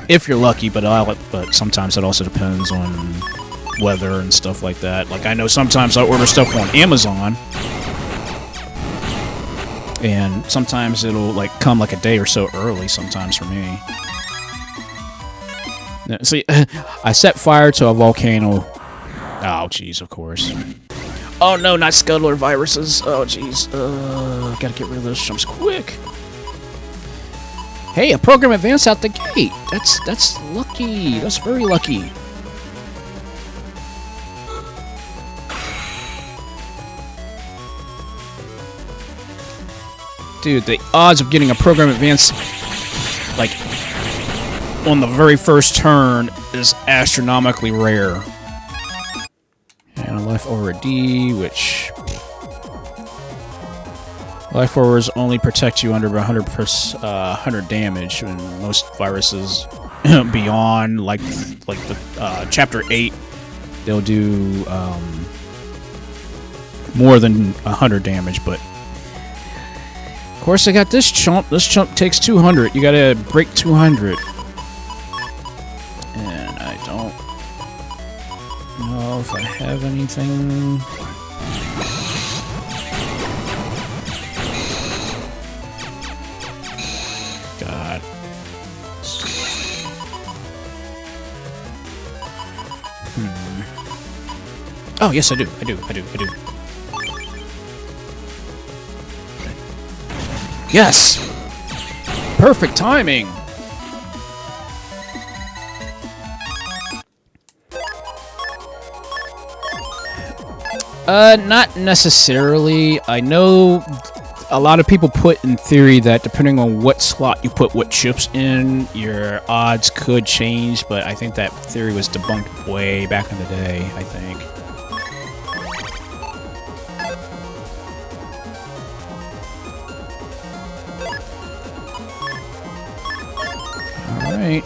If you're lucky, but sometimes it also depends on weather and stuff like that. Like, I know sometimes I order stuff on Amazon, and sometimes it'll, like, come like a day or so early sometimes for me. Now, see, I set fire to a volcano. Oh, jeez, of course. Oh, no, not scuttler viruses. Oh, jeez. Gotta get rid of those chumps quick. Hey, a program advance out the gate. That's lucky. That's very lucky. Dude, the odds of getting a program advance, like, on the very first turn is astronomically rare. And a life over a D, which... Life Orders only protect you under 100 damage, and most viruses beyond, like the Chapter 8, they'll do more than 100 damage. But of course, I got this chump. This chump takes 200. You gotta break 200, and I don't know if I have anything. God. Oh, yes, I do. I do. Yes! Perfect timing! Not necessarily. I know a lot of people put in theory that depending on what slot you put what chips in, your odds could change, but I think that theory was debunked way back in the day, I think. Alright.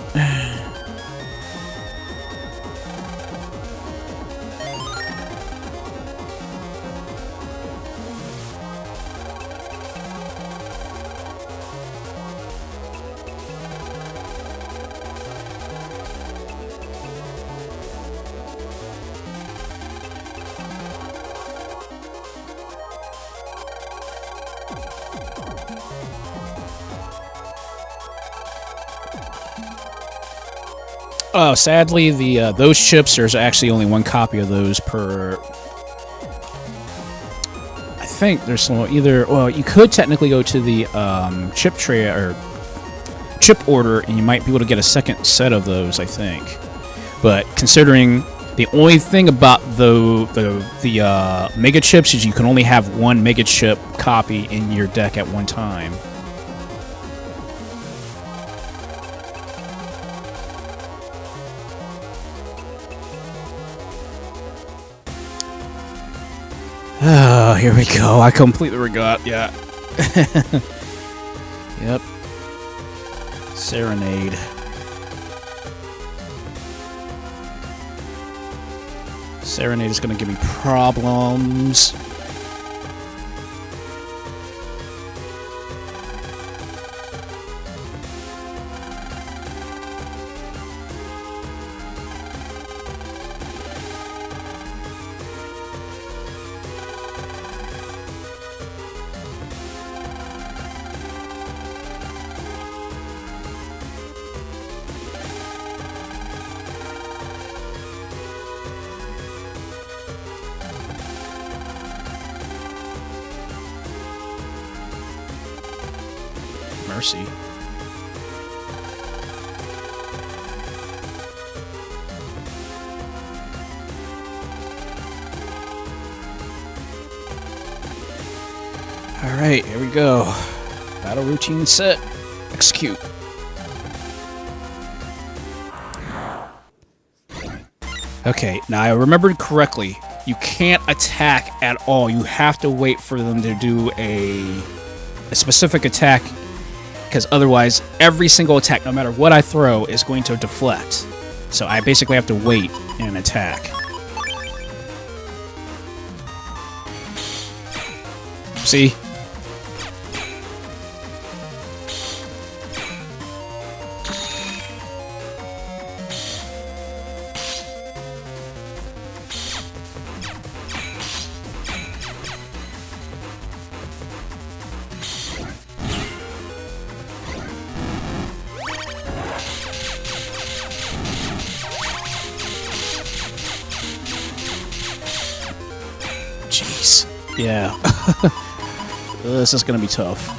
Oh, sadly, the those chips, there's actually only one copy of those per... I think there's either... Well, you could technically go to the chip tray or chip order, and you might be able to get a second set of those, I think. But considering the only thing about the Mega Chips is you can only have one Mega Chip copy in your deck at one time. Oh, here we go. I completely forgot. Yeah. Yep. Serenade. Serenade is going to give me problems. Mercy. Alright, here we go. Battle routine set. Execute. Okay, now I remembered correctly. You can't attack at all. You have to wait for them to do a specific attack, because otherwise every single attack, no matter what I throw, is going to deflect. So I basically have to wait and attack. See? Jeez. Yeah. This is gonna be tough.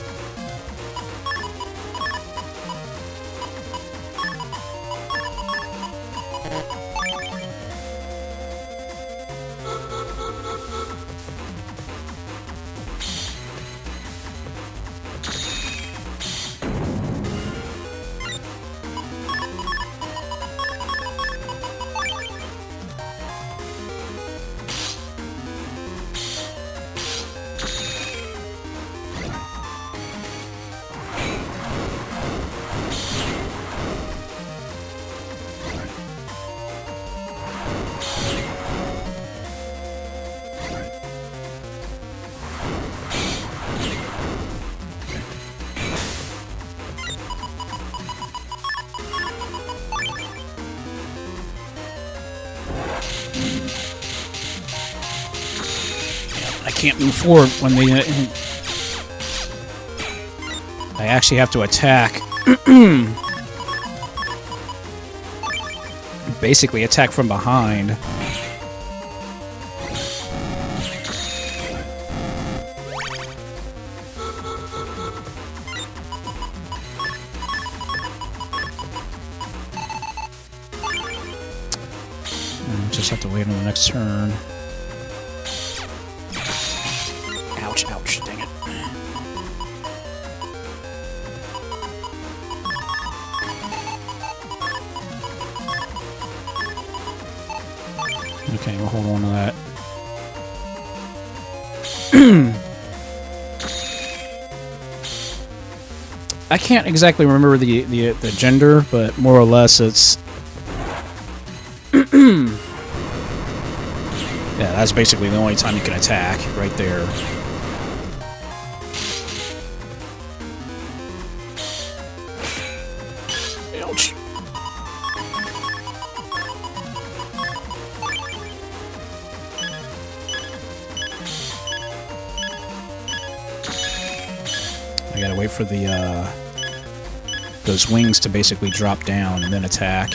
I can't move forward when they... I actually have to attack. Basically attack from behind. Just have to wait on the next turn. Ouch, ouch, dang it. Okay, we'll hold on to that. I can't exactly remember the gender, but more or less it's... Yeah, that's basically the only time you can attack, right there. Ouch. I gotta wait for the, those wings to basically drop down and then attack.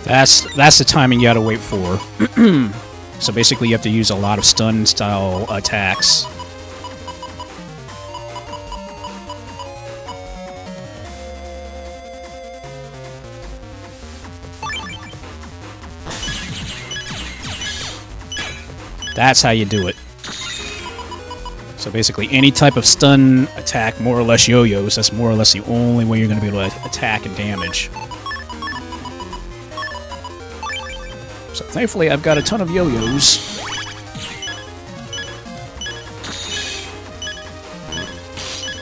That's the timing you gotta wait for. So basically you have to use a lot of stun style attacks. That's how you do it. So basically any type of stun attack, more or less yo-yos, that's more or less the only way you're going to be able to attack and damage. So thankfully I've got a ton of yo-yos.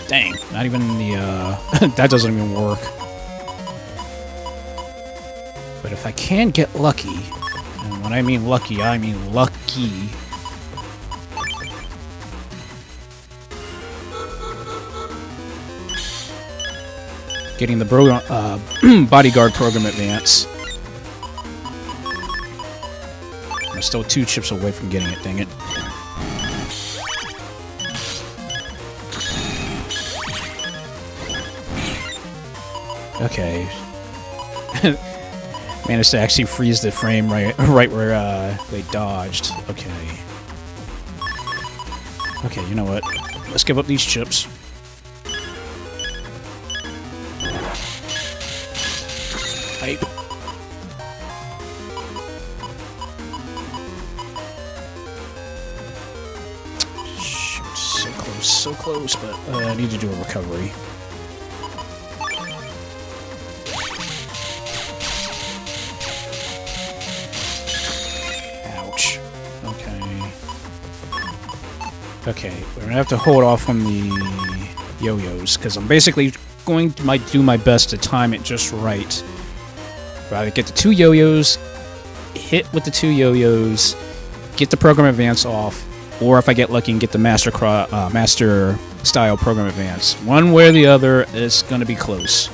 Dang, not even the, that doesn't even work. But if I can get lucky, and when I mean lucky, I mean lucky. Getting the bodyguard program advance. I'm still 2 chips away from getting it, dang it. Okay. Managed to actually freeze the frame right where they dodged. Okay. Okay, you know what? Let's give up these chips. Hype. Shoot, so close, but I need to do a recovery. Ouch. Okay. Okay, we're gonna have to hold off on the yo-yos, because I'm basically going to do my best to time it just right. Rather get the 2 yo-yos, hit with the 2 yo-yos, get the program advance off, or if I get lucky and get the master style program advance. One way or the other, it's gonna be close.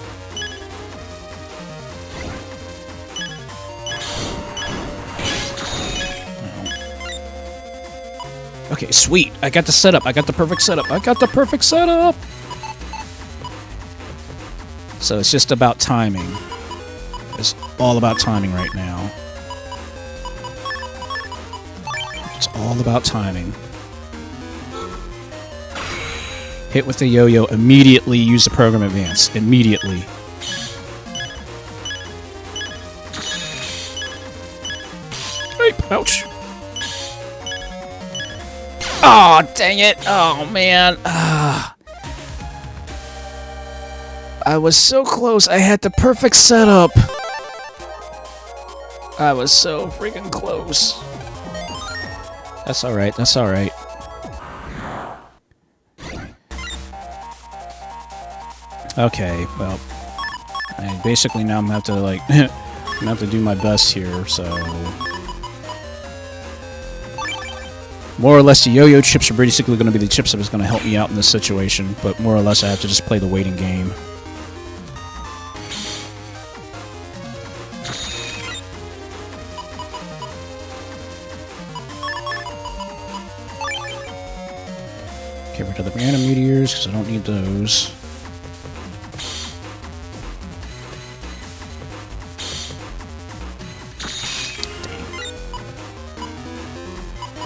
Okay, sweet. I got the setup. I got the perfect setup. I got the perfect setup! So it's just about timing. It's all about timing right now. It's all about timing. Hit with the yo-yo, immediately use the program advance. Immediately. Ouch. Oh, dang it. Oh, man. I was so close. I had the perfect setup. I was so freaking close. That's alright. That's alright. Okay, well. Basically now I'm gonna have to, like, I'm gonna have to do my best here, so... More or less, the yo-yo chips are basically going to be the chips that is going to help me out in this situation, but more or less I have to just play the waiting game. Get rid of the random meteors, because I don't need those.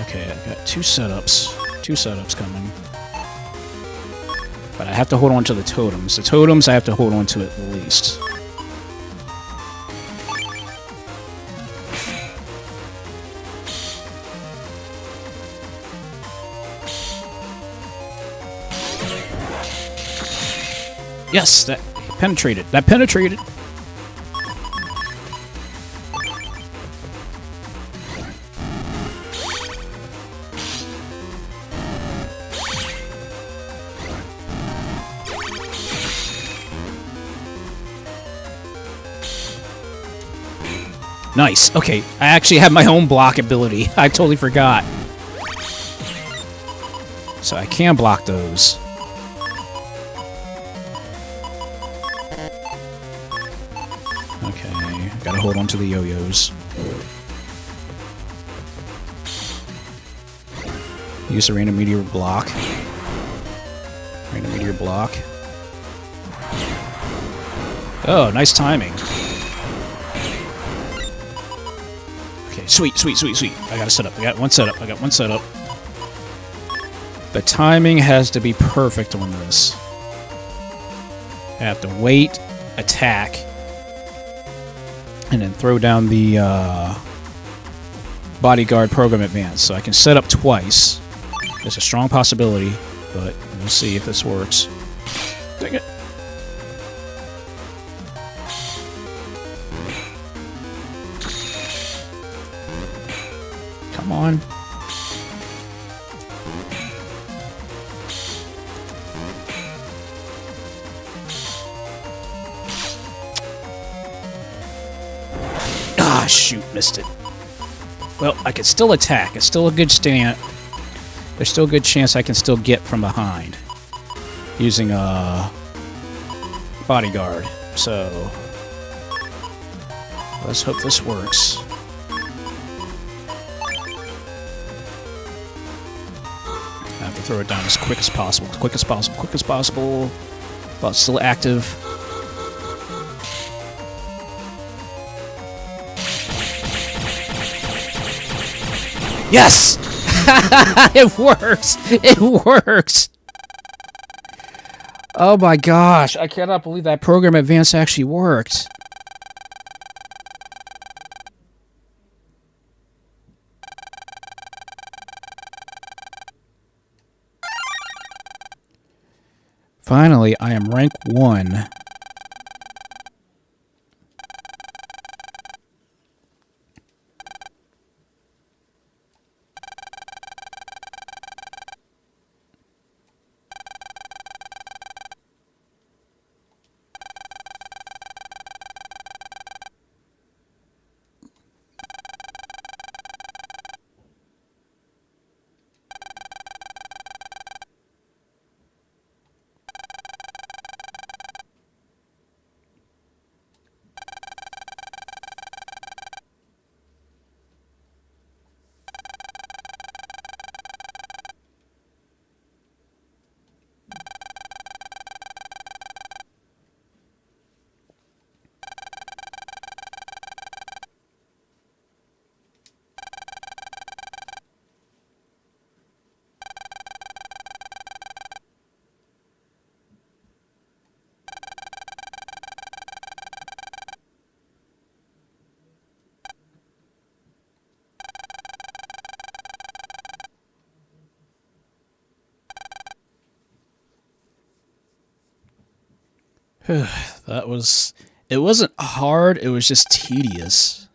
Okay, I've got 2 setups. 2 setups coming. But I have to hold on to the totems. The totems I have to hold on to at least. Yes, that penetrated. That penetrated. Nice. Okay, I actually have my own block ability. I totally forgot. So I can block those. Okay, gotta hold on to the yo-yos. Use a random meteor block. Random meteor block. Oh, nice timing. Sweet, sweet, sweet, sweet. I got a setup. I got one setup. I got one setup. The timing has to be perfect on this. I have to wait, attack, and then throw down the bodyguard program advance. So I can set up twice. There's a strong possibility, but we'll see if this works. Dang it. Come on. Ah, shoot, missed it. Well, I can still attack. It's still a good stand. There's still a good chance I can still get from behind using a bodyguard. So let's hope this works. I have to throw it down as quick as possible. As quick as possible. Quick as possible. While it's still active. Yes! It works! It works! Oh my gosh, I cannot believe that program advance actually worked. Finally, I am rank 1. That was... It wasn't hard, it was just tedious.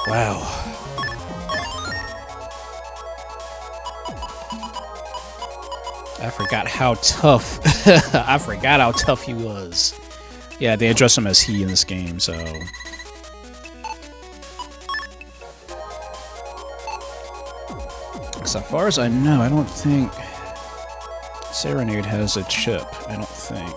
Wow. I forgot how tough. I forgot how tough he was. Yeah, they address him as he in this game, so. As far as I know, I don't think Serenade has a chip. I don't think.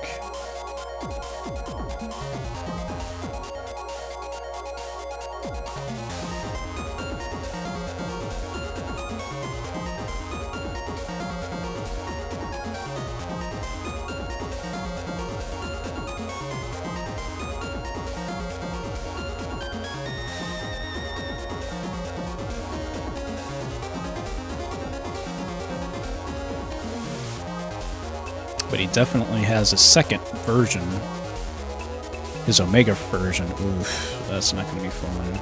But he definitely has a second version. His Omega version. Oof, that's not going to be fun.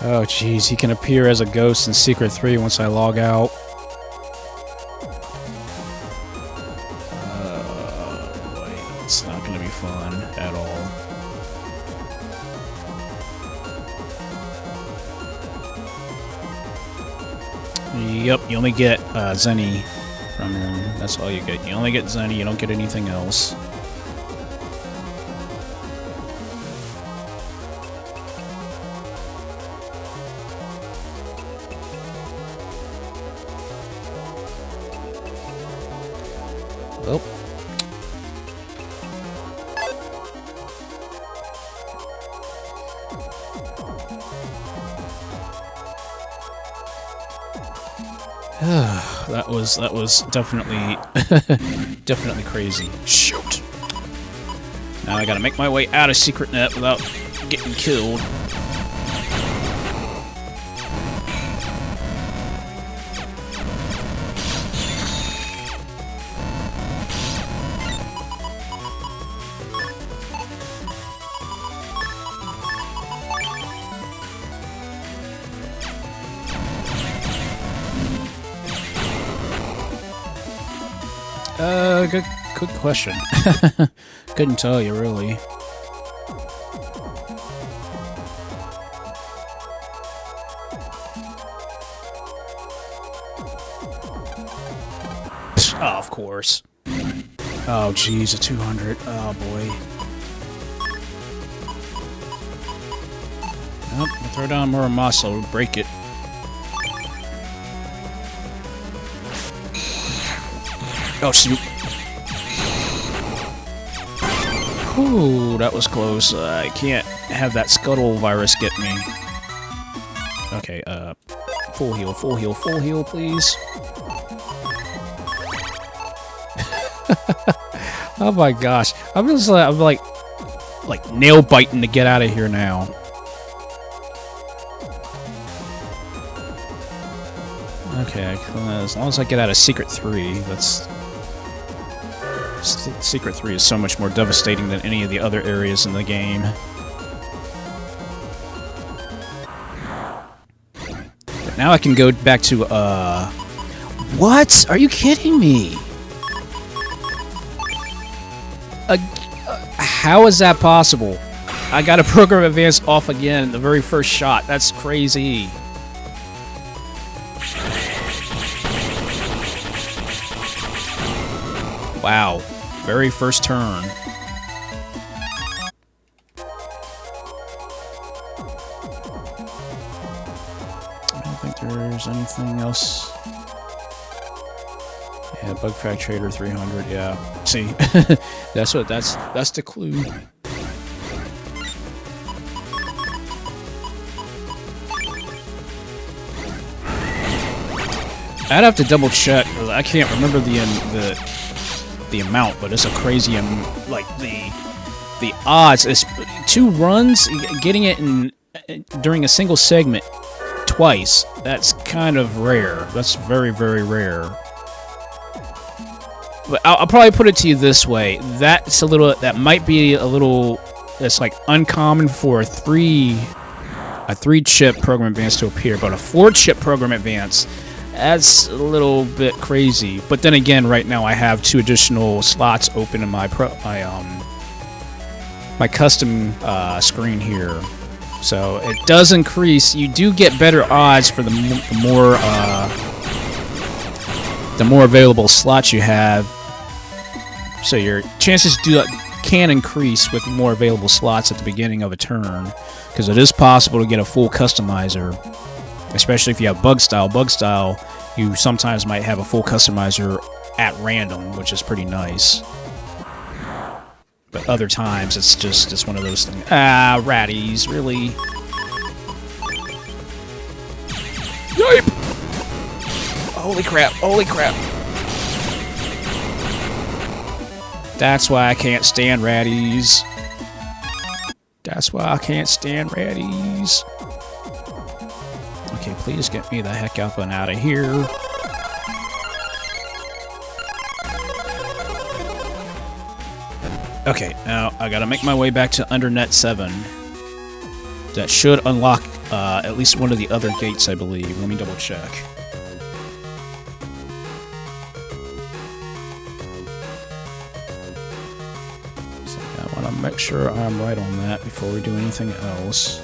Oh jeez, he can appear as a ghost in Secret 3 once I log out. It's not going to be fun at all. Yep, you only get Zenny from him. That's all you get. You only get Zenny, you don't get anything else. Well. that was definitely definitely crazy. Shoot. Now I gotta make my way out of Secret Net without getting killed. Good question. Couldn't tell you, really. Oh, of course. Oh, jeez, a 200. Oh, boy. Nope, I'll throw down more muscle, break it. Oh, shoot. Ooh, that was close. I can't have that scuttle virus get me. Okay, full heal, please. Oh my gosh. I'm like nail biting to get out of here now. Okay, as long as I get out of Secret 3, that's... Secret 3 is so much more devastating than any of the other areas in the game. But now I can go back to, What? Are you kidding me? How is that possible? I got a program advance off again the very first shot. That's crazy. Wow. Very first turn. I don't think there's anything else. Yeah, Bug Fact Trader 300, yeah. See, that's the clue. I'd have to double check. I can't remember the amount, but it's a crazy like the odds is 2 runs getting it in during a single segment twice. That's kind of rare. That's very, very rare. But I'll probably put it to you this way: that might be a little. It's like uncommon for a 3-chip program advance to appear, but a 4-chip program advance. That's a little bit crazy, but then again, right now I have 2 additional slots open in my my custom screen here, so it does increase. You do get better odds for the more available slots you have. So your chances can increase with more available slots at the beginning of a turn, because it is possible to get a full customizer. Especially if you have bug style. Bug style, you sometimes might have a full customizer at random, which is pretty nice. But other times, it's one of those things. Ah, ratties, really? Yipe! Holy crap, holy crap. That's why I can't stand ratties. That's why I can't stand ratties. Okay, please get me the heck up and out of here. Okay, now I gotta make my way back to under net 7. That should unlock at least one of the other gates, I believe. Let me double check. So I wanna make sure I'm right on that before we do anything else.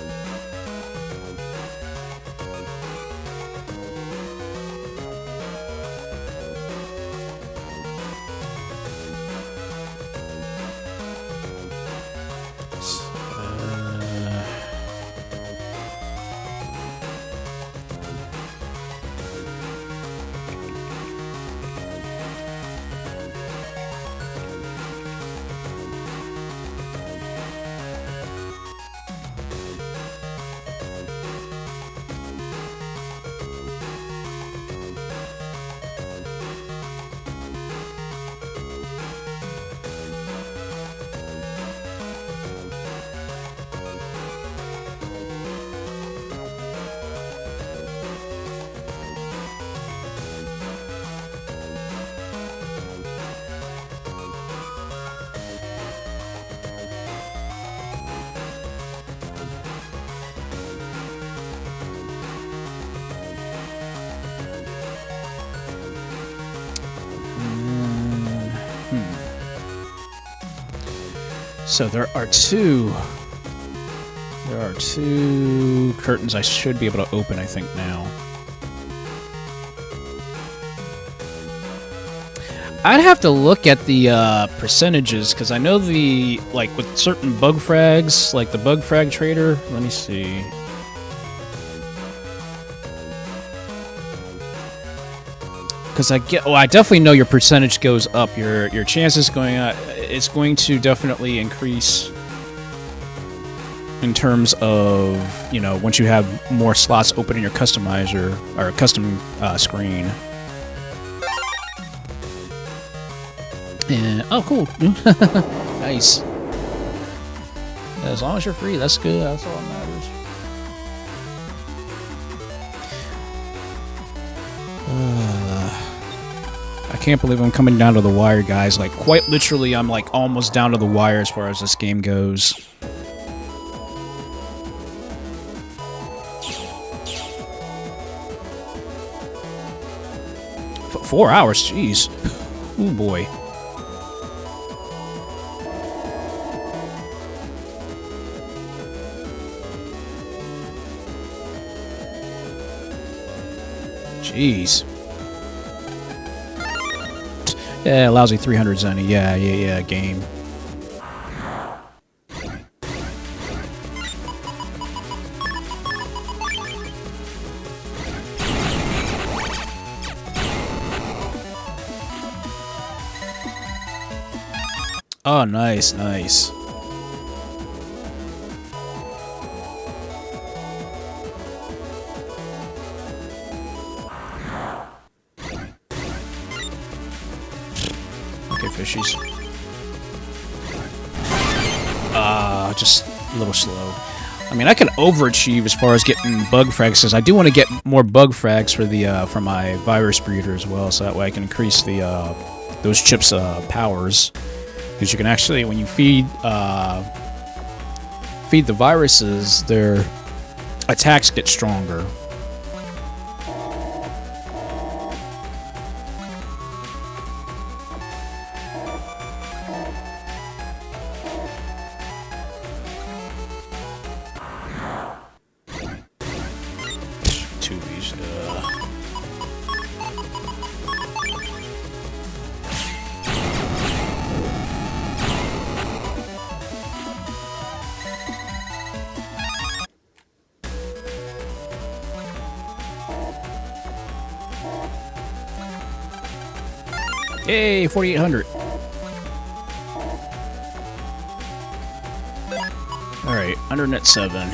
So there are two curtains I should be able to open, I think, now. I'd have to look at the percentages, because I know like, with certain bug frags, like the bug frag trader, let me see. Because I definitely know your percentage goes up, your chances going up, it's going to definitely increase in terms of, you know, once you have more slots open in your customizer, or custom screen. And, oh, cool. Nice. As long as you're free, that's good. That's all that matters. I can't believe I'm coming down to the wire, guys. Like, quite literally, I'm, like, almost down to the wire as far as this game goes. For 4 hours? Jeez. Oh, boy. Jeez. Yeah, lousy 300 Zenny. Yeah, game. Oh, nice, nice. Fishies. Just a little slow. I mean, I can overachieve as far as getting bug frags, because I do want to get more bug frags for my virus breeder as well, so that way I can increase those chips' powers. Because you can actually, when you feed the viruses, their attacks get stronger. Yay, 4,800. Alright, under net 7.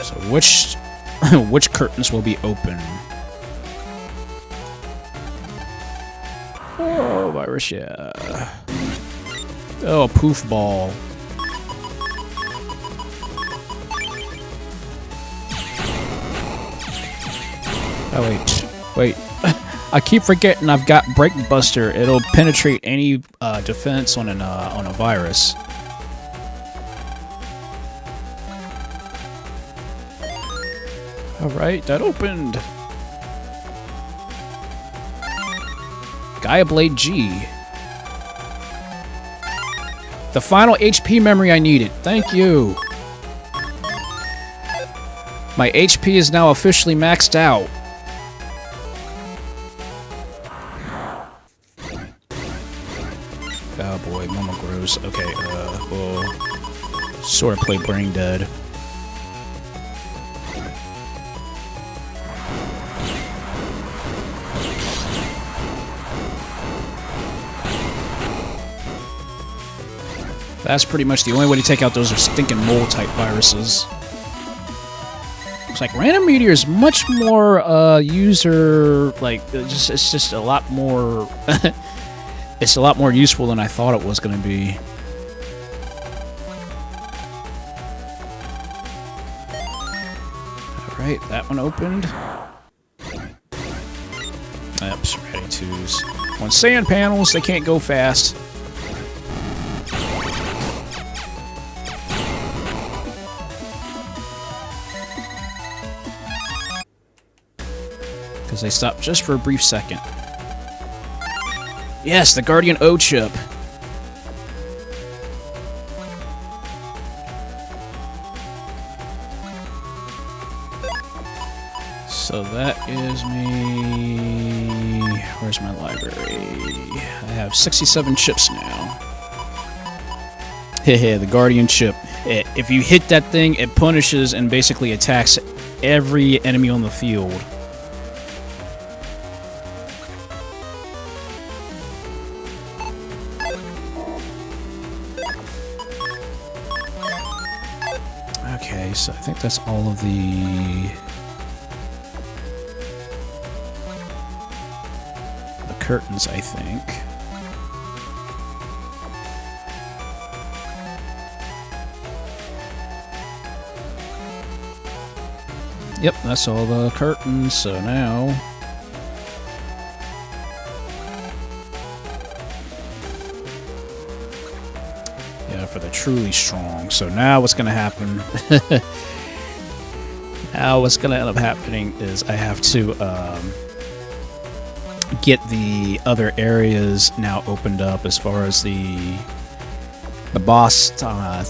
So which curtains will be open? Oh, virus, yeah. Oh, poof ball. Oh, wait. I keep forgetting I've got Break Buster. It'll penetrate any defense on a virus. All right, that opened. Gaia Blade G. The final HP memory I needed. Thank you. My HP is now officially maxed out. Oh boy, Mama Gross. Okay, we'll sort of play Brain Dead. That's pretty much the only way to take out those stinking mole-type viruses. Looks like Random Meteor is much more user, like, it's just a lot more. It's a lot more useful than I thought it was going to be. Alright, that one opened. Oops, ready twos. On sand panels, they can't go fast. Because they stop just for a brief second. Yes, the Guardian O chip. So that is me. Where's my library? I have 67 chips now. Hehe, the Guardian chip. If you hit that thing, it punishes and basically attacks every enemy on the field. Okay, so I think that's all of the curtains, I think. Yep, that's all the curtains, so now... Yeah, for the truly strong. So now what's going to happen... now what's going to end up happening is I have to get the other areas now opened up as far as the boss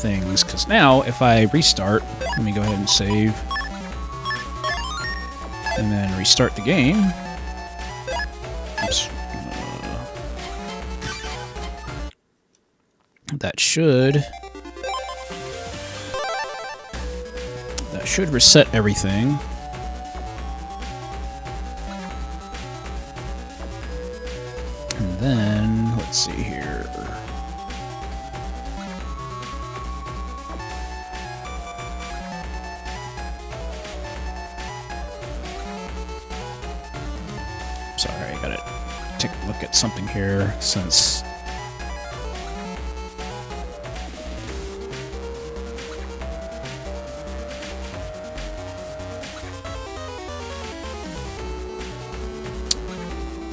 things. Because now, if I restart... Let me go ahead and save... and then restart the game. Oops. That should reset everything. And then let's see here. Sorry, I gotta take a look at something here since...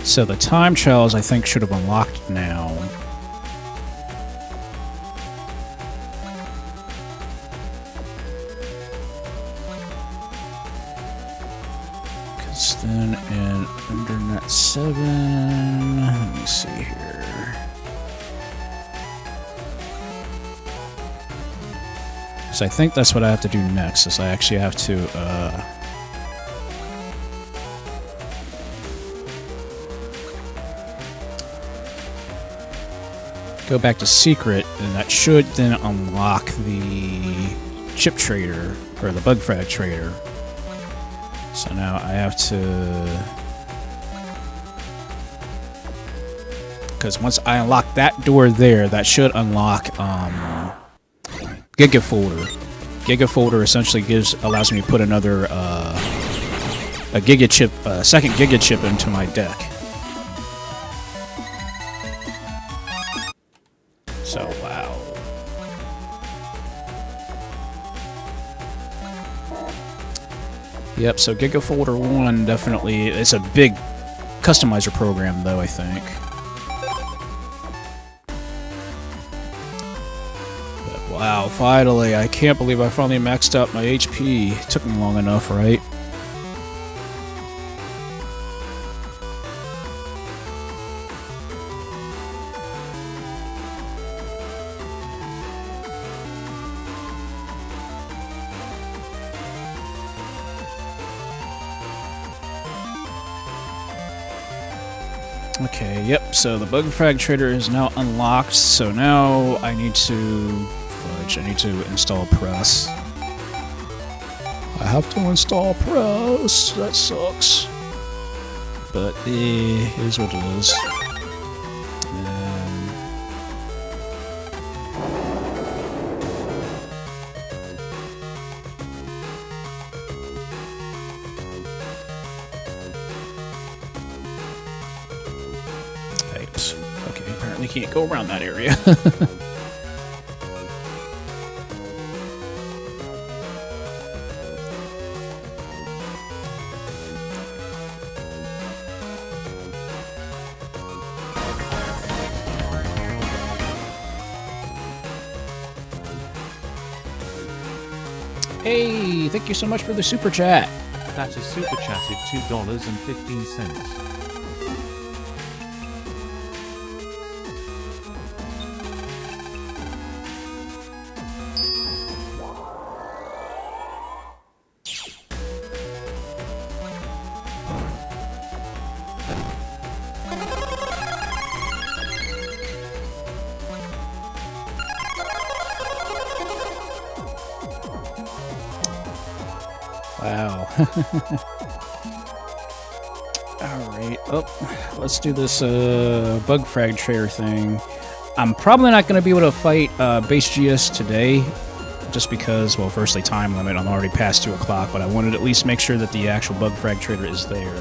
So the time trials, I think, should have unlocked now. Because then in Internet 7... Let me see here. So I think that's what I have to do next, is I actually have to... go back to secret, and that should then unlock the chip trader, or the bug frag trader. So now I have to... Because once I unlock that door there, that should unlock Giga Folder. Giga Folder essentially allows me to put another a Giga chip, second Giga chip into my deck. So, wow. Yep, so Giga Folder 1 definitely... It's a big customizer program, though, I think. But, wow, finally. I can't believe I finally maxed out my HP. It took me long enough, right? Okay, yep, so the bug frag trader is now unlocked, so now I need to... Fudge, I need to install press. I have to install press, that sucks. But it is what it is. Okay, apparently can't go around that area. Hey, thank you so much for the super chat. That is super chatted $2.15. Wow. Alright, oh, let's do this bug frag trader thing. I'm probably not going to be able to fight base GS today, just because, well, firstly, time limit. I'm already past 2 o'clock, but I wanted to at least make sure that the actual bug frag trader is there.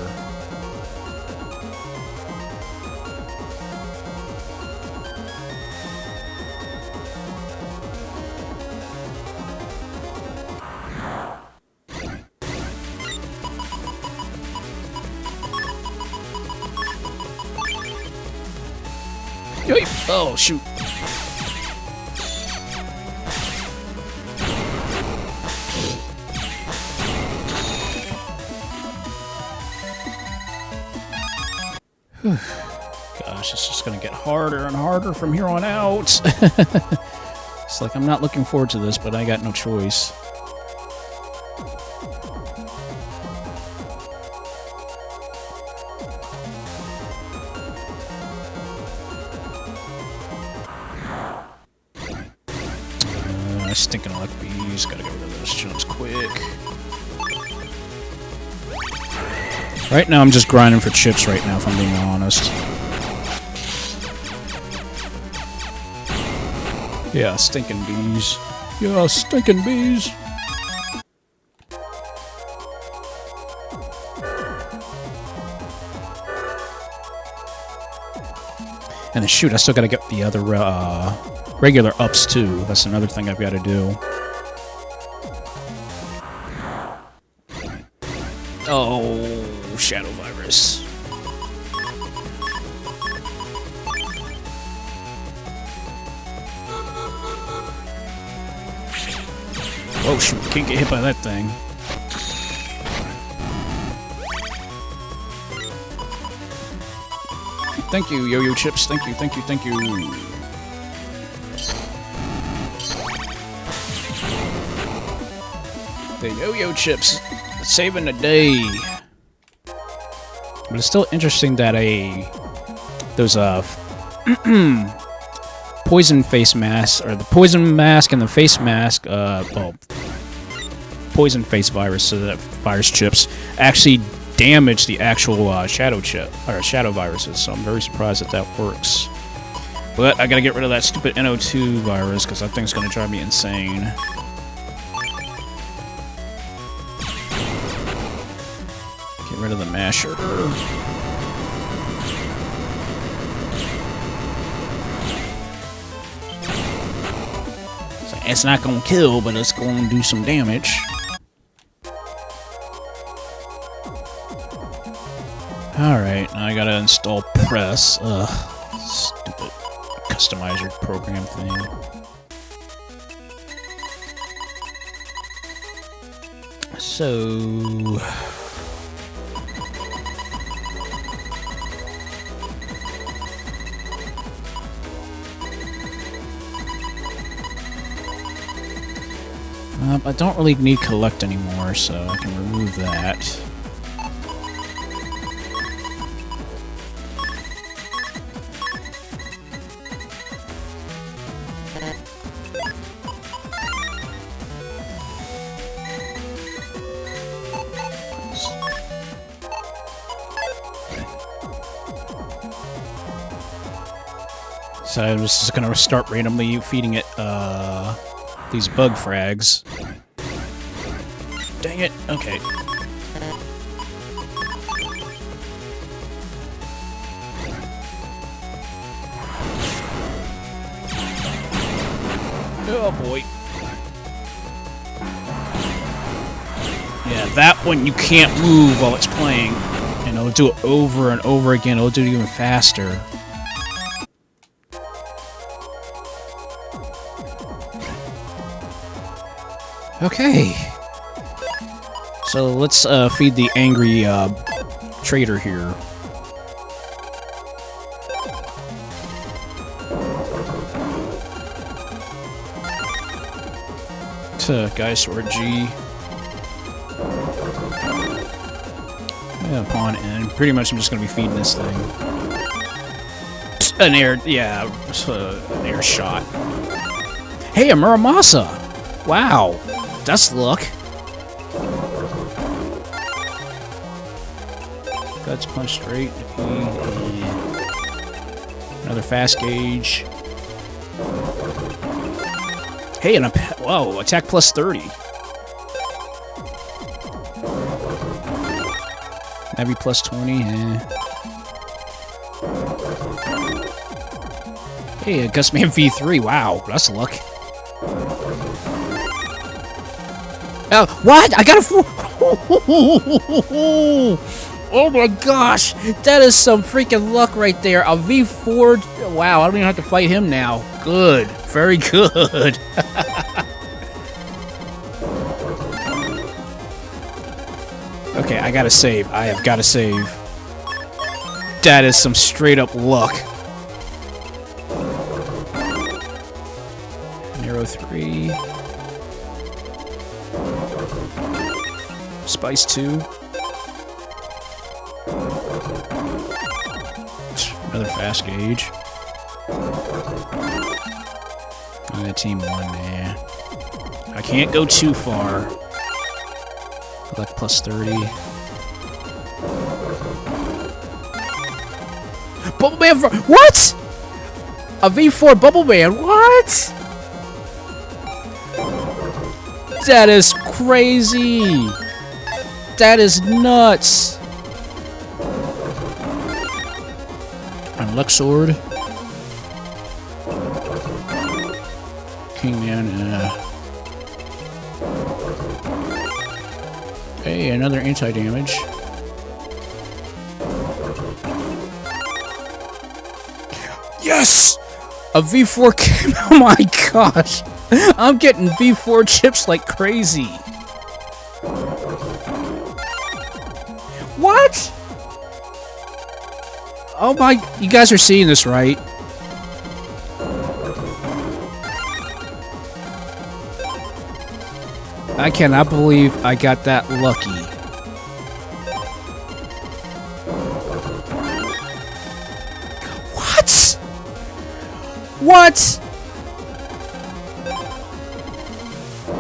Oh, shoot. Gosh, it's just gonna get harder and harder from here on out. It's like I'm not looking forward to this, but I got no choice. Stinking luck bees. Gotta get rid of those chumps quick. Right now, I'm just grinding for chips right now, if I'm being honest. Yeah, stinking bees. Yeah, stinking bees. And then, shoot, I still gotta get the other, regular ups, too. That's another thing I've got to do. Oh, Shadow Virus. Oh, shoot. Can't get hit by that thing. Thank you, Yo-Yo Chips. Thank you, thank you, thank you. The Yo-Yo Chips, saving the day. But it's still interesting that those poison face mask, or the poison mask and the face mask, well, poison face virus, so that virus chips actually damage the actual shadow chip or shadow viruses. So I'm very surprised that that works. But I gotta get rid of that stupid NO2 virus because that thing's gonna drive me insane. Get rid of the masher. So it's not gonna kill, but it's gonna do some damage. Alright, now I gotta install press. Ugh, stupid customizer program thing. So... I don't really need collect anymore, so I can remove that. So I'm just gonna start randomly feeding it these bug frags. Dang it, okay. Oh boy. Yeah, that one you can't move while it's playing. And it'll do it over and over again, it'll do it even faster. Okay. So let's feed the angry trader here. Guy sword G. Yeah, pawn N. Pretty much I'm just gonna be feeding this thing. An air, yeah, an air shot. Hey, a Muramasa! Wow, that's luck. Guts punch straight. And another fast gauge. Hey, and whoa, attack plus 30. Heavy plus 20, yeah. Hey, a Gustman V3, wow, that's luck. Oh, what? I got a four. Oh my gosh, that is some freaking luck right there. A V4, wow, I don't even have to fight him now. Good, very good. Okay, I gotta save. I have gotta save. That is some straight up luck. Nero 3. Spice 2. Another fast gauge. I'm gonna team 1 there. I can't go too far. Like plus 30. Bubble Man for what? A V4 Bubble Man? What? That is crazy. That is nuts. Unluck sword. Kingman. Hey, another anti-damage. Yes! A V4 came. Oh my gosh! I'm getting V4 chips like crazy. What? Oh my, you guys are seeing this, right? I cannot believe I got that lucky. What? What?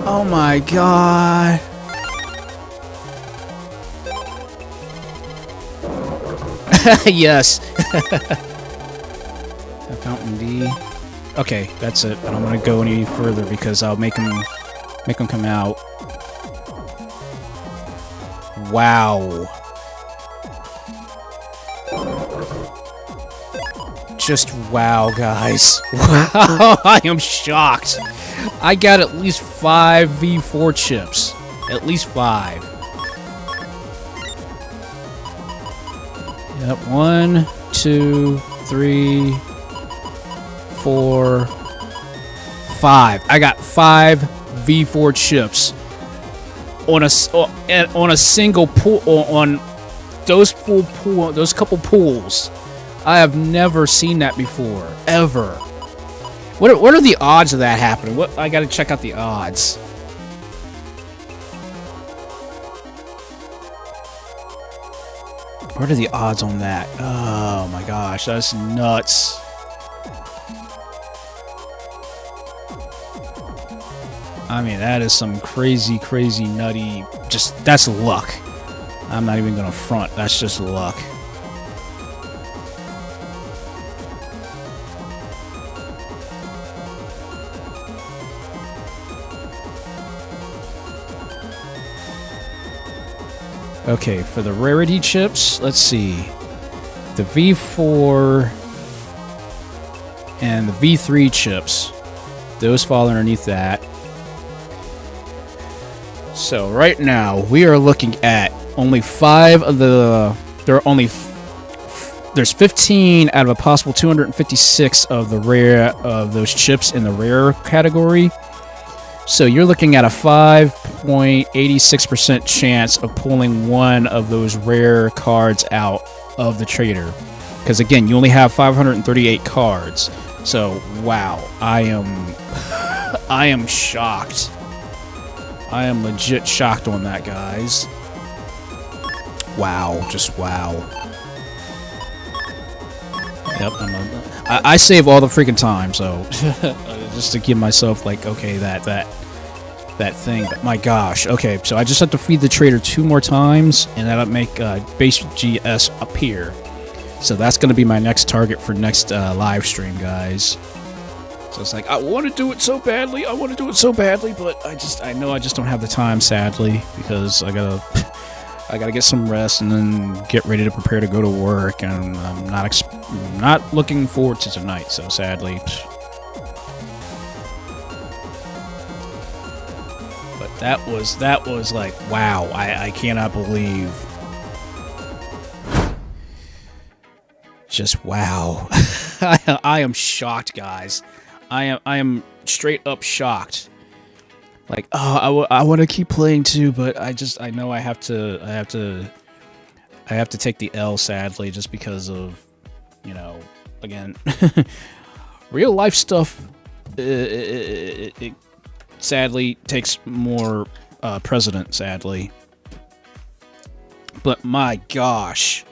Oh my god. Yes. A Fountain D. Okay, that's it. I don't want to go any further because I'll make him come out. Wow. Just wow, guys. Wow, I am shocked. I got at least 5 V4 chips. At least 5. Yep, 1, 2, 3, 4, 5. I got 5 V4 chips on a single pool, on those couple pools. I have never seen that before, ever. What are the odds of that happening? I gotta check out the odds. What are the odds on that? Oh my gosh, that's nuts. I mean, that is some crazy, crazy, nutty, that's luck. I'm not even gonna front, that's just luck. Okay, for the rarity chips, let's see. The V4 and the V3 chips. Those fall underneath that. So right now, we are looking at only 5 of the... There's 15 out of a possible 256 of the rare of those chips in the rare category. So you're looking at a 5.86% chance of pulling one of those rare cards out of the trader. Because again, you only have 538 cards. So wow, I am shocked. I am legit shocked on that, guys. Wow, just wow. Yep, I save all the freaking time, so just to give myself like, okay, that that thing. But my gosh. Okay, so I just have to feed the trader 2 more times, and that'll make base GS appear. So that's going to be my next target for next live stream, guys. So it's like, I want to do it so badly, but I know I just don't have the time, sadly, because I gotta get some rest and then get ready to prepare to go to work, and I'm not looking forward to tonight, so sadly. But that was like, wow, I cannot believe. Just wow. I am shocked, guys. I am straight up shocked. Like, oh, I want to keep playing too, but I know I have to take the L, sadly, just because of, you know, again, real life stuff. It sadly takes more precedent, sadly. But my gosh.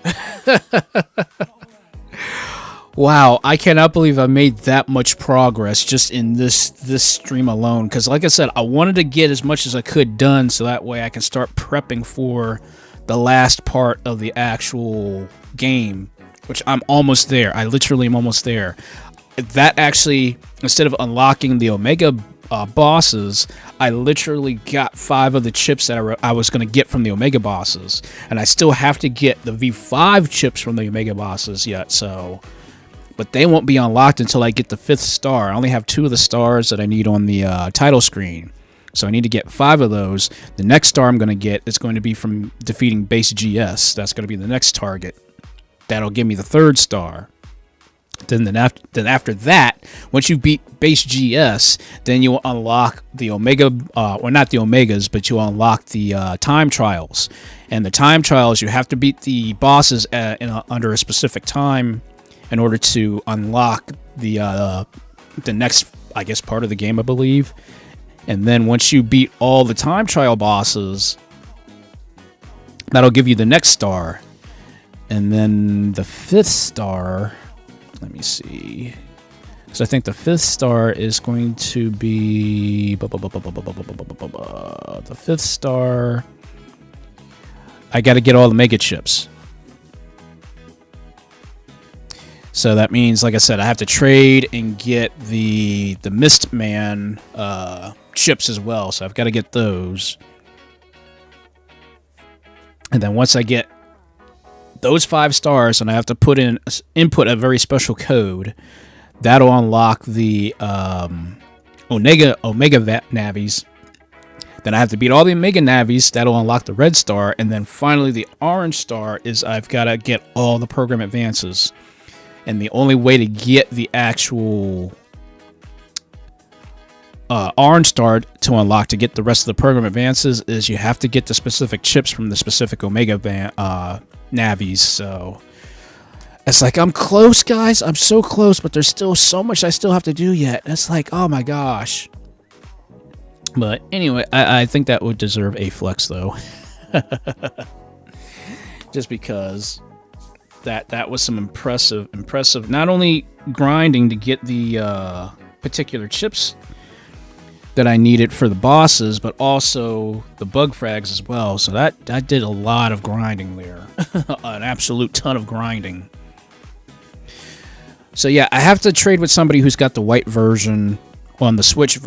Wow, I cannot believe I made that much progress just in this stream alone. Because like I said, I wanted to get as much as I could done so that way I can start prepping for the last part of the actual game, which I'm almost there. I literally am almost there. That actually, instead of unlocking the Omega bosses, I literally got 5 of the chips that I was going to get from the Omega bosses. And I still have to get the V5 chips from the Omega bosses yet, so... But they won't be unlocked until I get the 5th star. I only have 2 of the stars that I need on the title screen. So I need to get 5 of those. The next star I'm going to get is going to be from defeating base GS. That's going to be the next target. That'll give me the 3rd star. Then after that, once you beat base GS, then you'll unlock the Omega, or not the Omegas, but you'll unlock the time trials. And the time trials, you have to beat the bosses under a specific time in order to unlock the next, I guess, part of the game, I believe. And then once you beat all the time trial bosses, that'll give you the next star. And then the 5th star, let me see. So I think the 5th star is going to be... The 5th star... I got to get all the mega chips. So that means, like I said, I have to trade and get the Mist Man chips as well. So I've got to get those. And then once I get those 5 stars, and I have to input a very special code, that'll unlock the Omega Navis. Then I have to beat all the Omega Navis. That'll unlock the red star. And then finally the orange star is I've got to get all the program advances. And the only way to get the actual orange star to unlock to get the rest of the program advances is you have to get the specific chips from the specific Omega Navis. So it's like, I'm close, guys. I'm so close, but there's still so much I still have to do yet. It's like, oh my gosh. But anyway, I think that would deserve a flex, though. Just because that was some impressive, not only grinding to get the particular chips that I needed for the bosses, but also the bug frags as well. So that did a lot of grinding there. An absolute ton of grinding. So yeah, I have to trade with somebody who's got the white version on the Switch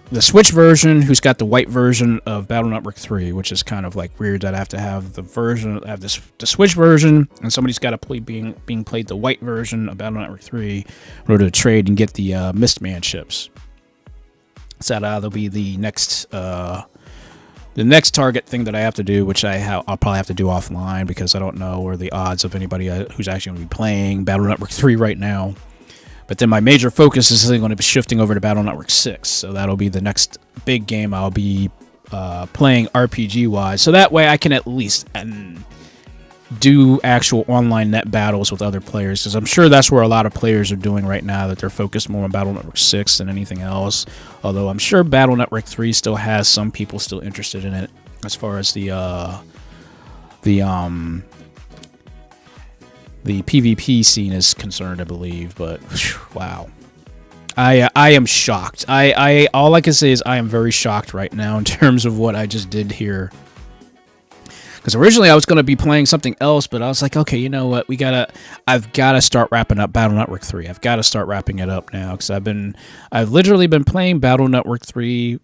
version, who's got the white version of Battle Network 3, which is kind of like weird that I have to have the Switch version, and somebody's got to play being played the white version of Battle Network 3 in order to trade and get the Mistman chips. So that'll be the next target thing that I have to do, which I'll probably have to do offline because I don't know where the odds of anybody who's actually going to be playing Battle Network 3 right now. But then my major focus is going to be shifting over to Battle Network 6. So that'll be the next big game I'll be playing RPG-wise. So that way I can at least do actual online net battles with other players. Because I'm sure that's where a lot of players are doing right now, that they're focused more on Battle Network 6 than anything else. Although I'm sure Battle Network 3 still has some people still interested in it as far as the PvP scene is concerned, I believe. But wow, I am shocked. I all I can say is I am very shocked right now in terms of what I just did here. Because originally I was going to be playing something else, but I was like, okay, you know what? I've got to start wrapping up Battle Network 3. I've got to start wrapping it up now because I've literally been playing Battle Network 3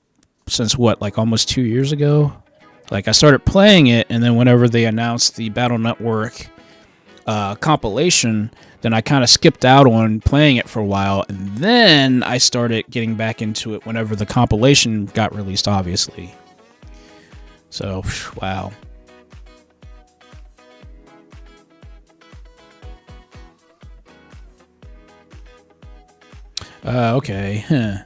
since what, like almost 2 years ago. Like I started playing it, and then whenever they announced the Battle Network compilation, then I kind of skipped out on playing it for a while, and then I started getting back into it whenever the compilation got released, obviously. So, wow. Okay. Huh.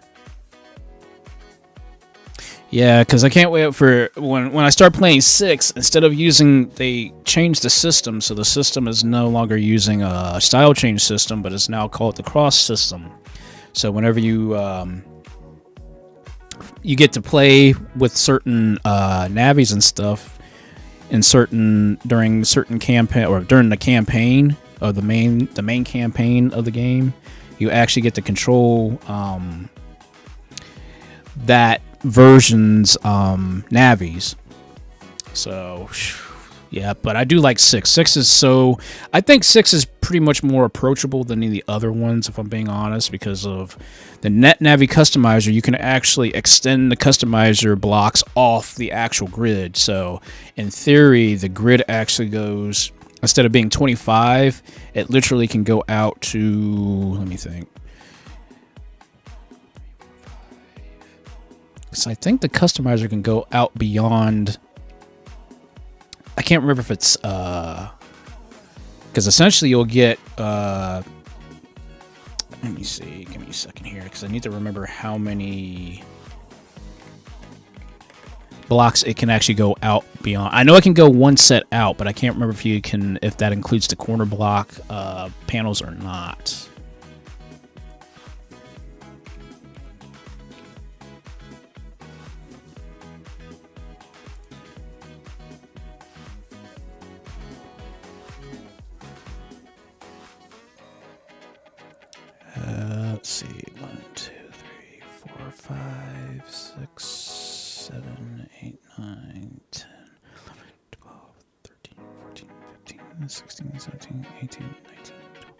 Yeah, because I can't wait for when I start playing 6, instead of they changed the system, so the system is no longer using a style change system, but it's now called the cross system. So whenever you get to play with certain navies and stuff during certain campaign or during the campaign or the main campaign of the game, you actually get to control that version's navies. So yeah, but I do like 6. I think 6 is pretty much more approachable than any of the other ones, if I'm being honest, because of the net navi customizer. You can actually extend the customizer blocks off the actual grid. So in theory, the grid actually goes, instead of being 25, it literally can go out to, let me think. So I think the customizer can go out beyond, I can't remember if it's because essentially you'll get let me see, give me a second here, because I need to remember how many blocks it can actually go out beyond. I know it can go one set out, but I can't remember if that includes the corner block panels or not. Let's see, 1, 2, 3, 4, 5, 6, 7, 8, 9, 10, 11, 12, 13, 14, 15, 16, 17, 18, 19, 20.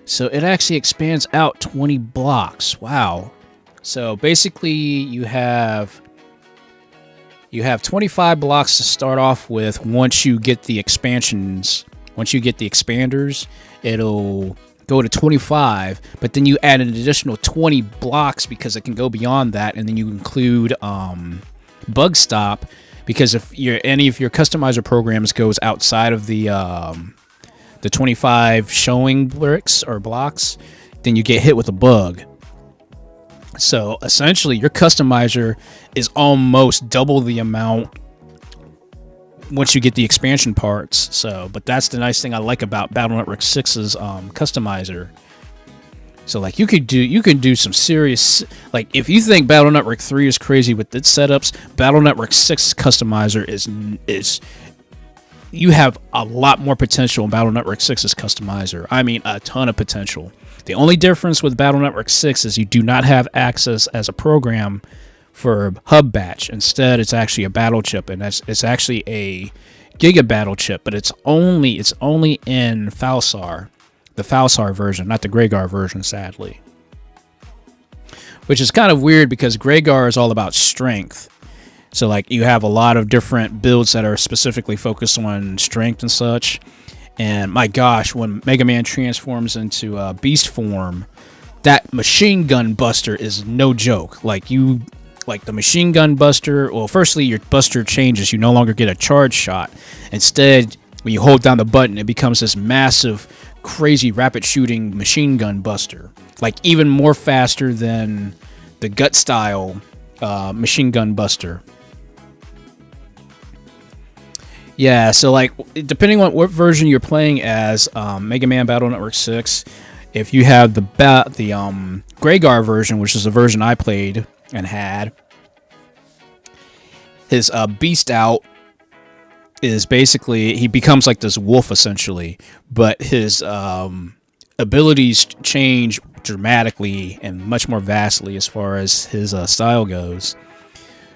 So it actually expands out 20 blocks. Wow. So basically you have 25 blocks to start off with. Once you get the expansions, once you get the expanders, it'll go to 25, but then you add an additional 20 blocks because it can go beyond that, and then you include bug stop, because if any of your customizer programs goes outside of the 25 showing bricks or blocks, then you get hit with a bug. So essentially your customizer is almost double the amount once you get the expansion parts. So, but that's the nice thing I like about Battle Network 6's customizer. So like you can do some serious, like if you think Battle Network 3 is crazy with its setups, Battle Network 6 customizer is you have a lot more potential in Battle Network 6's customizer. I mean, a ton of potential. The only difference with Battle Network 6 is you do not have access as a program for hub batch. Instead, it's actually a battle chip, and it's actually a Giga battle chip, but it's only in Falsar, the Falsar version, not the Greygar version, sadly. Which is kind of weird because Greygar is all about strength. So like you have a lot of different builds that are specifically focused on strength and such. And my gosh, when Mega Man transforms into beast form, that machine gun buster is no joke. Like the machine gun buster, well, firstly, your buster changes. You no longer get a charge shot. Instead, when you hold down the button, it becomes this massive, crazy, rapid shooting machine gun buster. Like, even more faster than the gut style machine gun buster. Yeah, so, like, depending on what version you're playing as, Mega Man Battle Network 6, if you have the Greygar version, which is the version I played and had, his beast out is basically, he becomes like this wolf essentially, but his abilities change dramatically and much more vastly as far as his style goes.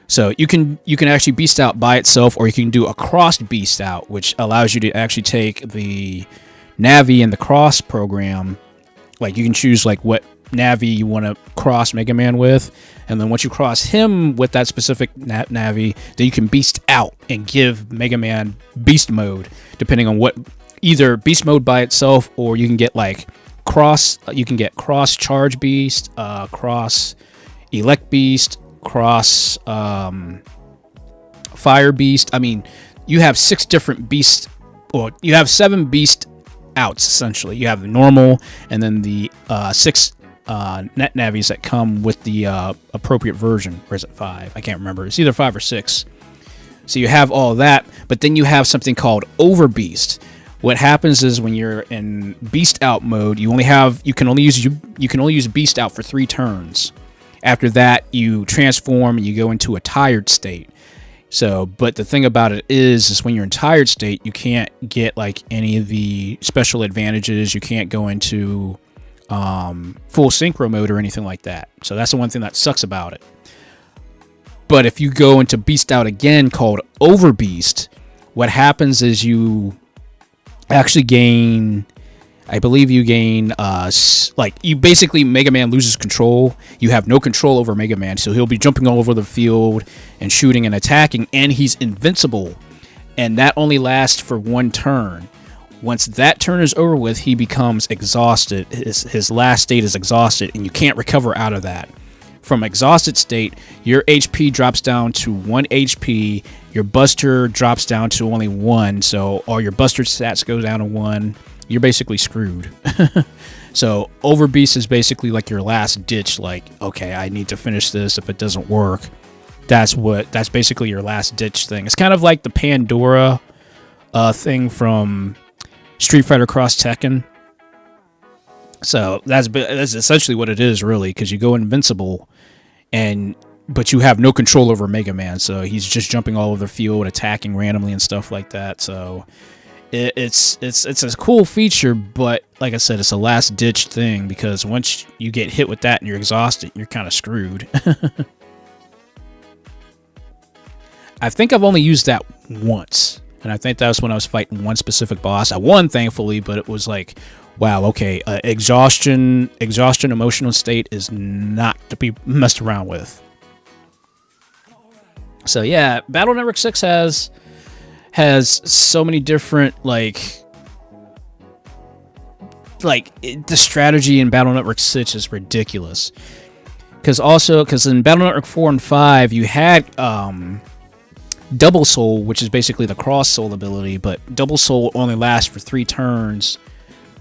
So you can actually beast out by itself, or you can do a crossed beast out, which allows you to actually take the Navi and the cross program. Like you can choose like what Navi you want to cross Mega Man with, and then once you cross him with that specific Navi, then you can beast out and give Mega Man beast mode, depending on what, either beast mode by itself, or you can get like cross charge beast, cross elect beast, cross fire beast. I mean, you have 6 different beasts, or you have 7 beast outs essentially. You have the normal, and then the 6 net navis that come with the appropriate version. Or is it 5? I can't remember. It's either 5 or 6. So you have all that, but then you have something called over beast. What happens is when you're in beast out mode, you can only use beast out for 3 turns. After that, you transform and you go into a tired state. So, but the thing about it is when you're in tired state, you can't get like any of the special advantages. You can't go into full synchro mode or anything like that. So that's the one thing that sucks about it. But if you go into beast out again, called over beast, what happens is you actually gain, I believe you gain, like, you basically, Mega Man loses control. You have no control over Mega Man, so he'll be jumping all over the field and shooting and attacking, and he's invincible. And that only lasts for 1 turn. Once that turn is over with, he becomes exhausted. His last state is exhausted, and you can't recover out of that. From exhausted state, your HP drops down to 1 HP, your buster drops down to only 1, so all your buster stats go down to 1. You're basically screwed. So Overbeast is basically like your last ditch, like, okay, I need to finish this. If it doesn't work, that's basically your last ditch thing. It's kind of like the Pandora thing from Street Fighter Cross Tekken. So that's essentially what it is, really, because you go invincible, but you have no control over Mega Man, so he's just jumping all over the field, attacking randomly and stuff like that. So it's a cool feature, but like I said, it's a last ditch thing, because once you get hit with that and you're exhausted, you're kind of screwed. I think I've only used that once, and I think that was when I was fighting one specific boss. I won, thankfully, but it was like, wow, okay, exhaustion emotional state is not to be messed around with. So yeah, Battle Network 6 has so many different, like the strategy in Battle Network 6 is ridiculous. Because in Battle Network 4 and 5, you had Double Soul, which is basically the cross soul ability, but Double Soul only lasts for 3 turns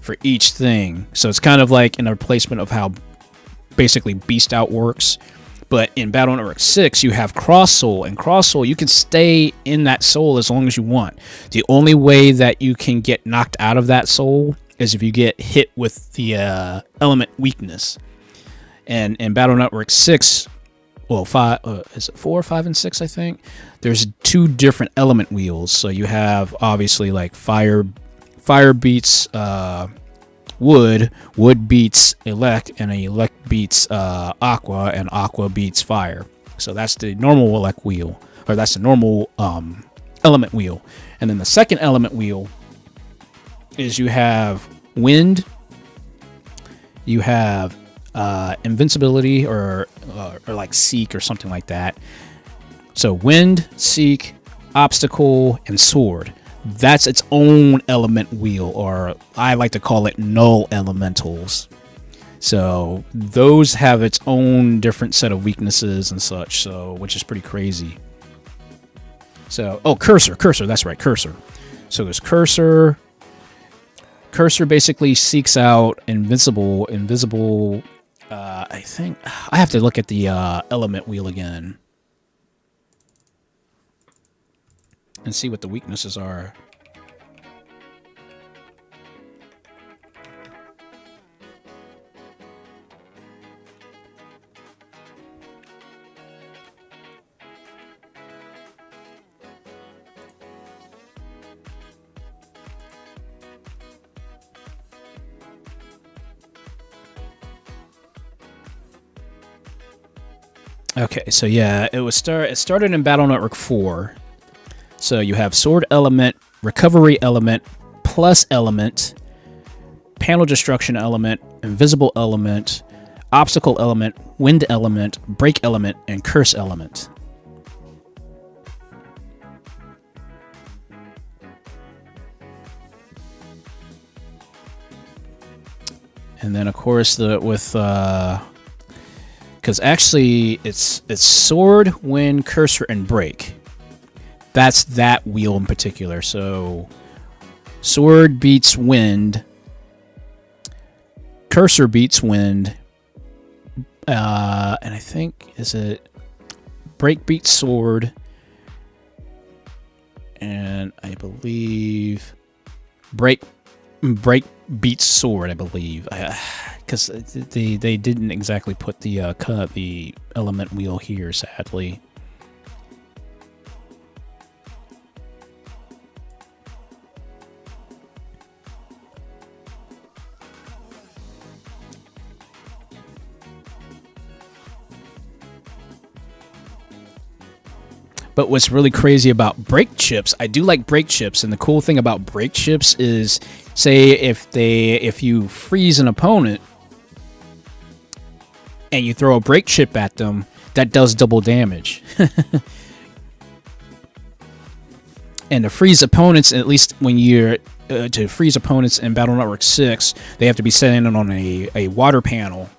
for each thing. So it's kind of like in a replacement of how basically Beast Out works. But in Battle Network 6, you have Cross Soul, and Cross Soul, you can stay in that soul as long as you want. The only way that you can get knocked out of that soul is if you get hit with the element weakness. And in Battle Network 6, well, 5, is it 4, 5, and 6, I think? There's 2 different element wheels. So you have, obviously, like fire beats wood beats elect, and elect beats aqua, and aqua beats fire. So that's the normal elect wheel, or that's the normal element wheel. And then the second element wheel is you have wind, you have invincibility, or like seek or something like that. So wind, seek, obstacle, and sword. That's its own element wheel, or I like to call it null elementals. So those have its own different set of weaknesses and such, so which is pretty crazy. So, cursor, that's right, cursor. So there's cursor. Cursor basically seeks out invisible. I think I have to look at the element wheel again and see what the weaknesses are. Okay, so yeah, it started in Battle Network 4. So you have sword element, recovery element, plus element, panel destruction element, invisible element, obstacle element, wind element, break element, and curse element. And then of course because actually it's sword, wind, cursor, and break. That's that wheel in particular. So sword beats wind, cursor beats wind, and I think is it break beats sword, and I believe break beats sword. I believe because they didn't exactly put the element wheel here, sadly. But what's really crazy about break chips, I do like break chips, and the cool thing about break chips is, say if you freeze an opponent and you throw a break chip at them, that does double damage. And to freeze opponents, at least when you're to freeze opponents in Battle Network 6, they have to be standing on a water panel.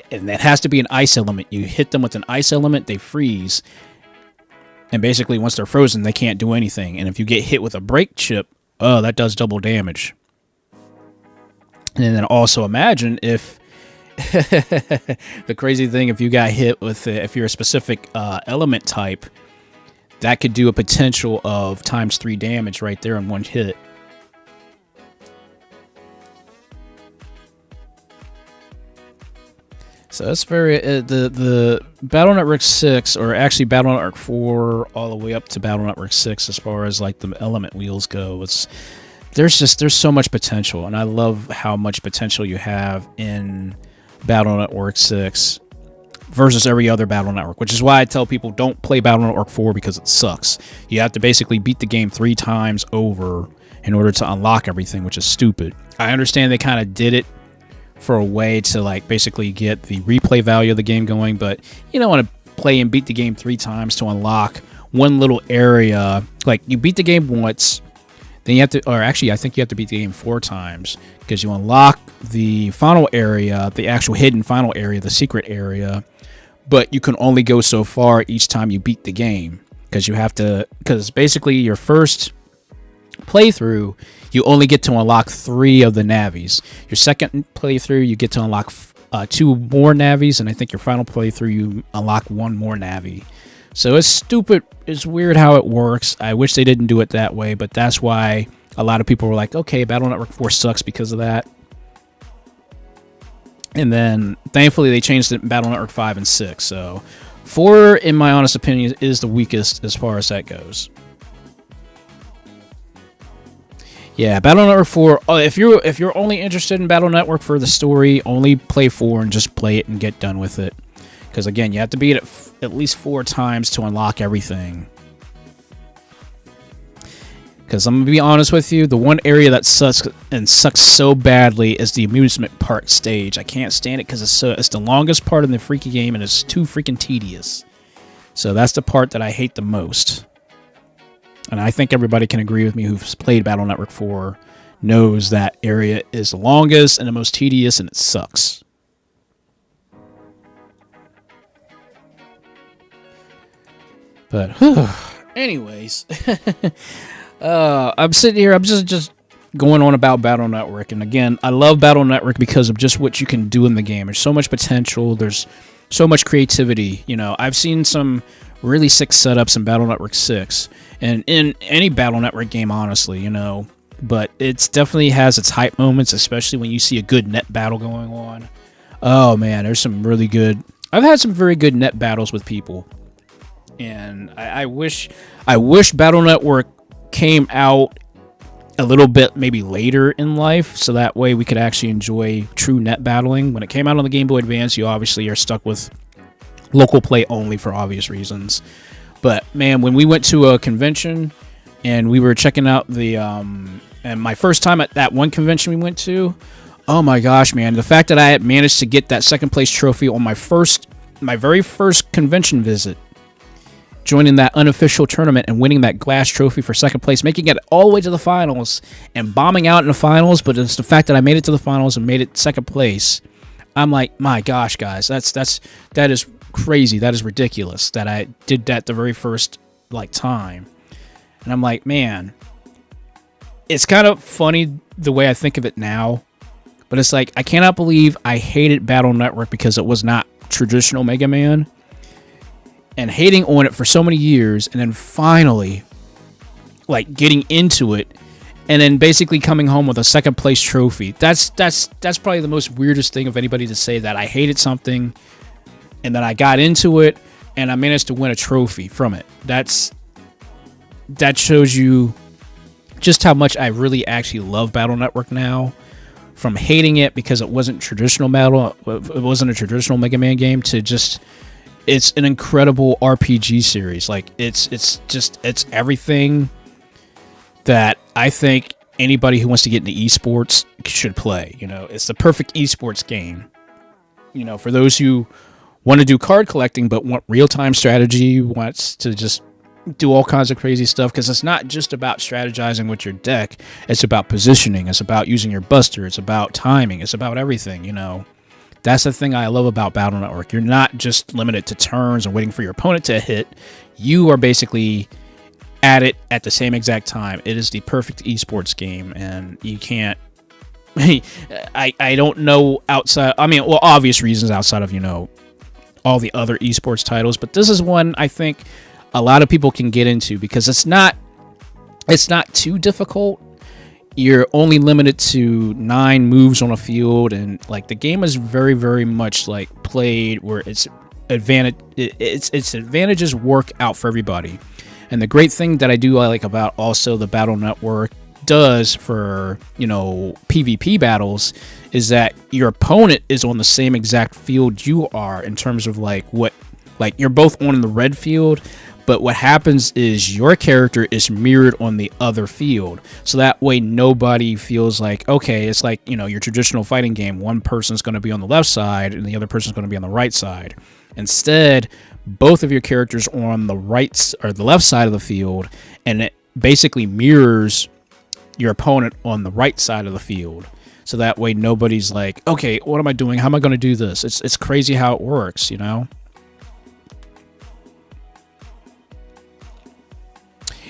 And that has to be an ice element. You hit them with an ice element, they freeze. And basically, once they're frozen, they can't do anything. And if you get hit with a break chip, oh, that does double damage. And then also imagine if the crazy thing, if you got hit with, if you're a specific element type, that could do a potential of ×3 damage right there in one hit. So that's very the Battle Network 6, or actually Battle Network 4, all the way up to Battle Network 6, as far as like the element wheels go. There's so much potential, and I love how much potential you have in Battle Network 6 versus every other Battle Network, which is why I tell people don't play Battle Network 4 because it sucks. You have to basically beat the game 3 times over in order to unlock everything, which is stupid. I understand they kind of did it for a way to like basically get the replay value of the game going, but you don't want to play and beat the game 3 times to unlock one little area. Like, you beat the game once, then you have to, or actually I think you have to beat the game 4 times, because you unlock the final area, the actual hidden final area, the secret area, but you can only go so far each time you beat the game, because basically your first playthrough, you only get to unlock 3 of the navies. Your second playthrough, you get to unlock 2 more navies, and I think your final playthrough, you unlock 1 more navi. So it's stupid. It's weird how it works. I wish they didn't do it that way, but that's why a lot of people were like, okay, Battle Network 4 sucks because of that. And then, thankfully, they changed it in Battle Network 5 and 6. So 4, in my honest opinion, is the weakest as far as that goes. Yeah, Battle Network 4, if you're only interested in Battle Network for the story, only play 4 and just play it and get done with it. Because again, you have to beat it at least 4 times to unlock everything. Because I'm going to be honest with you, the one area that sucks so badly is the amusement park stage. I can't stand it because it's the longest part in the freaky game, and it's too freaking tedious. So that's the part that I hate the most. And I think everybody can agree with me who's played Battle Network 4 knows that area is the longest and the most tedious, and it sucks. But, anyways, I'm sitting here, I'm just going on about Battle Network. And again, I love Battle Network because of just what you can do in the game. There's so much potential. There's so much creativity. You know, I've seen some really sick setups in Battle Network 6 and in any Battle Network game, honestly, you know, but it's definitely has its hype moments, especially when you see a good net battle going on. Oh man, there's some really good, I've had some very good net battles with people, and I wish Battle Network came out a little bit maybe later in life, so that way we could actually enjoy true net battling. When it came out on the Game Boy Advance, you obviously are stuck with local play only for obvious reasons. But man, when we went to a convention and we were checking out the and my first time at that one convention we went to, oh my gosh, man, the fact that I had managed to get that second place trophy on my very first convention visit, joining that unofficial tournament and winning that glass trophy for second place, making it all the way to the finals and bombing out in the finals, but it's the fact that I made it to the finals and made it second place. I'm like, my gosh, guys, that is crazy. That is ridiculous that I did that the very first time. And I'm like, man, it's kind of funny the way I think of it now, but it's like, I cannot believe I hated Battle Network because it was not traditional Mega Man, and hating on it for so many years, and then finally getting into it, and then basically coming home with a second place trophy. That's probably the most weirdest thing of anybody to say, that I hated something and then I got into it and I managed to win a trophy from it. That shows you just how much I really actually love Battle Network now. From hating it because it wasn't traditional it wasn't a traditional Mega Man game, to just, it's an incredible RPG series. It's everything that I think anybody who wants to get into esports should play. It's the perfect esports game. For those who want to do card collecting but want real-time strategy, wants to just do all kinds of crazy stuff, because it's not just about strategizing with your deck. It's about positioning. It's about using your buster. It's about timing. It's about everything. That's the thing I love about Battle Network. You're not just limited to turns and waiting for your opponent to hit. You are basically at it at the same exact time. It is the perfect esports game, and you can't. I don't know outside. Obvious reasons outside of all the other esports titles, but this is one I think a lot of people can get into because it's not too difficult. You're only limited to 9 moves on a field, and the game is very, very much played where its advantages work out for everybody. And the great thing that I like about also the Battle Network does for PvP battles is that your opponent is on the same exact field you are, in terms of you're both on the red field. But what happens is your character is mirrored on the other field. So that way nobody feels okay, it's your traditional fighting game. One person's going to be on the left side and the other person's going to be on the right side. Instead, both of your characters are on the right or the left side of the field, and it basically mirrors your opponent on the right side of the field. So that way nobody's okay, what am I doing? How am I going to do this? It's crazy how it works,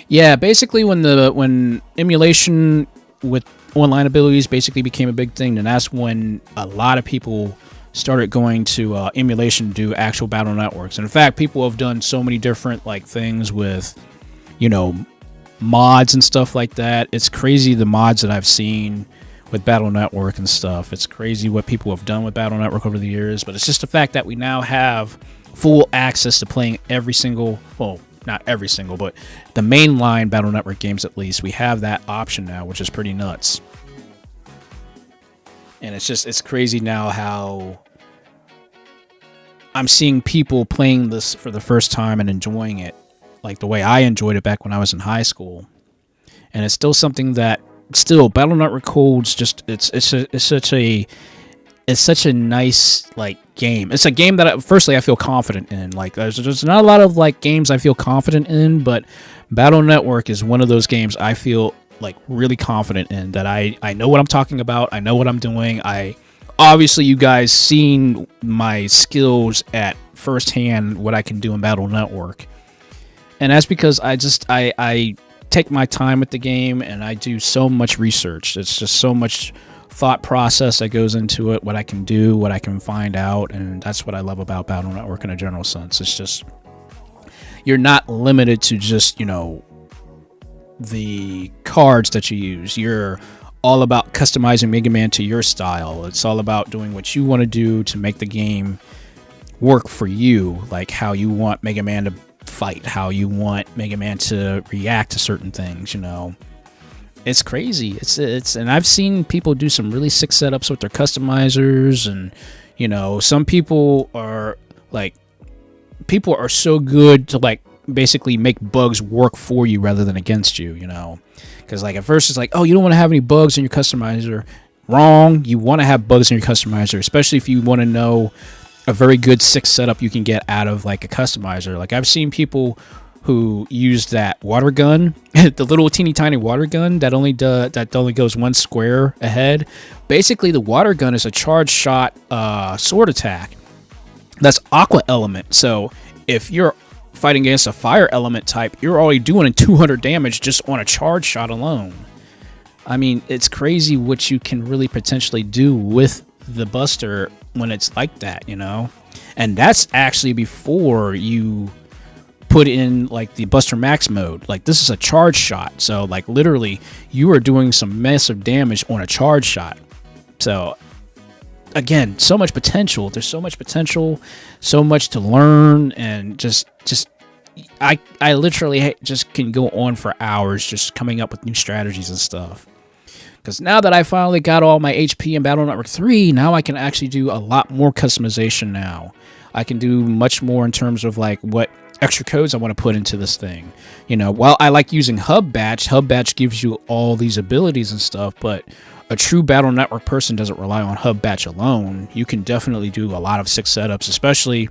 Yeah, basically when emulation with online abilities basically became a big thing, then that's when a lot of people started going to emulation to do actual Battle Networks. And in fact, people have done so many different things with mods and stuff like that. It's crazy the mods that I've seen with Battle Network and stuff. It's crazy what people have done with Battle Network over the years, but it's just the fact that we now have full access to playing every single, well, not every single, but the mainline Battle Network games at least. We have that option now, which is pretty nuts. And it's crazy now how I'm seeing people playing this for the first time and enjoying it the way I enjoyed it back when I was in high school. And it's still something that Battle Network holds just it's such a nice game. It's a game that firstly I feel confident in. There's not a lot of games I feel confident in, but Battle Network is one of those games I feel really confident in, that I know what I'm talking about. I know what I'm doing. Obviously you guys seen my skills at firsthand, what I can do in Battle Network. And that's because I take my time with the game and I do so much research. It's just so much thought process that goes into it, what I can do, what I can find out, and that's what I love about Battle Network in a general sense. It's just, you're not limited to just, the cards that you use. You're all about customizing Mega Man to your style. It's all about doing what you want to do to make the game work for you, how you want Mega Man to fight, how you want Mega Man to react to certain things, It's crazy. It's and I've seen people do some really sick setups with their customizers, and some people are people are so good to like basically make bugs work for you rather than against you, you know. Because like at first it's like, oh, you don't want to have any bugs in your customizer. Wrong. You want to have bugs in your customizer, especially if you want to know a very good 6 setup you can get out of like a customizer. Like I've seen people who use that water gun, the little teeny tiny water gun that only goes 1 square ahead. Basically, the water gun is a charge shot sword attack. That's aqua element. So if you're fighting against a fire element type, you're already doing 200 damage just on a charge shot alone. I mean, it's crazy what you can really potentially do with the Buster when it's like that, you know? And that's actually before you put in like the Buster Max mode. Like this is a charge shot. So like literally you are doing some massive damage on a charge shot. So again, so much potential. There's so much potential, so much to learn, and just I literally just can go on for hours just coming up with new strategies and stuff. Because now that I finally got all my HP in Battle Network 3, now I can actually do a lot more customization now. I can do much more in terms of like what extra codes I want to put into this thing. You know, while I like using Hub Batch gives you all these abilities and stuff, but a true Battle Network person doesn't rely on Hub Batch alone. You can definitely do a lot of 6 setups, especially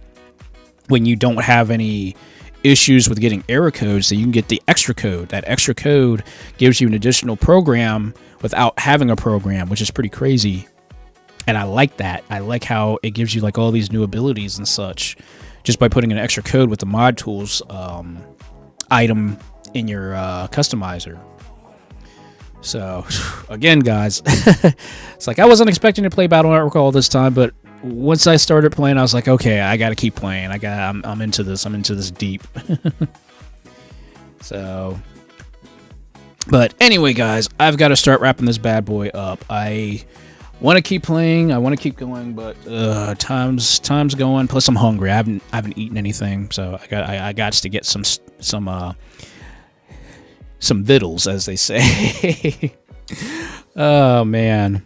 when you don't have any issues with getting error codes, so you can get the extra code. That extra code gives you an additional program without having a program, which is pretty crazy. And I like that. I like how it gives you like all these new abilities and such just by putting an extra code with the mod tools item in your customizer. So again, guys, it's like I wasn't expecting to play Battle Network all this time, but once I started playing, I was like, okay, I gotta keep playing. I'm into this. I'm into this deep. So, but anyway, guys, I've got to start wrapping this bad boy up. I want to keep playing. I want to keep going, but time's going. Plus, I'm hungry. I haven't eaten anything, so I got to get some vittles, as they say. Oh man.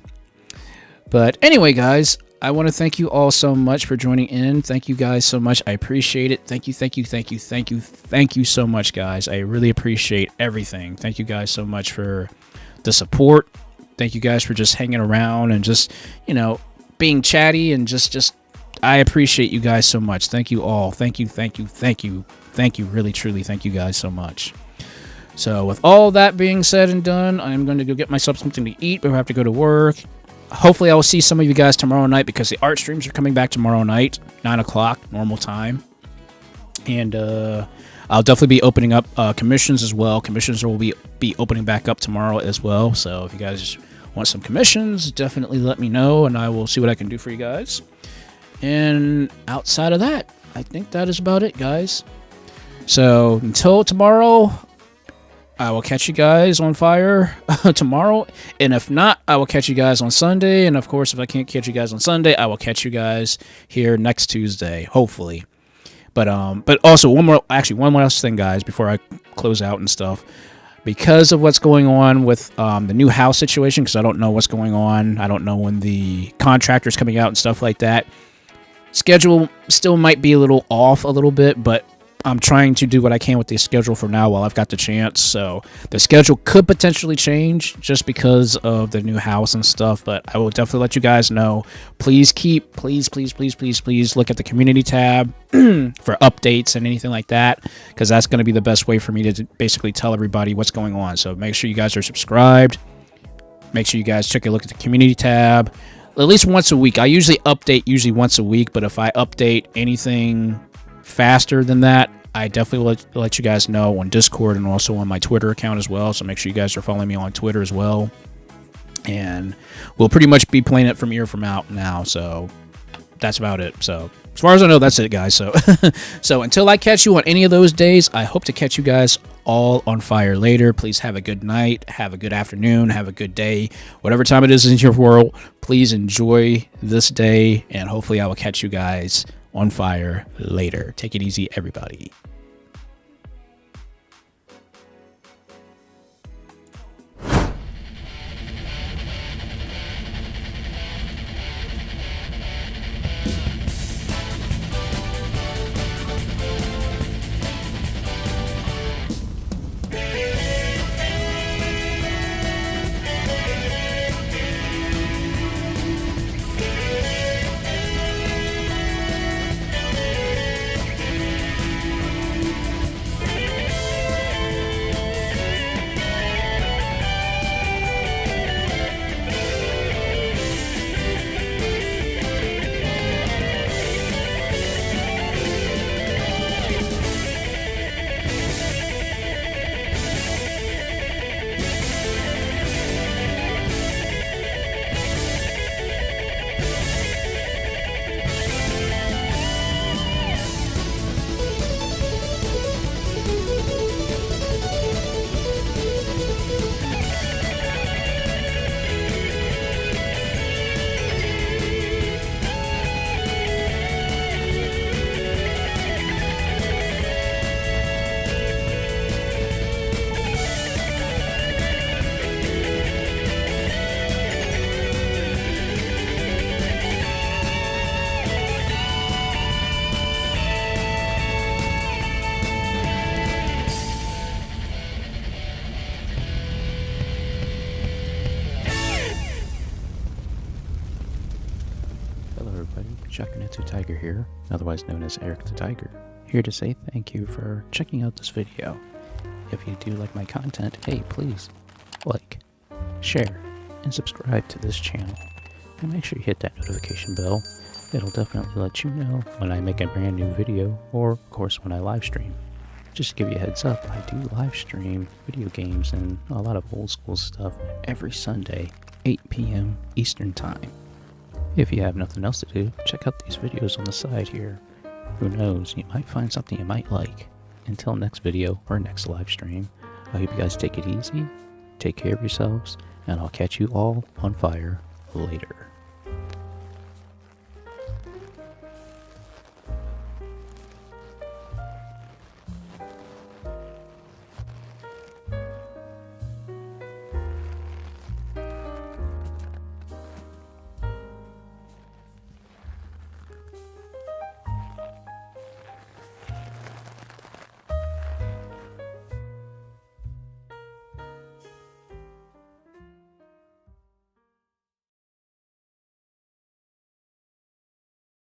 But anyway, guys, I want to thank you all so much for joining in. Thank you guys so much. I appreciate it. Thank you so much, guys. I really appreciate everything. Thank you guys so much for the support. Thank you guys for just hanging around and just, you know, being chatty and just I appreciate you guys so much. Thank you all. Thank you. Really, truly, thank you guys so much. So with all that being said and done, I'm going to go get myself something to eat before I have to go to work. Hopefully I will see some of you guys tomorrow night because the art streams are coming back tomorrow night, 9 o'clock, normal time. And I'll definitely be opening up commissions as well. Commissions will be opening back up tomorrow as well. So if you guys want some commissions, definitely let me know and I will see what I can do for you guys. And outside of that, I think that is about it, guys. So until tomorrow, I will catch you guys on fire tomorrow, and if not, I will catch you guys on Sunday, and of course, if I can't catch you guys on Sunday, I will catch you guys here next Tuesday, hopefully. But also, one more last thing, guys, before I close out and stuff. Because of what's going on with the new house situation, because I don't know what's going on, I don't know when the contractor's coming out and stuff like that, schedule still might be a little off a little bit, but I'm trying to do what I can with the schedule for now while I've got the chance. So the schedule could potentially change just because of the new house and stuff, but I will definitely let you guys know. Please please look at the community tab for updates and anything like that, because that's going to be the best way for me to basically tell everybody what's going on. So make sure you guys are subscribed. Make sure you guys check a look at the community tab at least once a week. I usually update once a week, but if I update anything faster than that, I definitely will let you guys know on Discord and also on my Twitter account as well. So make sure you guys are following me on Twitter as well. And we'll pretty much be playing it from out now. So that's about it. So as far as I know, that's it, guys. So so until I catch you on any of those days, I hope to catch you guys all on fire later. Please have a good night, have a good afternoon, have a good day, whatever time it is in your world. Please enjoy this day, and hopefully I will catch you guys on fire later. Take it easy, everybody. SHAKUNETSU Tiger here, otherwise known as Eric the Tiger, here to say thank you for checking out this video. If you do like my content, hey, please like, share, and subscribe to this channel. And make sure you hit that notification bell. It'll definitely let you know when I make a brand new video, or of course when I live stream. Just to give you a heads up, I do live stream video games and a lot of old school stuff every Sunday, 8 p.m. Eastern Time. If you have nothing else to do, check out these videos on the side here. Who knows, you might find something you might like. Until next video or next live stream, I hope you guys take it easy, take care of yourselves, and I'll catch you all on fire later.